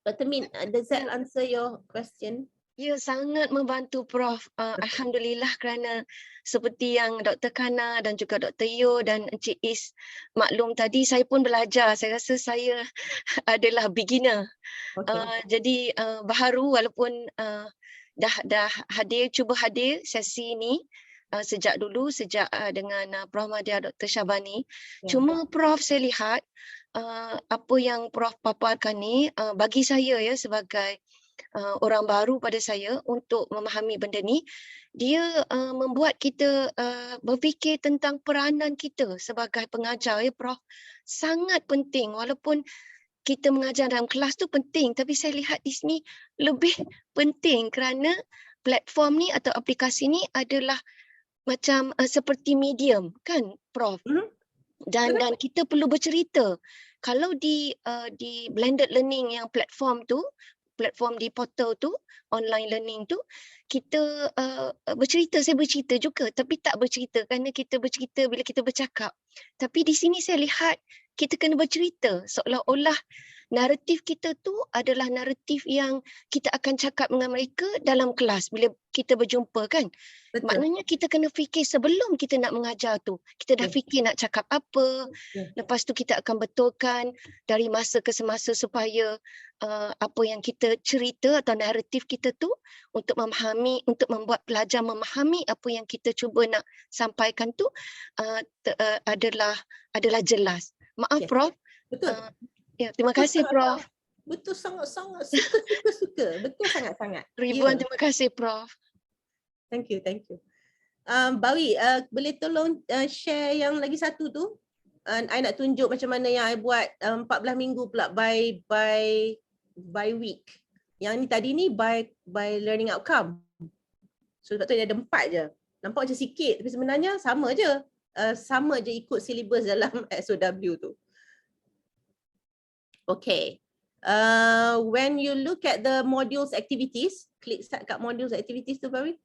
But I mean, does that answer your question? Ya, sangat membantu Prof. Alhamdulillah kerana seperti yang Dr. Kana dan juga Dr. Yo dan Encik Is maklum tadi, saya pun belajar. Saya rasa saya adalah beginner. Jadi baharu walaupun dah cuba hadir sesi ini sejak dulu dengan Prof Madia Dr. Syabani. Cuma Prof saya lihat apa yang Prof paparkan ni bagi saya ya sebagai orang baru pada saya untuk memahami benda ni, dia membuat kita berfikir tentang peranan kita sebagai pengajar ya Prof. Sangat penting walaupun kita mengajar dalam kelas tu penting, tapi saya lihat di sini lebih penting kerana platform ni atau aplikasi ni adalah macam seperti medium kan Prof. Dan kita perlu bercerita. Kalau di blended learning yang platform di portal tu, online learning tu, kita bercerita, saya bercerita juga tapi tak bercerita kerana kita bercerita bila kita bercakap. Tapi di sini saya lihat kita kena bercerita seolah-olah naratif kita tu adalah naratif yang kita akan cakap dengan mereka dalam kelas bila kita berjumpa kan. Betul. Maknanya kita kena fikir sebelum kita nak mengajar tu. Kita dah fikir nak cakap apa. Lepas tu kita akan betulkan dari masa ke semasa supaya apa yang kita cerita atau naratif kita tu untuk memahami, untuk membuat pelajar memahami apa yang kita cuba nak sampaikan tu adalah jelas. Maaf Prof. Betul. Ya, terima kasih Prof. Betul, sangat-sangat suka. Betul sangat-sangat. Ribuan terima kasih Prof. Thank you. Bawi, boleh tolong share yang lagi satu tu? I nak tunjuk macam mana yang I buat 14 minggu pula by week. Yang ni tadi ni by learning outcome. So sebab tu dia ada 4 je. Nampak macam sikit tapi sebenarnya sama je. Sama je ikut syllabus dalam SOW tu. Okay. When you look at the modules activities, klik start kat modules activities tu Bawi.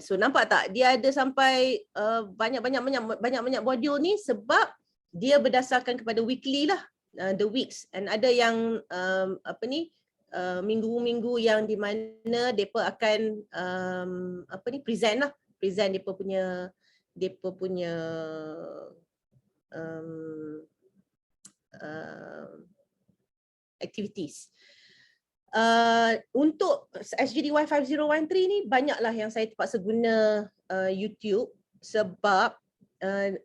So nampak tak dia ada sampai banyak modul ni sebab dia berdasarkan kepada weekly lah, the weeks, and ada yang minggu-minggu yang di mana depa akan present depa punya activities. Untuk SGDY 5013 ni banyaklah yang saya terpaksa guna YouTube sebab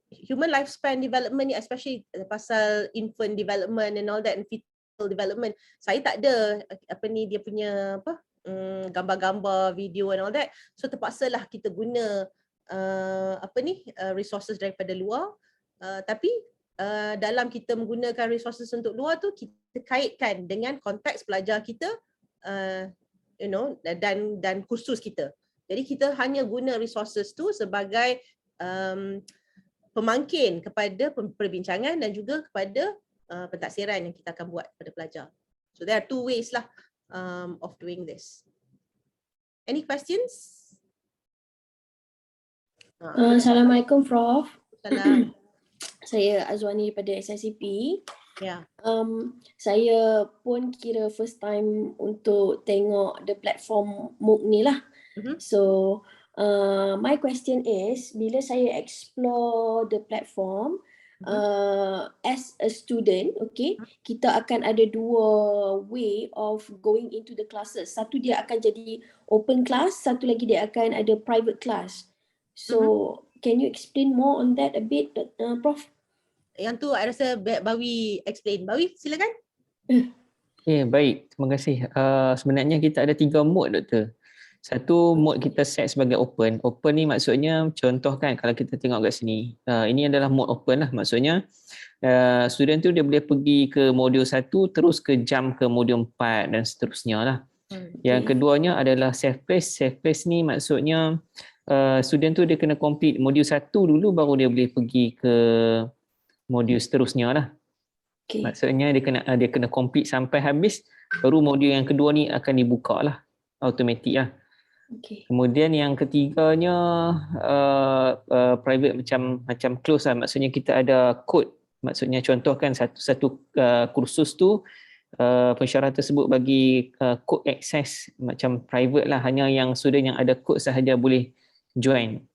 human lifespan development ni, especially pasal infant development and all that and fetal development, saya tak ada dia punya gambar-gambar, video and all that. So terpaksalah kita guna resources daripada luar. Tapi dalam kita menggunakan resources untuk luar tu, kita kaitkan dengan konteks pelajar kita, dan kursus kita. Jadi kita hanya guna resources tu sebagai pemangkin kepada perbincangan dan juga kepada pentaksiran yang kita akan buat kepada pelajar. So there are 2 ways lah of doing this. Any questions? Assalamualaikum Prof. Salam. Saya Azwani daripada SICP. Ya. Saya pun kira first time untuk tengok the platform Mooc ni lah. So my question is, bila saya explore the platform as a student, okay, kita akan ada 2 way of going into the classes. Satu dia akan jadi open class, satu lagi dia akan ada private class. So can you explain more on that a bit, Prof? Yang tu I rasa Bawi explain. Bawi, silakan. Okay, baik. Terima kasih. Sebenarnya kita ada 3 mode, Doktor. Satu mode kita set sebagai open. Open ni maksudnya, contohkan kalau kita tengok kat sini. Ini adalah mode open lah. Maksudnya, student tu dia boleh pergi ke modul 1, terus ke jump ke modul 4 dan seterusnya lah. Yang keduanya adalah self-paced. Self-paced ni maksudnya, student tu dia kena complete modul 1 dulu, baru dia boleh pergi ke modul seterusnya lah. Maksudnya dia kena complete sampai habis, baru modul yang kedua ni akan dibuka lah, automatik lah. Kemudian yang ketiganya private macam close lah, maksudnya kita ada code. Maksudnya contohkan satu kursus tu pensyarah tersebut bagi code access macam private lah, hanya yang student yang ada code sahaja boleh join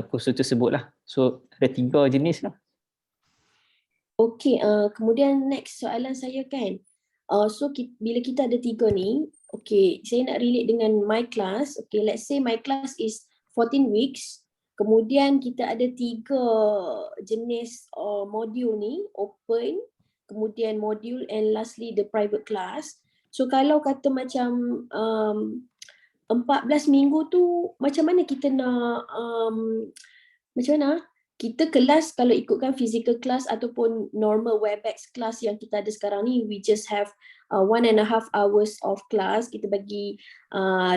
kursus tersebut lah. So ada 3 jenis lah. Okay, kemudian next soalan saya kan. So bila kita ada 3 ni, okay, saya nak relate dengan my class. Okay, let's say my class is 14 weeks. Kemudian kita ada 3 jenis modul ni, open, kemudian modul, and lastly the private class. So kalau kata macam 14 minggu tu, macam mana kita nak, macam mana? Kita kelas kalau ikutkan physical class ataupun normal WebEx class yang kita ada sekarang ni, we just have 1.5 hours of class, kita bagi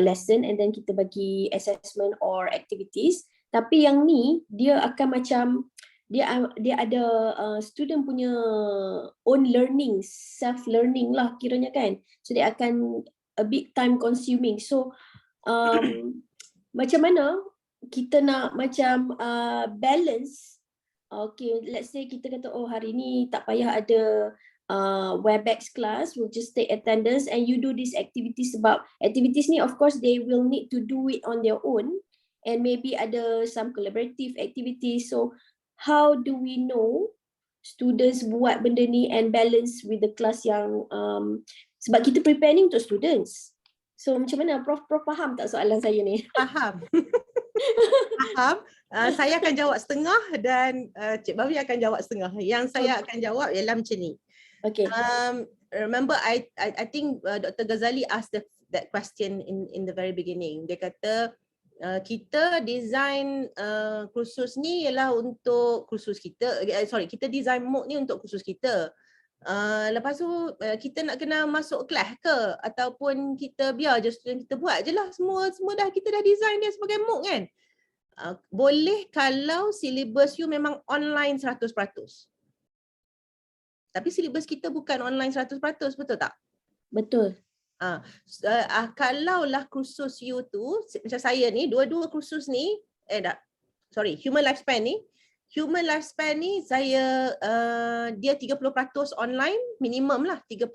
lesson and then kita bagi assessment or activities. Tapi yang ni dia akan macam dia ada student punya own learning, self learning lah kiranya kan. So dia akan a bit time consuming. So macam mana kita nak macam balance. Okay, let's say kita kata oh hari ni tak payah ada WebEx class, we'll just take attendance and you do this activities. Sebab activities ni of course they will need to do it on their own and maybe ada some collaborative activities. So how do we know students buat benda ni and balance with the class yang sebab kita preparing untuk students. So macam mana Prof faham tak soalan saya ni? Faham. Faham. Saya akan jawab setengah dan Cik Bawi akan jawab setengah. Yang saya akan jawab ialah macam ni. Okay. Remember I think Dr. Ghazali asked that question in the very beginning. Dia kata kita design kursus ni ialah untuk kursus kita. Kita design MOOC ni untuk kursus kita. Lepas tu kita nak kena masuk kelas ke ataupun kita biar je student kita buat je lah, semua dah kita dah design dia sebagai MOOC kan. Boleh kalau syllabus you memang online 100%. Tapi syllabus kita bukan online 100%, betul tak? Betul. Kalaulah kursus you tu macam saya ni, dua-dua kursus ni human lifespan ni saya dia 30% online minimum lah, 30%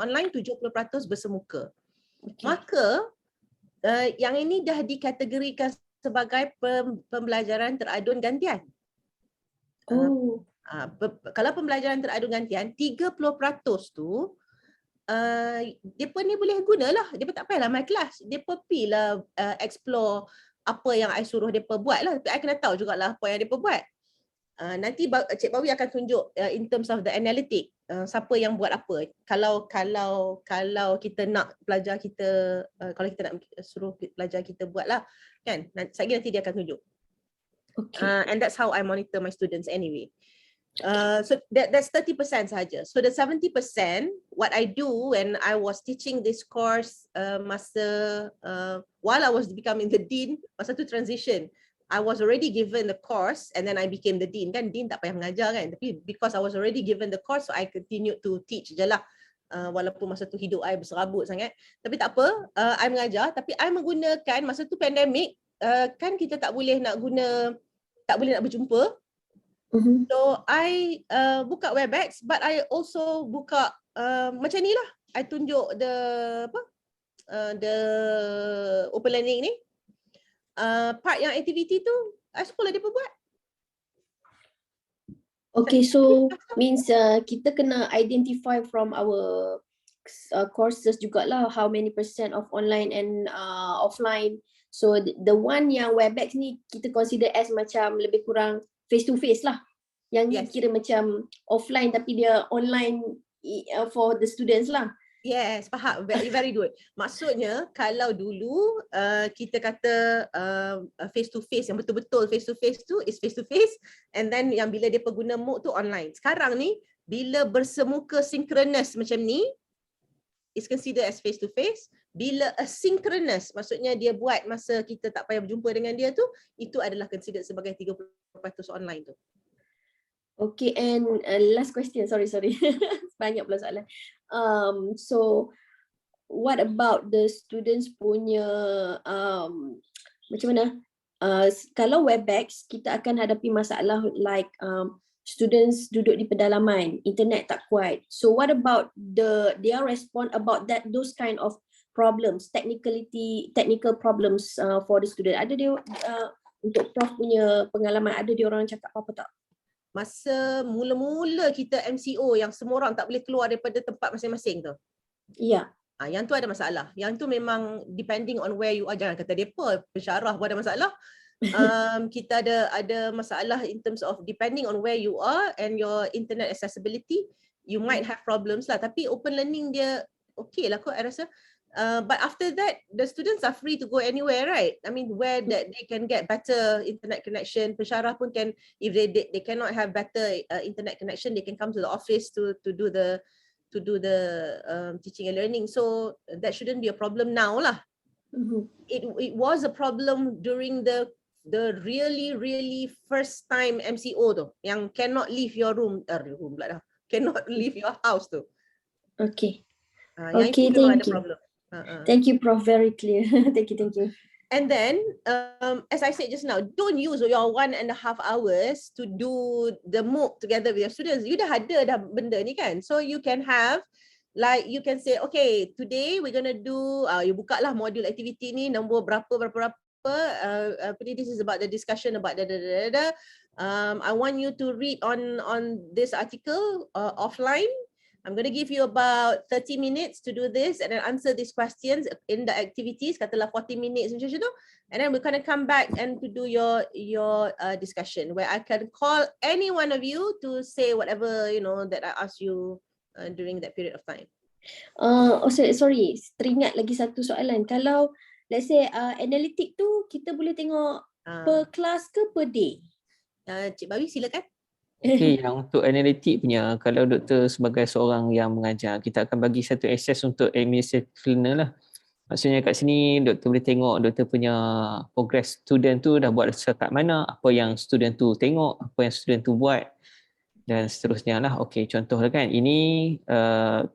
online, 70% bersemuka. Okay. Maka yang ini dah dikategorikan sebagai pembelajaran teradun gantian. Kalau pembelajaran teradun gantian 30% tu depa ni boleh gunalah, depa tak payahlah my class, depa pilah explore apa yang I suruh depa buat lah, tapi I kena tahu jugalah apa yang depa buat. Nanti Cik Bawi akan tunjuk in terms of the analytic, siapa yang buat apa. Kalau kita nak pelajar kita, kalau kita nak suruh pelajar kita buat lah kan, nanti dia akan tunjuk. Okay. And that's how I monitor my students anyway. So that's 30% sahaja. So the 70%, what I do when I was teaching this course while I was becoming the dean, masa tu transition, I was already given the course and then I became the dean kan. Dean tak payah mengajar kan, tapi because I was already given the course, so I continued to teach je lah. Walaupun masa tu hidup I berserabut sangat, tapi tak apa, I mengajar. Tapi I menggunakan masa tu pandemik, kan kita tak boleh nak berjumpa. So I buka WebEx, but I also buka macam ni lah. I tunjuk the open learning ni. Part yang aktiviti tu I suruh dia buat. Okay, so means kita kena identify from our courses jugalah how many percent of online and offline. So the one yang WebEx ni kita consider as macam lebih kurang face to face lah. Yang ni kira macam offline tapi dia online for the students lah. Yes, faham. Very, very good. Maksudnya kalau dulu kita kata face to face, yang betul-betul face to face tu is face to face, and then yang bila dia pengguna MOOC tu online. Sekarang ni bila bersemuka synchronous macam ni is considered as face to face. Bila asynchronous, maksudnya dia buat masa kita tak payah berjumpa dengan dia tu, itu adalah considered sebagai 30% online tu. Okay, and last question, sorry. Banyak pula soalan. So what about the students punya macam mana? Kalau WebEx kita akan hadapi masalah like students duduk di pedalaman, internet tak kuat. So what about their response about those kind of problems, technical problems for the student? Ada dia untuk Prof punya pengalaman, ada dia orang cakap apa tak? Masa mula-mula kita MCO yang semua orang tak boleh keluar daripada tempat masing-masing tu. Ya. Yang tu ada masalah. Yang tu memang depending on where you are. Jangan kata depa, pensyarah pun ada masalah. Kita ada masalah in terms of depending on where you are and your internet accessibility, you might have problems lah. Tapi open learning dia okay lah kot, I rasa. But after that, the students are free to go anywhere, right? I mean, where that they can get better internet connection. Pensyarah pun can, if they cannot have better internet connection, they can come to the office to do the teaching and learning. So that shouldn't be a problem now lah. It was a problem during the really first time MCO tu, yang cannot leave your room pula dah, cannot leave your house tu. Okay. Okay, thank you. Thank you, Prof. Very clear. Thank you. And then, as I said just now, don't use your 1.5 hours to do the Mooc together with your students. You dah ada benda ni kan. So you can have, like you can say, okay, today we're gonna do, you buka lah module activity ni, nombor berapa. This is about the discussion about I want you to read on this article offline. I'm going to give you about 30 minutes to do this and then answer these questions in the activities, katalah 40 minutes macam tu. And then we're going to come back and to do your discussion where I can call any one of you to say whatever, that I asked you during that period of time. Sorry, teringat lagi satu soalan. Kalau let's say analitik tu kita boleh tengok per kelas ke per day? Cik Bawi silakan. Okay, yang untuk analitik punya, kalau doktor sebagai seorang yang mengajar, kita akan bagi satu access untuk administrative learner lah. Maksudnya kat sini doktor boleh tengok doktor punya progress student tu dah buat setakat mana, apa yang student tu tengok, apa yang student tu buat dan seterusnya lah. Okay, contoh lah kan, ini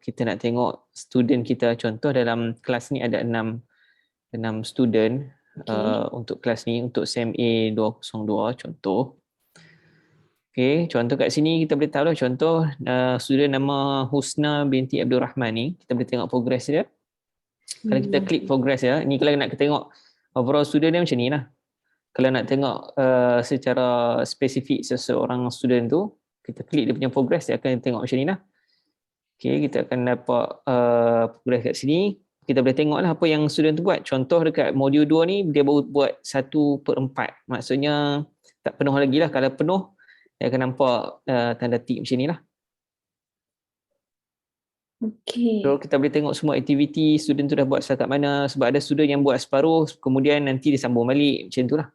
kita nak tengok student kita, contoh dalam kelas ni ada 6 student untuk kelas ni, untuk SEM A 202 contoh. Okay, contoh kat sini kita boleh tahu lah, contoh student nama Husna binti Abdul Rahman ni, kita boleh tengok progress dia. Kalau kita klik progress dia, ni kalau nak tengok overall student dia macam ni lah. Kalau nak tengok secara spesifik seseorang student tu, kita klik dia punya progress, dia akan tengok macam ni lah. Okay, kita akan dapat progress kat sini. Kita boleh tengok lah apa yang student tu buat. Contoh dekat modul 2 ni, dia baru buat 1/4. Maksudnya tak penuh lagi lah. Kalau penuh, dia akan nampak tanda tik macam ni lah. Okay. So kita boleh tengok semua aktiviti student tu dah buat setakat mana, sebab ada student yang buat separuh, kemudian nanti disambung balik, macam tu lah.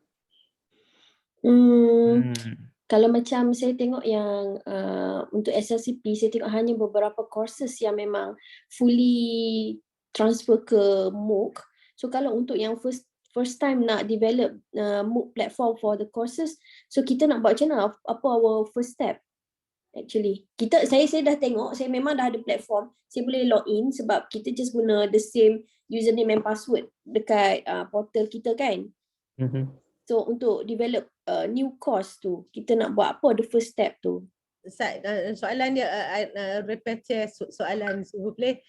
Kalau macam saya tengok yang untuk SLCP, saya tengok hanya beberapa courses yang memang fully transfer ke Mooc. So kalau untuk yang first time nak develop Mooc platform for the courses, so kita nak buat macam mana? Apa our first step? Actually, saya dah tengok, saya memang dah ada platform, saya boleh log in sebab kita just guna the same username and password dekat portal kita kan. So untuk develop new course tu, kita nak buat apa the first step tu? Soalan dia, repeat soalan boleh.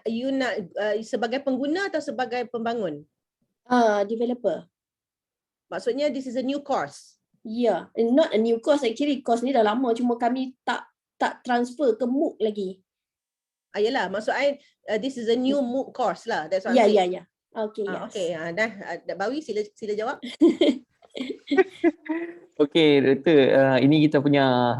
You nak sebagai pengguna atau sebagai pembangun? Developer. Maksudnya this is a new course? Yeah, not a new course actually. Course ni dah lama, cuma kami tak transfer ke Mooc lagi. Yalah, maksud I this is a new Mooc course lah. That's what I'm saying. Yeah. Okay, yes. Okay, dah Bawi sila jawab. Okay, doktor, ini kita punya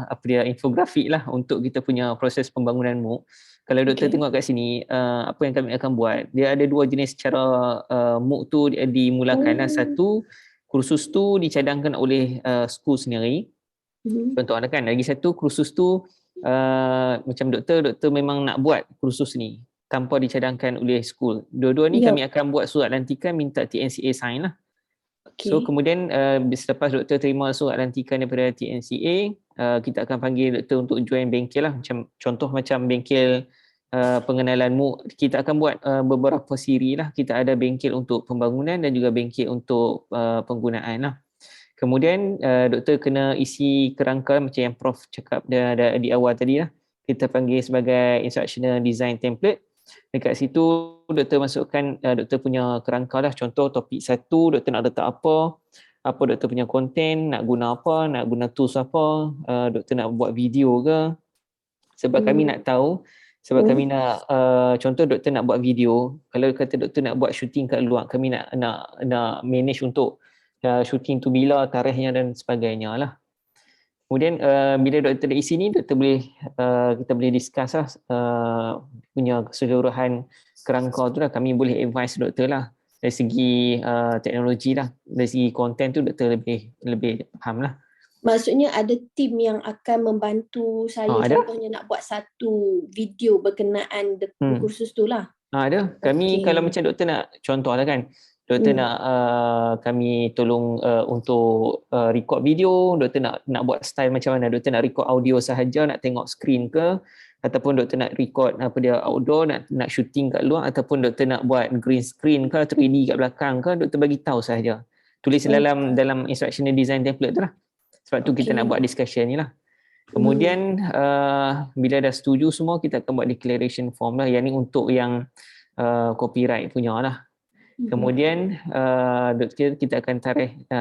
infografik lah untuk kita punya proses pembangunan Mooc. Kalau doktor tengok kat sini, apa yang kami akan buat, dia ada 2 jenis cara Mooc tu dimulakan. Satu, kursus tu dicadangkan oleh school sendiri. Contoh ada kan, lagi satu kursus tu macam doktor memang nak buat kursus ni tanpa dicadangkan oleh school. Dua-dua ni kami akan buat surat lantikan minta TNCA sign lah. So kemudian selepas doktor terima surat lantikan daripada TNCA, kita akan panggil doktor untuk join bengkel lah. Contoh macam bengkel pengenalan Mooc, kita akan buat beberapa siri lah. Kita ada bengkel untuk pembangunan dan juga bengkel untuk penggunaan lah. Kemudian doktor kena isi kerangka macam yang Prof cakap di awal tadi lah. Kita panggil sebagai instructional design template. Dekat situ doktor masukkan doktor punya kerangka lah. Contoh topik 1 doktor nak letak apa doktor punya konten, nak guna apa, nak guna tools apa, doktor nak buat video ke. Sebab kami nak tahu, sebab kami nak contoh doktor nak buat video, kalau kata doktor nak buat shooting kat luar, kami nak manage untuk shooting tu bila, tarikhnya dan sebagainya lah. Kemudian bila doktor dah isi ni, doktor boleh kita boleh discuss lah punya keseluruhan kerangka tu lah. Kami boleh advise doktor lah dari segi teknologi lah, dari segi konten tu doktor lebih faham lah. Maksudnya ada tim yang akan membantu saya contohnya nak buat satu video berkenaan kursus tu lah. Ada. Kami kalau macam doktor nak contoh lah kan, doktor nak kami tolong untuk record video, doktor nak buat style macam mana, doktor nak record audio sahaja, nak tengok screen ke, ataupun doktor nak record outdoor, nak shooting kat luar, ataupun doktor nak buat green screen ke, 3D kat belakang ke, doktor bagi tahu sahaja. Tulis dalam instructional design template tu lah. Sebab tu kita nak buat discussion ni lah. Kemudian bila dah setuju semua, kita akan buat declaration form lah. Yang ni untuk yang copyright punya lah. Kemudian kita akan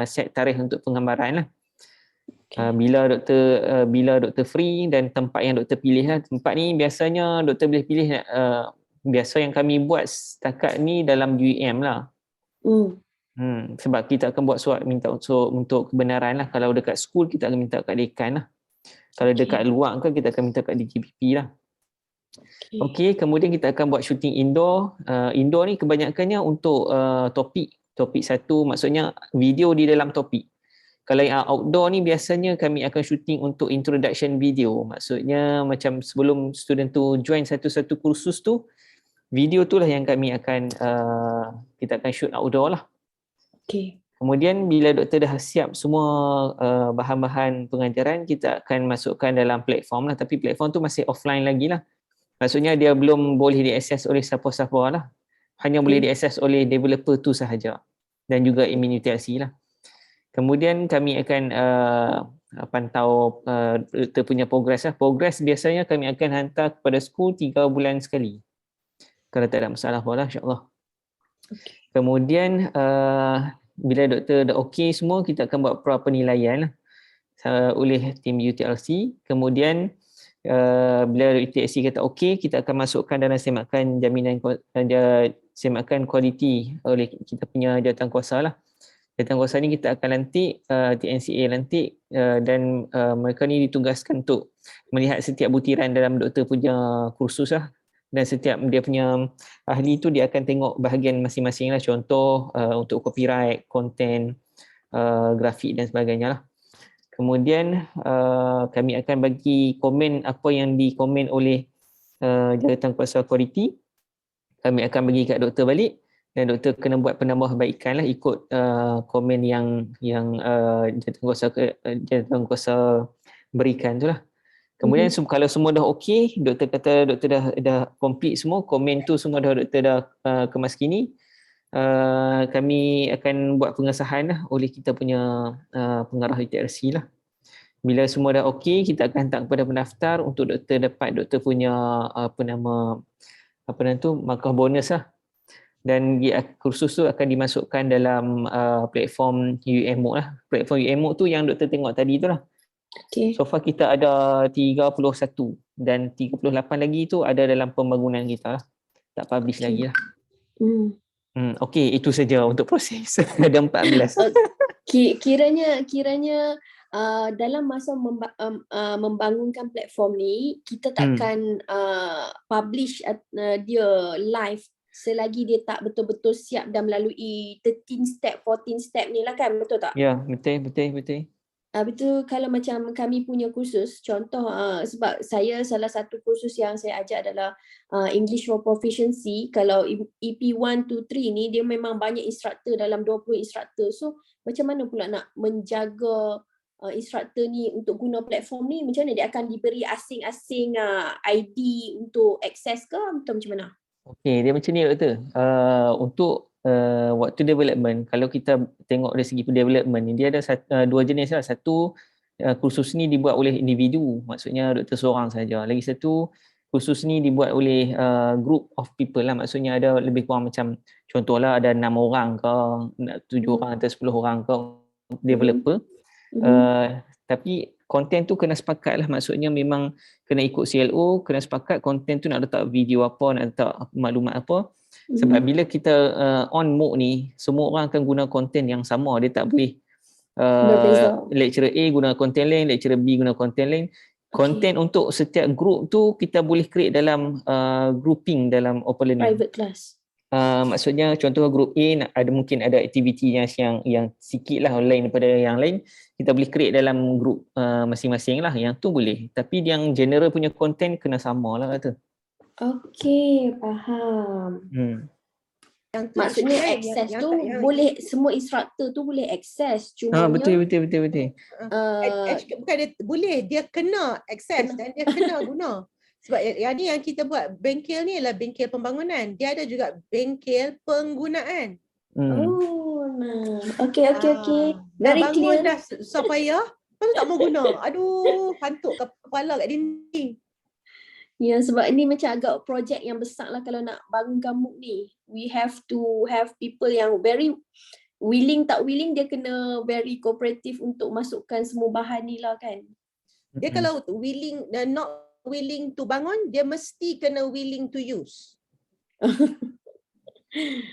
set tarikh untuk penggambaran lah. Bila doktor free dan tempat yang doktor pilih lah. Tempat ni biasanya doktor boleh pilih biasa yang kami buat setakat ni dalam UEM lah. Sebab kita akan buat surat minta untuk kebenaran lah. Kalau dekat school kita akan minta kat dekan lah. Kalau dekat luar ke kita akan minta kat DGPP lah. Okey, kemudian kita akan buat shooting indoor. Indoor ni kebanyakannya untuk topik 1, maksudnya video di dalam topik. Kalau yang outdoor ni biasanya kami akan shooting untuk introduction video. Maksudnya macam sebelum student tu join satu-satu kursus tu, video tu lah yang kami akan kita akan shoot outdoor lah. Kemudian bila doktor dah siap semua bahan-bahan pengajaran, kita akan masukkan dalam platform lah. Tapi platform tu masih offline lagi lah. Maksudnya dia belum boleh diakses oleh siapa-siapa lah. Hanya boleh diakses oleh developer tu sahaja. Dan juga admin UTLC lah. Kemudian kami akan pantau doktor punya progress lah. Progress biasanya kami akan hantar kepada school 3 bulan sekali. Kalau tak ada masalah pun lah, insyaAllah. Kemudian bila doktor dah okey semua, kita akan buat penilaian lah oleh tim UTLC. Kemudian bila UTLC kata okey, kita akan masukkan dalam semakan jaminan semakan kualiti oleh kita punya jawatankuasa lah. Jawatankuasa ni kita akan lantik, TNCA lantik dan mereka ni ditugaskan untuk melihat setiap butiran dalam doktor punya kursus lah. Dan setiap dia punya ahli tu dia akan tengok bahagian masing-masing lah. Contoh untuk copyright, konten, grafik dan sebagainya lah. Kemudian kami akan bagi komen apa yang dikomen oleh jawatankuasa kualiti. Kami akan bagi kat doktor balik dan doktor kena buat penambahbaikan lah ikut komen yang jawatankuasa berikan tu lah. Kemudian kalau semua dah okey, doktor kata doktor dah complete semua, komen tu semua doktor dah kemas kini, kami akan buat pengesahan lah oleh kita punya pengarah UTLC lah. Bila semua dah okey, kita akan hantar kepada pendaftar untuk doktor dapat doktor punya markah bonus lah. Dan kursus tu akan dimasukkan dalam platform UEM Mooc lah. Platform UEM Mooc tu yang doktor tengok tadi tu lah. So far kita ada 31 dan 38 lagi tu ada dalam pembangunan kita lah. Tak publish lagi lah. Okey, itu saja untuk proses. Ada 14. Kiranya dalam masa membangunkan platform ni, kita takkan publish dia live selagi dia tak betul-betul siap dan melalui 13 step, 14 step ni lah kan, betul tak? Ya, betul. Betul. Kalau macam kami punya kursus, contoh sebab saya salah satu kursus yang saya ajar adalah English for Proficiency. Kalau EP 1 to 3 ni dia memang banyak instructor, dalam 20 instructor. So macam mana pula nak menjaga instructor ni untuk guna platform ni? Macam mana dia akan diberi asing-asing ID untuk akses ke atau macam mana? Okey, dia macam ni doktor. Untuk waktu development, kalau kita tengok dari segi development ni, dia ada dua jenis lah. Satu, kursus ni dibuat oleh individu, maksudnya doktor seorang saja. Lagi satu, kursus ni dibuat oleh group of people lah, maksudnya ada lebih kurang macam contohlah ada 6 orang ke, 7 orang atau 10 orang ke developer. Tapi konten tu kena sepakat lah, maksudnya memang kena ikut CLO, kena sepakat konten tu nak letak video apa, nak letak maklumat apa. Sebab bila kita on Mooc ni, semua orang akan guna konten yang sama, dia tak boleh lecturer A guna konten lain, lecturer B guna konten lain. Konten untuk setiap group tu kita boleh create dalam grouping dalam open learning. Private class. Maksudnya contoh group A mungkin ada aktiviti yang sikit lah lain daripada yang lain, kita boleh create dalam group masing-masing lah, yang tu boleh. Tapi yang general punya konten kena sama lah kata. Okey, faham. Maksudnya akses tu boleh, semua instructor tu boleh akses, cuma betul. Bukan dia boleh, dia kena akses dan dia kena guna. Sebab yang ni yang kita buat bengkel ni adalah bengkel pembangunan. Dia ada juga bengkel penggunaan. Oh, nah. Okey. Very dah bangun clear. Dah susah payah, lepas tu tak mau guna. Aduh, hantuk kepala kat dinding. Ya, sebab ini macam agak projek yang besar lah kalau nak bangunkan Mooc ni. We have to have people yang very willing, tak willing, dia kena very cooperative untuk masukkan semua bahan ni lah kan. Dia kalau willing dan not willing to bangun, dia mesti kena willing to use.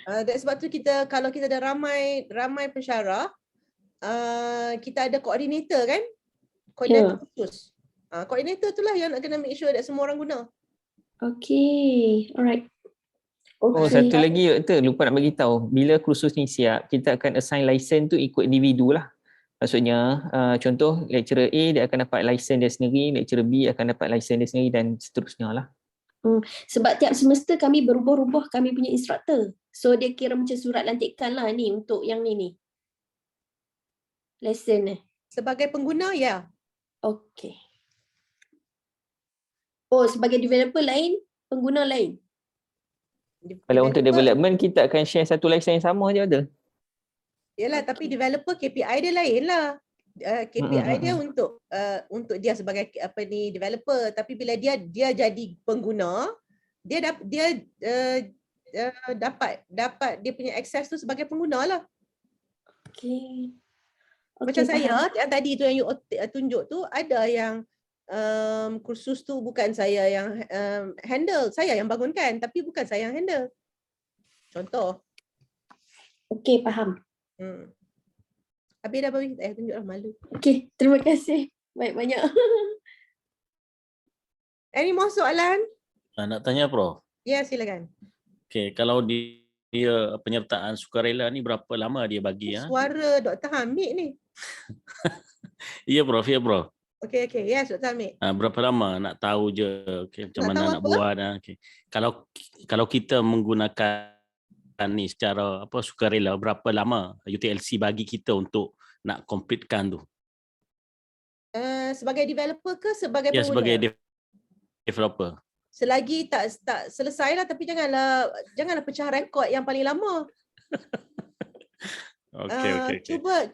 That's sebab tu kalau kita ada ramai pensyarah, kita ada koordinator kan? Koordinator khusus. Koordinator itulah yang nak kena make sure that semua orang guna. Okay, alright. Satu lagi doktor, lupa nak bagi tahu. Bila kursus ni siap, kita akan assign license tu ikut individu lah. Maksudnya contoh lecturer A dia akan dapat license dia sendiri, lecturer B akan dapat license dia sendiri dan seterusnya lah. Sebab tiap semester kami berubah-ubah kami punya instructor. So dia kira macam surat lantikan lah ni untuk yang ni. Lesson ni. Sebagai pengguna ya. Okay. Oh, sebagai developer lain, pengguna lain. Kalau untuk development kita akan share satu license yang sama je ada. Yalah, tapi developer KPI dia lain lah. KPI dia untuk dia sebagai developer, tapi bila dia jadi pengguna, dia dapat dia punya akses tu sebagai pengguna lah. Okay. Macam saya yang tadi tu yang you tunjuk tu, ada yang kursus tu bukan saya yang handle, saya yang bangunkan tapi bukan saya yang handle. Contoh. Okay, faham. Habis dah bagi tunjuklah, malu. Okay, terima kasih banyak-banyak. Any more soalan? Nak tanya Prof? Ya, silakan. Okay, kalau dia penyertaan sukarela ni berapa lama dia bagi? Suara Dr. Hamid ni. Ya Prof, Okay, yes Dr. Hamid. Berapa lama nak tahu je macam mana nak buat. Okay. Kalau kita menggunakan ni secara sukarela, berapa lama UTLC bagi kita untuk nak completekan tu? Sebagai developer ke sebagai pengguna? Ya, sebagai developer. Selagi tak selesai lah, tapi janganlah pecah rekod yang paling lama. Okay.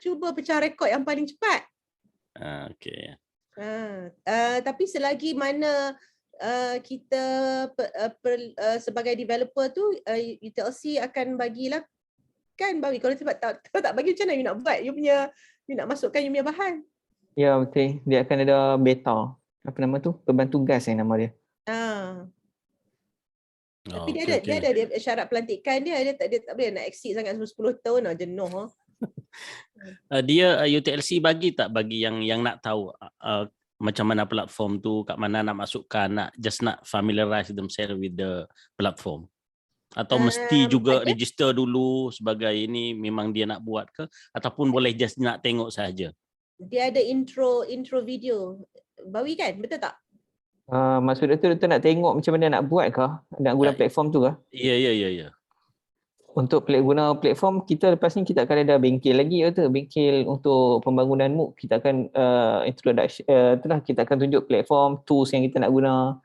Cuba pecah rekod yang paling cepat. Okay. Tapi selagi mana kita sebagai developer tu, UTLC akan bagilah kan, bagi kalau tak bagi macam mana you nak buat, you nak masukkan you punya bahan. Ya betul, dia akan ada beta, apa nama tu, pembantu gas yang nama dia. Tapi dia ada syarat pelantikan dia tak boleh nak exceed sangat 10 tahun lah, jenuh. Dia UTLC bagi tak bagi yang nak tahu macam mana platform tu, kat mana nak masukkan, nak familiarize themselves with the platform? Atau mesti juga register dulu sebagai ini memang dia nak buat ke, ataupun boleh just nak tengok saja? Dia ada intro video. Bawi kan, betul tak? Maksud doktor nak tengok macam mana nak buat ke? Nak guna platform tu ke? Ya. Untuk guna platform, kita lepas ni kita akan ada bengkel lagi tu, bengkel untuk pembangunan Mooc. Kita akan kita akan tunjuk platform, tools yang kita nak guna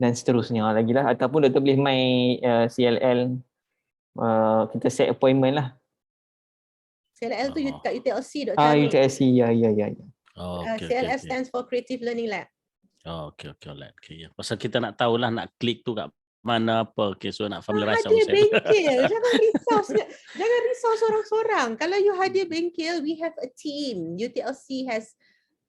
dan seterusnya lagi lah. Ataupun doktor boleh main CLL kita set appointment lah. CLL tu kat UTLC, Dr. Amir. UTLC, ya. CLL stands for Creative Learning Lab. Okay. Ya. Pasal kita nak tahulah nak klik tu kat mana apa. Okay, so nak familiarize Hadir ourselves. bengkel, jangan risau sorang-sorang. Kalau you hadir bengkel, we have a team. UTLC has,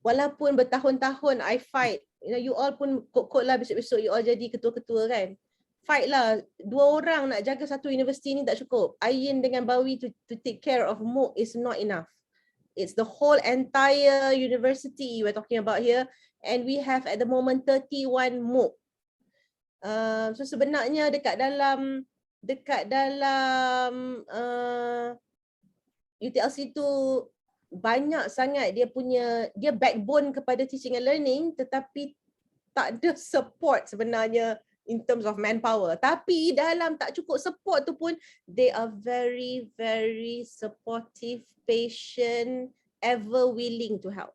walaupun bertahun-tahun I fight, you all pun kod-kod lah besok-besok you all jadi ketua-ketua kan. Fight lah, 2 orang nak jaga satu universiti ni tak cukup. Ayin dengan Bawi to take care of Mooc is not enough. It's the whole entire university we're talking about here, and we have at the moment 31 Mooc. So sebenarnya dekat dalam UTLC tu banyak sangat dia backbone kepada teaching and learning, tetapi tak ada support sebenarnya in terms of manpower. Tapi dalam tak cukup support tu pun, they are very, very supportive, patient, ever willing to help.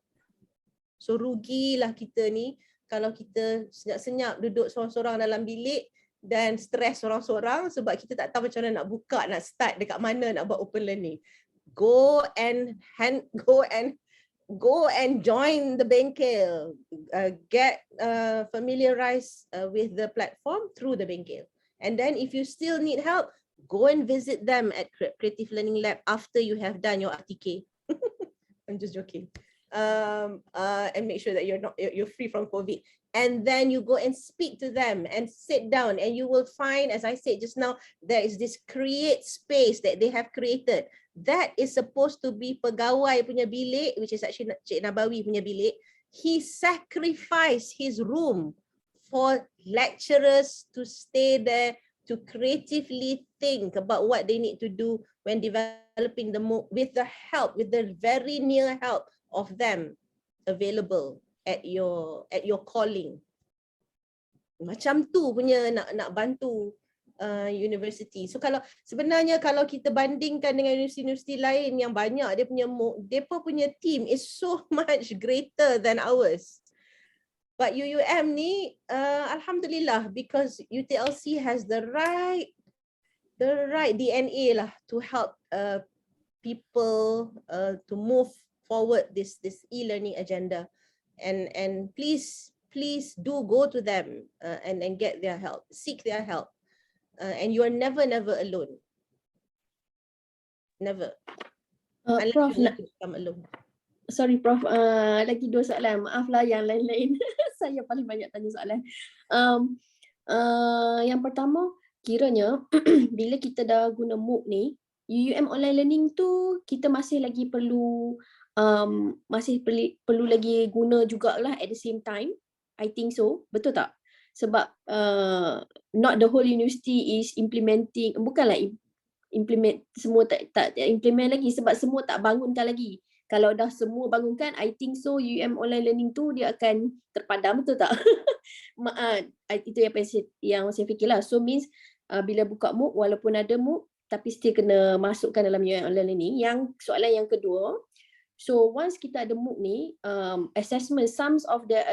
So rugilah kita ni kalau kita senyap-senyap duduk sorang-sorang dalam bilik dan stres sorang-sorang sebab kita tak tahu macam mana nak buka, nak start dekat mana nak buat open learning. Go and join the bengkel. Get familiarized with the platform through the bengkel. And then if you still need help, go and visit them at Creative Learning Lab after you have done your RTK. I'm just joking. And make sure that you're free from COVID. And then you go and speak to them and sit down, and you will find, as I said just now, there is this create space that they have created. That is supposed to be pegawai punya bilik, which is actually Cik Nabawi punya bilik. He sacrificed his room for lecturers to stay there to creatively think about what they need to do when developing the Mooc with the very near help of them available at your calling. Macam tu punya nak bantu university. So sebenarnya kalau kita bandingkan dengan universiti-universiti lain yang banyak dia punya Mooc, depa punya team is so much greater than ours. But UUM ni alhamdulillah, because UTLC has the right DNA lah to help people to move forward this e-learning agenda, and please do go to them and get their help, seek their help, and you are never alone, never. Prof, become alone. Sorry Prof, lagi 2 soalan, maaf lah yang lain-lain. Saya paling banyak tanya soalan. Yang pertama, kiranya bila kita dah guna Mooc ni, UUM online learning tu kita masih lagi perlu lagi guna jugalah at the same time. I think so. Betul tak? Sebab not the whole university is implementing, bukanlah implement, semua tak implement lagi sebab semua tak bangunkan lagi. Kalau dah semua bangunkan, I think so UUM online learning tu dia akan terpadam, betul tak? Itu yang saya fikirlah. So means bila buka Mooc, walaupun ada Mooc, tapi still kena masukkan dalam UUM online learning. Yang soalan yang kedua, so once kita ada Mooc ni, assessment, some of the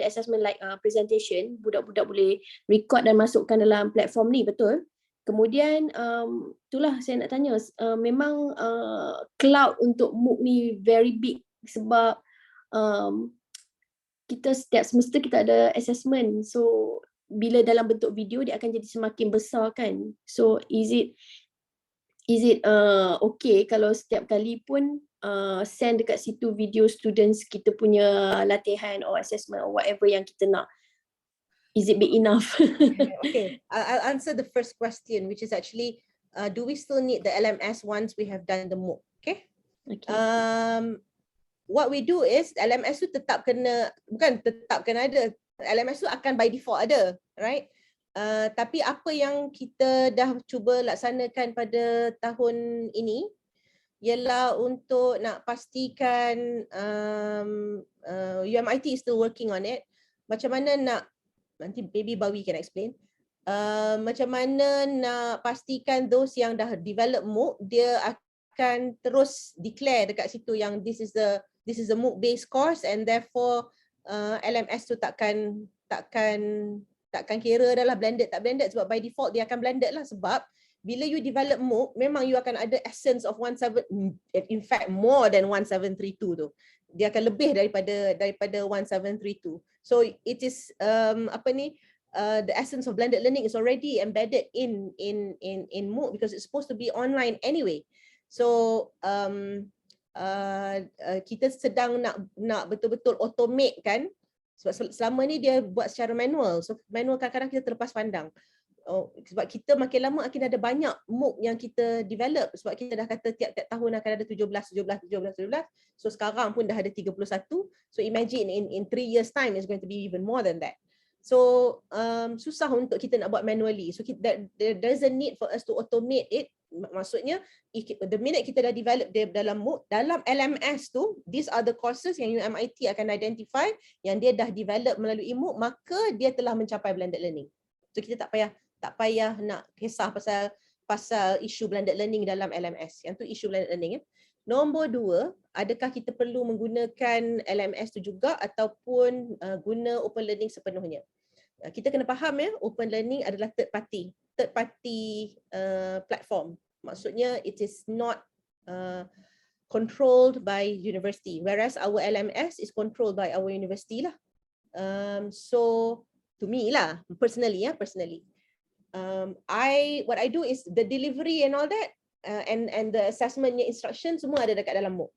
assessment like presentation, budak-budak boleh record dan masukkan dalam platform ni, betul? Kemudian itulah saya nak tanya, memang cloud untuk Mooc ni very big sebab kita setiap semester kita ada assessment, so bila dalam bentuk video dia akan jadi semakin besar kan. So is it okay kalau setiap kali pun send dekat situ video students kita punya latihan or assessment or whatever yang kita nak? Is it big enough? Okay, I'll answer the first question, which is actually, do we still need the LMS once we have done the Mooc? Okay. What we do is LMS tu tetap kena ada. LMS tu akan by default ada, right? Tapi apa yang kita dah cuba laksanakan pada tahun ini ialah untuk nak pastikan UMIT is still working on it. Macam mana nak, nanti maybe Bawi can explain, macam mana nak pastikan those yang dah develop Mooc, dia akan terus declare dekat situ yang this is a Mooc based course, and therefore LMS tu takkan kira dah lah blended tak blended, sebab by default dia akan blended lah sebab bila you develop Mooc, memang you akan ada essence of 17, in fact more than 1732 tu. Dia akan lebih daripada 1732. So it is the essence of blended learning is already embedded in Mooc because it's supposed to be online anyway. So kita sedang nak betul-betul automate kan, sebab selama ni dia buat secara manual. So manual kadang-kadang kita terlepas pandang. Sebab kita makin lama akan ada banyak Mooc yang kita develop, sebab kita dah kata tiap-tiap tahun akan ada 17. So sekarang pun dah ada 31. So imagine in 3 years time it's going to be even more than that. So susah untuk kita nak buat manually. So there's a need for us to automate it. Maksudnya the minute kita dah develop dalam Mooc, dalam LMS tu, these are the courses yang UMIT akan identify yang dia dah develop melalui Mooc, maka dia telah mencapai blended learning. So kita tak payah nak kisah pasal isu blended learning dalam LMS. Yang tu isu blended learning. Nombor 2, adakah kita perlu menggunakan LMS tu juga ataupun guna open learning sepenuhnya? Kita kena faham ya, open learning adalah third party platform. Maksudnya it is not controlled by university, whereas our LMS is controlled by our university lah. So to me lah, personally. What I do is the delivery and all that, and the assessment instruction semua ada dekat dalam Mooc.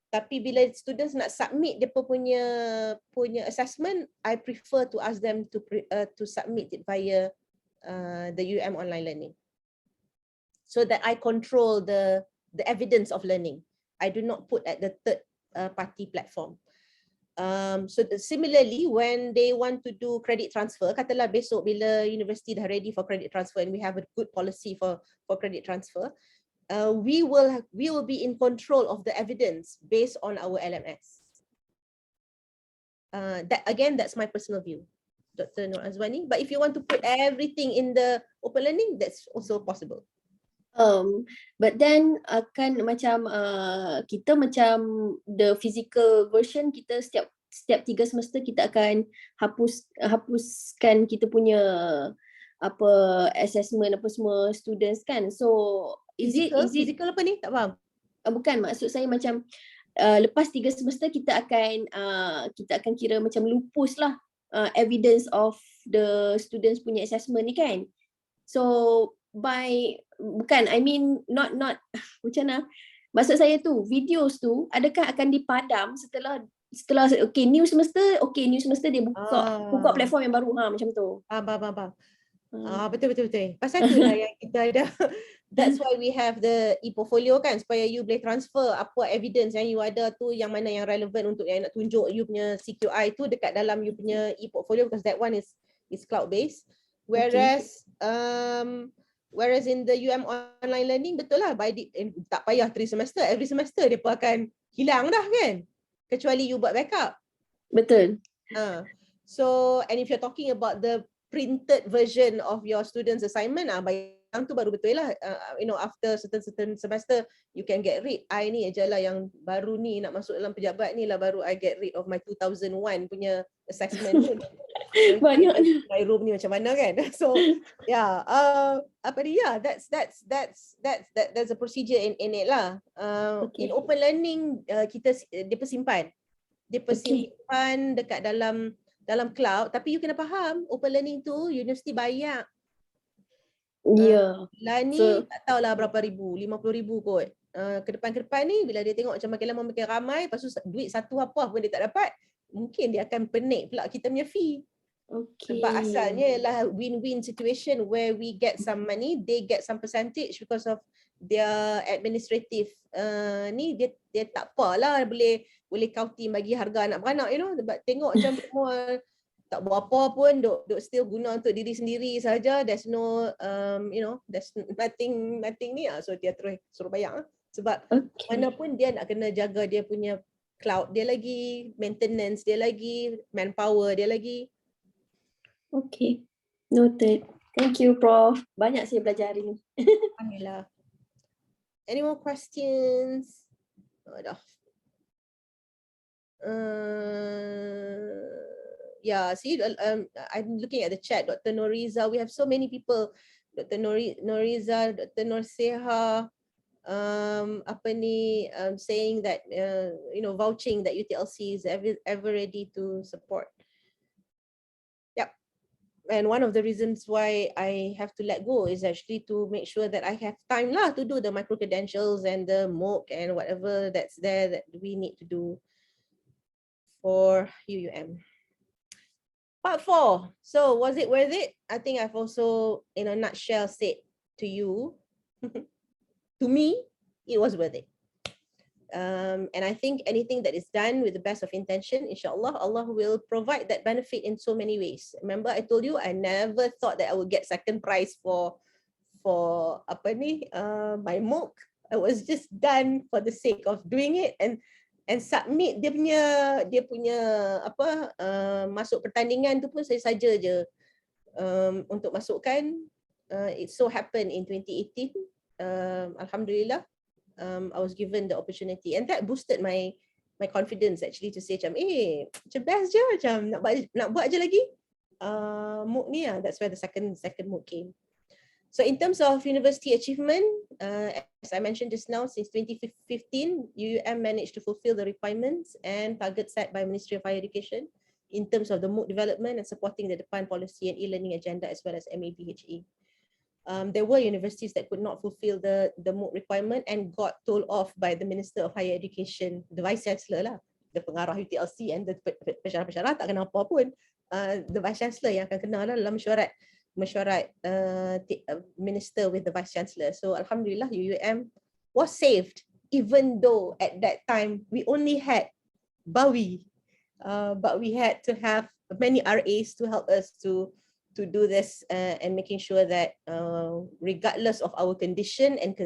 Tapi bila students nak submit dia punya assessment, I prefer to ask them to submit it via the online learning, so that I control the evidence of learning. I do not put at the third party platform. So similarly, when they want to do credit transfer, katalah besok bila university dah ready for credit transfer and we have a good policy for credit transfer, we will be in control of the evidence based on our LMS. That's my personal view, Dr. Nur Azwani. But if you want to put everything in the open learning, that's also possible. But then akan macam kita macam the physical version, kita setiap 3 semester kita akan hapuskan kita punya apa assessment apa semua students kan. So is it physical apa ni? Tak faham. Bukan, maksud saya macam lepas 3 semester kita akan kira macam lupus lah evidence of the students punya assessment ni kan. So I mean not macam mana, maksud saya tu videos tu adakah akan dipadam setelah new semester dia buka platform yang baru macam tu. Betul. Pasal tu lah yang kita ada. That's why we have the e-portfolio kan, supaya you boleh transfer apa evidence yang you ada tu, yang mana yang relevan untuk yang nak tunjuk you punya CQI tu dekat dalam you punya e-portfolio, because that one is cloud based. Whereas whereas in the online learning, betul lah, tak payah 3 semester, every semester dia pun akan hilang dah kan, kecuali you buat backup. Betul. So and if you're talking about the printed version of your students assignment, yang tu baru betul lah, after certain semester you can get rid. I ni aja lah yang baru ni nak masuk dalam pejabat ni lah, baru I get rid of my 2001 punya assessment ni. Banyak my room ni macam mana kan. So that's a procedure in it lah. In open learning dia persimpan dekat dalam cloud, tapi you kena faham open learning tu universiti bayar. Lah ni tak tahulah berapa ribu, 50,000 kot. Ke depan ni bila dia tengok macam makin lama makin ramai, lepas tu duit satu apa pun dia tak dapat, mungkin dia akan penik pula kita punya fee. Sebab asalnya ialah win-win situation where we get some money, they get some percentage because of their administrative ni, dia tak apalah boleh counting bagi harga anak beranak, sebab tengok macam semua tak buat apa pun, duk still guna untuk diri sendiri saja. There's no there's nothing ni, so dia terus suruh bayar sebab mana pun dia nak kena jaga dia punya cloud dia lagi, maintenance dia lagi, manpower dia lagi. Okay, noted. Thank you, Prof. Banyak saya belajar hari ni. Alhamdulillah. Any more questions? Dah. Yeah, see, I'm looking at the chat, Dr. Noriza. We have so many people Dr. Noriza, Dr. Norseha, saying that vouching that UTLC is ever ready to support. Yep. And one of the reasons why I have to let go is actually to make sure that I have time to do the micro credentials and the Mooc and whatever that's there that we need to do for UUM. Part 4. So was it worth it? I think I've also, in a nutshell, said to you, to me, it was worth it. And I think anything that is done with the best of intention, inshallah, Allah will provide that benefit in so many ways. Remember, I told you I never thought that I would get second prize for my Mooc. I was just done for the sake of doing it and submit dia punya masuk pertandingan tu pun saya saja je untuk masukkan. It so happened in 2018. Alhamdulillah, I was given the opportunity and that boosted my confidence actually to say macam best je, macam nak buat je lagi Mooc ni. That's where the second Mooc came. So in terms of university achievement, as I mentioned just now, since 2015, UUM managed to fulfill the requirements and targets set by Ministry of Higher Education in terms of the Mooc development and supporting the Depan policy and e-learning agenda as well as MABHE. There were universities that could not fulfill the Mooc requirement and got told off by the Minister of Higher Education, the Vice Chancellor lah, the pengarah UTLC and the pensyarah-pensyarah tak kena apa pun. The Vice Chancellor yang akan kena lah dalam mesyuarat minister with the Vice Chancellor. So Alhamdulillah, UUM was saved, even though at that time we only had BAWI, but we had to have many RAs to help us to do this and making sure that regardless of our condition and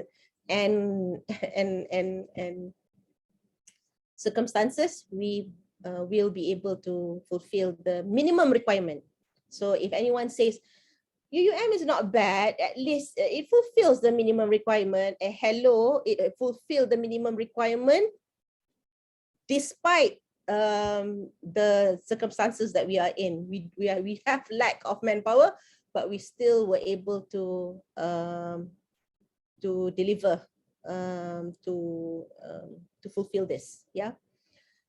circumstances, we will be able to fulfill the minimum requirement. So if anyone says UUM is not bad, at least it fulfills the minimum requirement. Hello, it fulfilled the minimum requirement despite the circumstances that we are in. We have lack of manpower, but we still were able to deliver to fulfill this. Yeah.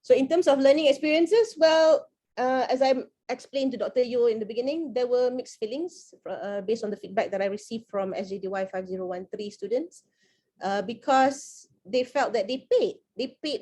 So in terms of learning experiences, well, as I explained to Dr. Yo in the beginning, there were mixed feelings based on the feedback that I received from SJDY 5013 students because they felt that they paid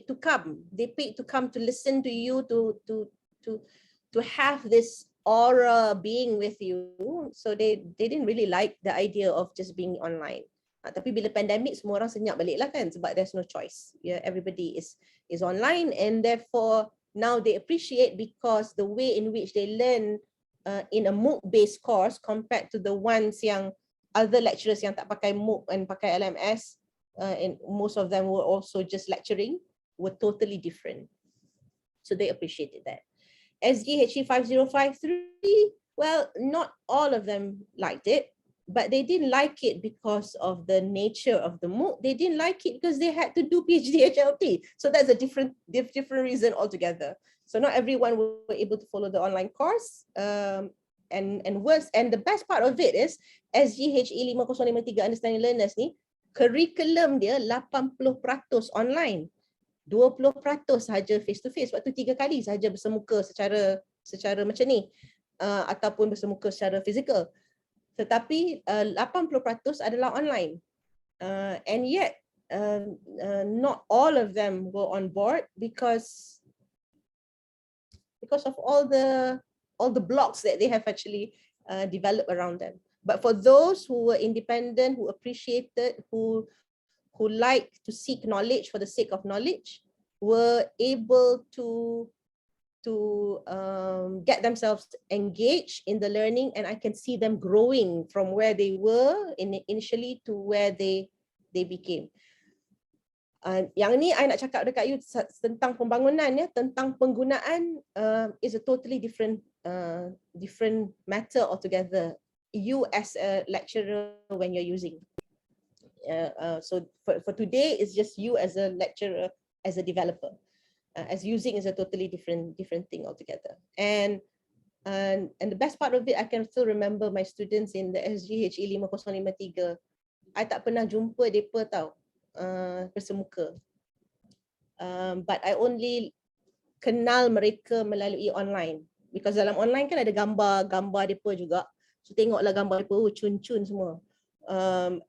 to come. They paid to come to listen to you, to have this aura being with you. So they didn't really like the idea of just being online. Tapi bila pandemik, semua orang senyap balik lah kan, sebab there's no choice. Yeah, everybody is online, and therefore now they appreciate because the way in which they learn in a Mooc-based course compared to the ones yang other lecturers yang tak pakai Mooc and pakai LMS, and most of them were also just lecturing, were totally different. So they appreciated that. SGHE 5053, well, not all of them liked it, but they didn't like it because of the nature of the Mooc. They didn't like it because they had to do PhD HLT. So that's a different reason altogether. So not everyone were able to follow the online course. And the best part of it is SGHE 5053 Understanding Learners ni, curriculum dia 80% online. 20% sahaja face to face, waktu 3 kali sahaja bersemuka secara macam ni, ataupun bersemuka secara fizikal. Tetapi 80% adalah online, and yet not all of them were on board because of all the blocks that they have actually developed around them. But for those who were independent, who appreciated, who like to seek knowledge for the sake of knowledge, were able to get themselves engaged in the learning, and I can see them growing from where they were initially to where they became. Yang ni I nak cakap dekat you tentang pembangunan, ya, tentang penggunaan is a totally different matter altogether. You as a lecturer when you're using. So for today, it's just you as a lecturer, as a developer. As using is a totally different thing altogether. And And the best part of it, I can still remember my students in the SGHE 5053. I tak pernah jumpa mereka tau, bersemuka. But I only kenal mereka melalui online. Because dalam online kan ada gambar mereka juga. So tengoklah gambar mereka, cun-cun semua.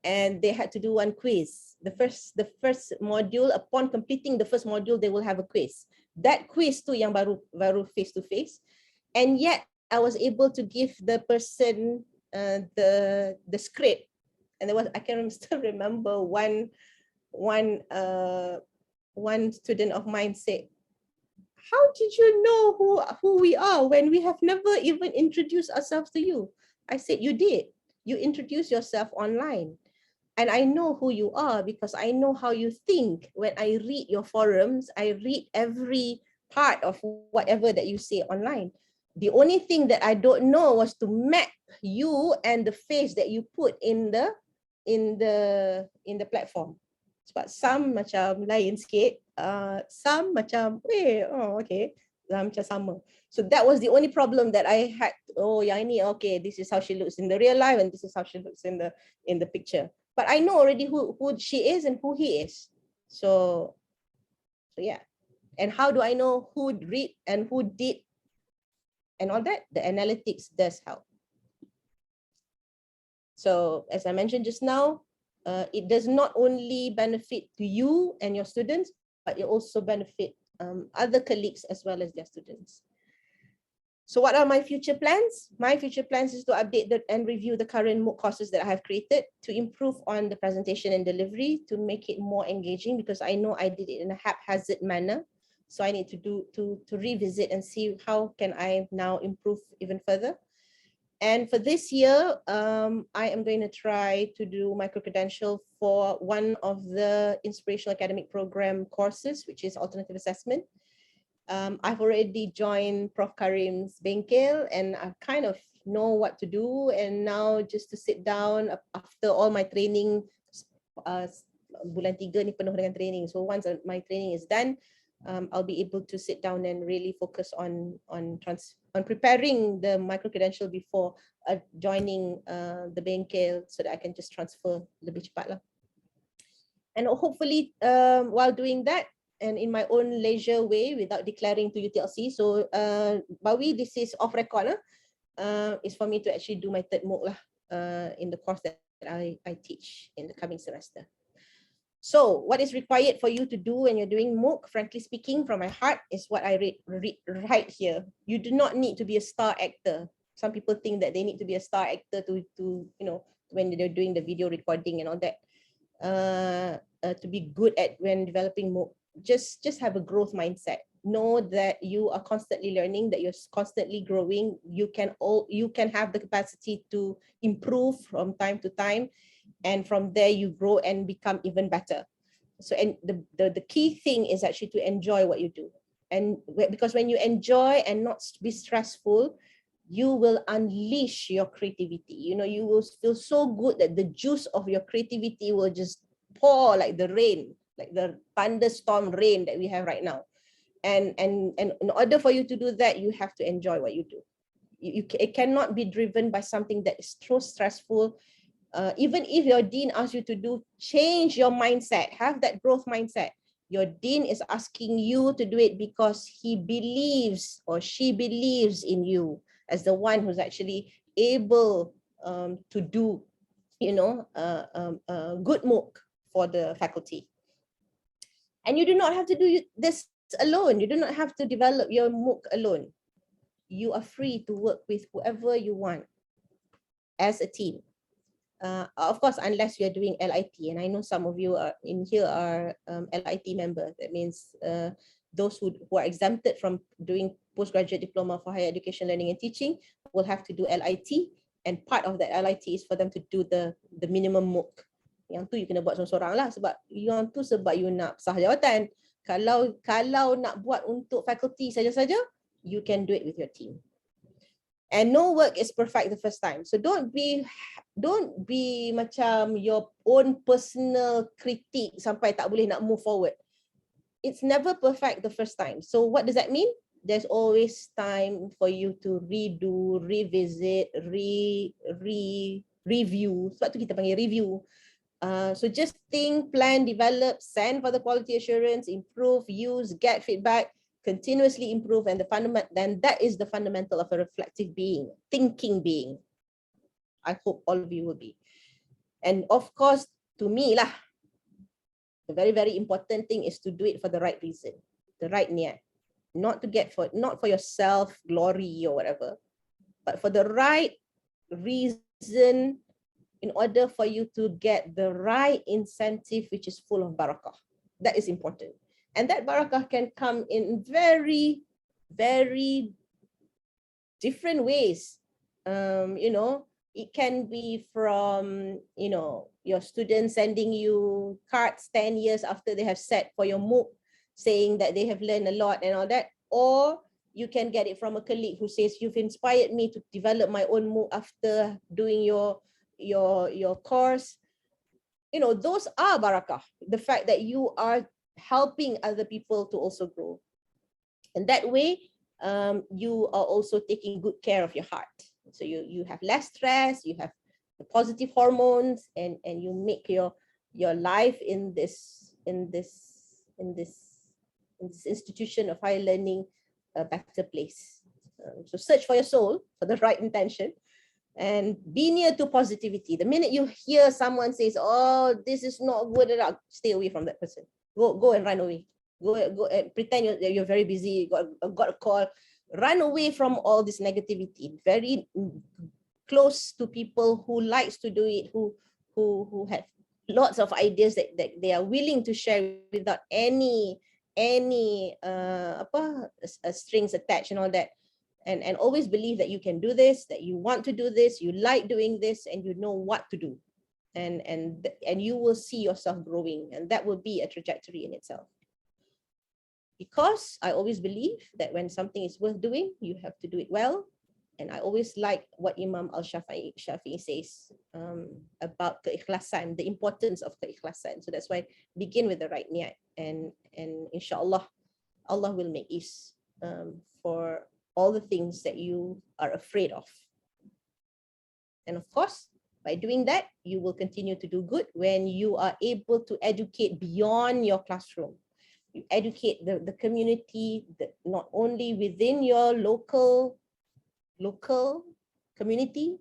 And they had to do one quiz. The first module, upon completing the first module, they will have a quiz. That quiz tu yang baru face to face. And yet I was able to give the person the script. And there was, I can still remember one student of mine said, "How did you know who we are when we have never even introduced ourselves to you?" I said, "You did. You introduced yourself online. And I know who you are because I know how you think. When I read your forums, I read every part of whatever that you say online. The only thing that I don't know was to map you and the face that you put in the platform. Sebab some macam lain sikit, some macam okay, macam sama. So that was the only problem that I had. Oh, yang ini, okay, this is how she looks in the real life and this is how she looks in the picture. But I know already who she is and who he is. So yeah. And how do I know who read and who did and all that? The analytics does help. So as I mentioned just now, it does not only benefit to you and your students, but it also benefit other colleagues as well as their students. So what are my future plans? My future plans is to update and review the current MOOC courses that I have created, to improve on the presentation and delivery, to make it more engaging, because I know I did it in a haphazard manner. So I need to revisit and see how can I now improve even further. And for this year, I am going to try to do micro-credential for one of the Inspirational Academic Program courses, which is Alternative Assessment. I've already joined Prof. Karim's bengkel and I kind of know what to do. And now just to sit down after all my training, bulan 3 ni penuh dengan training. So once my training is done, I'll be able to sit down and really focus on preparing the micro-credential before joining the bengkel so that I can just transfer lebih cepat lah. And hopefully while doing that, and in my own leisure way without declaring to UTLC. So Bawi, this is off record. Is for me to actually do my third MOOC in the course that I teach in the coming semester. So what is required for you to do when you're doing MOOC, frankly speaking, from my heart, is what I write here. You do not need to be a star actor. Some people think that they need to be a star actor to you know, when they're doing the video recording and all that. To be good at when developing MOOC. Just have a growth mindset. Know that you are constantly learning, that you're constantly growing. You can have the capacity to improve from time to time, and from there you grow and become even better. So, and the key thing is actually to enjoy what you do, and because when you enjoy and not be stressful, you will unleash your creativity. You know, you will feel so good that the juice of your creativity will just pour like the rain, like the thunderstorm rain that we have right now. And in order for you to do that, you have to enjoy what you do. It cannot be driven by something that is so stressful. Even if your dean asks you to change your mindset, have that growth mindset. Your dean is asking you to do it because he believes or she believes in you as the one who's actually able to do, you know, good MOOC for the faculty. And you do not have to do this alone. You do not have to develop your MOOC alone. You are free to work with whoever you want as a team. Of course, unless you are doing LIT. And I know some of you are in here are LIT members. That means those who are exempted from doing postgraduate diploma for higher education, learning and teaching will have to do LIT. And part of that LIT is for them to do the minimum MOOC. Yang tu you kena buat seorang-seorang lah, sebab yang tu sebab you nak sah jawatan. Kalau nak buat untuk faculty saja-saja, you can do it with your team. And no work is perfect the first time. So don't be macam your own personal critique sampai tak boleh nak move forward. It's never perfect the first time. So what does that mean? there's always time for you to redo, revisit, review. Sebab tu kita panggil review. So just think, plan, develop, send for the quality assurance, improve, use, get feedback, continuously improve, and then that is the fundamental of a reflective being, thinking being. I hope all of you will be. And of course, to me lah, the very, very important thing is to do it for the right reason, the right niat. Not for yourself glory or whatever, but for the right reason, in order for you to get the right incentive, which is full of barakah. That is important. And that barakah can come in very, very different ways. It can be from, your students sending you cards 10 years after they have sat for your Mooc, saying that they have learned a lot and all that. Or you can get it from a colleague who says, you've inspired me to develop my own Mooc after doing your course. Those are barakah. The fact that you are helping other people to also grow. And that way, you are also taking good care of your heart. So you have less stress, you have the positive hormones, and you make your life in this institution of higher learning a better place. So search for your soul, for the right intention, and be near to positivity. The minute you hear someone says, oh, this is not good enough, stay away from that person. Go and run away. Go and pretend you're very busy, got a call. Run away from all this negativity. Very close to people who likes to do it, who have lots of ideas that they are willing to share without any strings attached and all that. And always believe that you can do this, that you want to do this, you like doing this, and you know what to do. And you will see yourself growing, and that will be a trajectory in itself. Because I always believe that when something is worth doing, you have to do it well. And I always like what Imam Al-Shafi'i says about keikhlasan, the importance of keikhlasan. So that's why begin with the right niat, and inshallah, Allah will make ease for all the things that you are afraid of. And of course, by doing that, you will continue to do good when you are able to educate beyond your classroom. You educate the community, not only within your local community,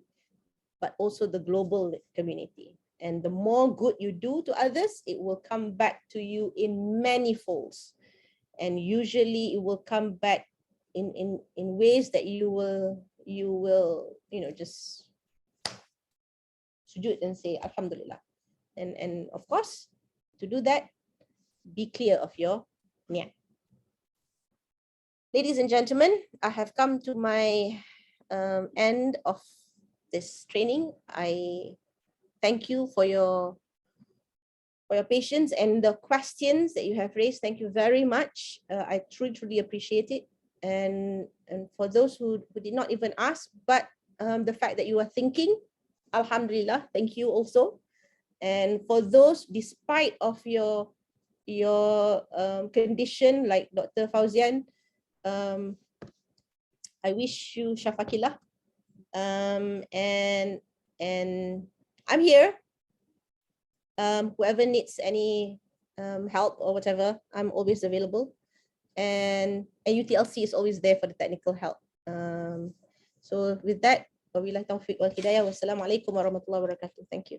but also the global community. And the more good you do to others, it will come back to you in many folds. And usually it will come back in ways that you will just sujud and say Alhamdulillah. And of course, to do that, be clear of your niat. Ladies and gentlemen, I have come to my end of this training. I thank you for your patience and the questions that you have raised. Thank you very much. I truly appreciate it. And for those who did not even ask, but the fact that you are thinking, Alhamdulillah, thank you also. And for those, despite of your condition, like Dr. Fauzian, I wish you shafakillah. And I'm here. Whoever needs any help or whatever, I'm always available. And UTLC is always there for the technical help. So with that, wabillahi taufiq wal hidayah. Wassalamualaikum warahmatullahi wabarakatuh. Thank you.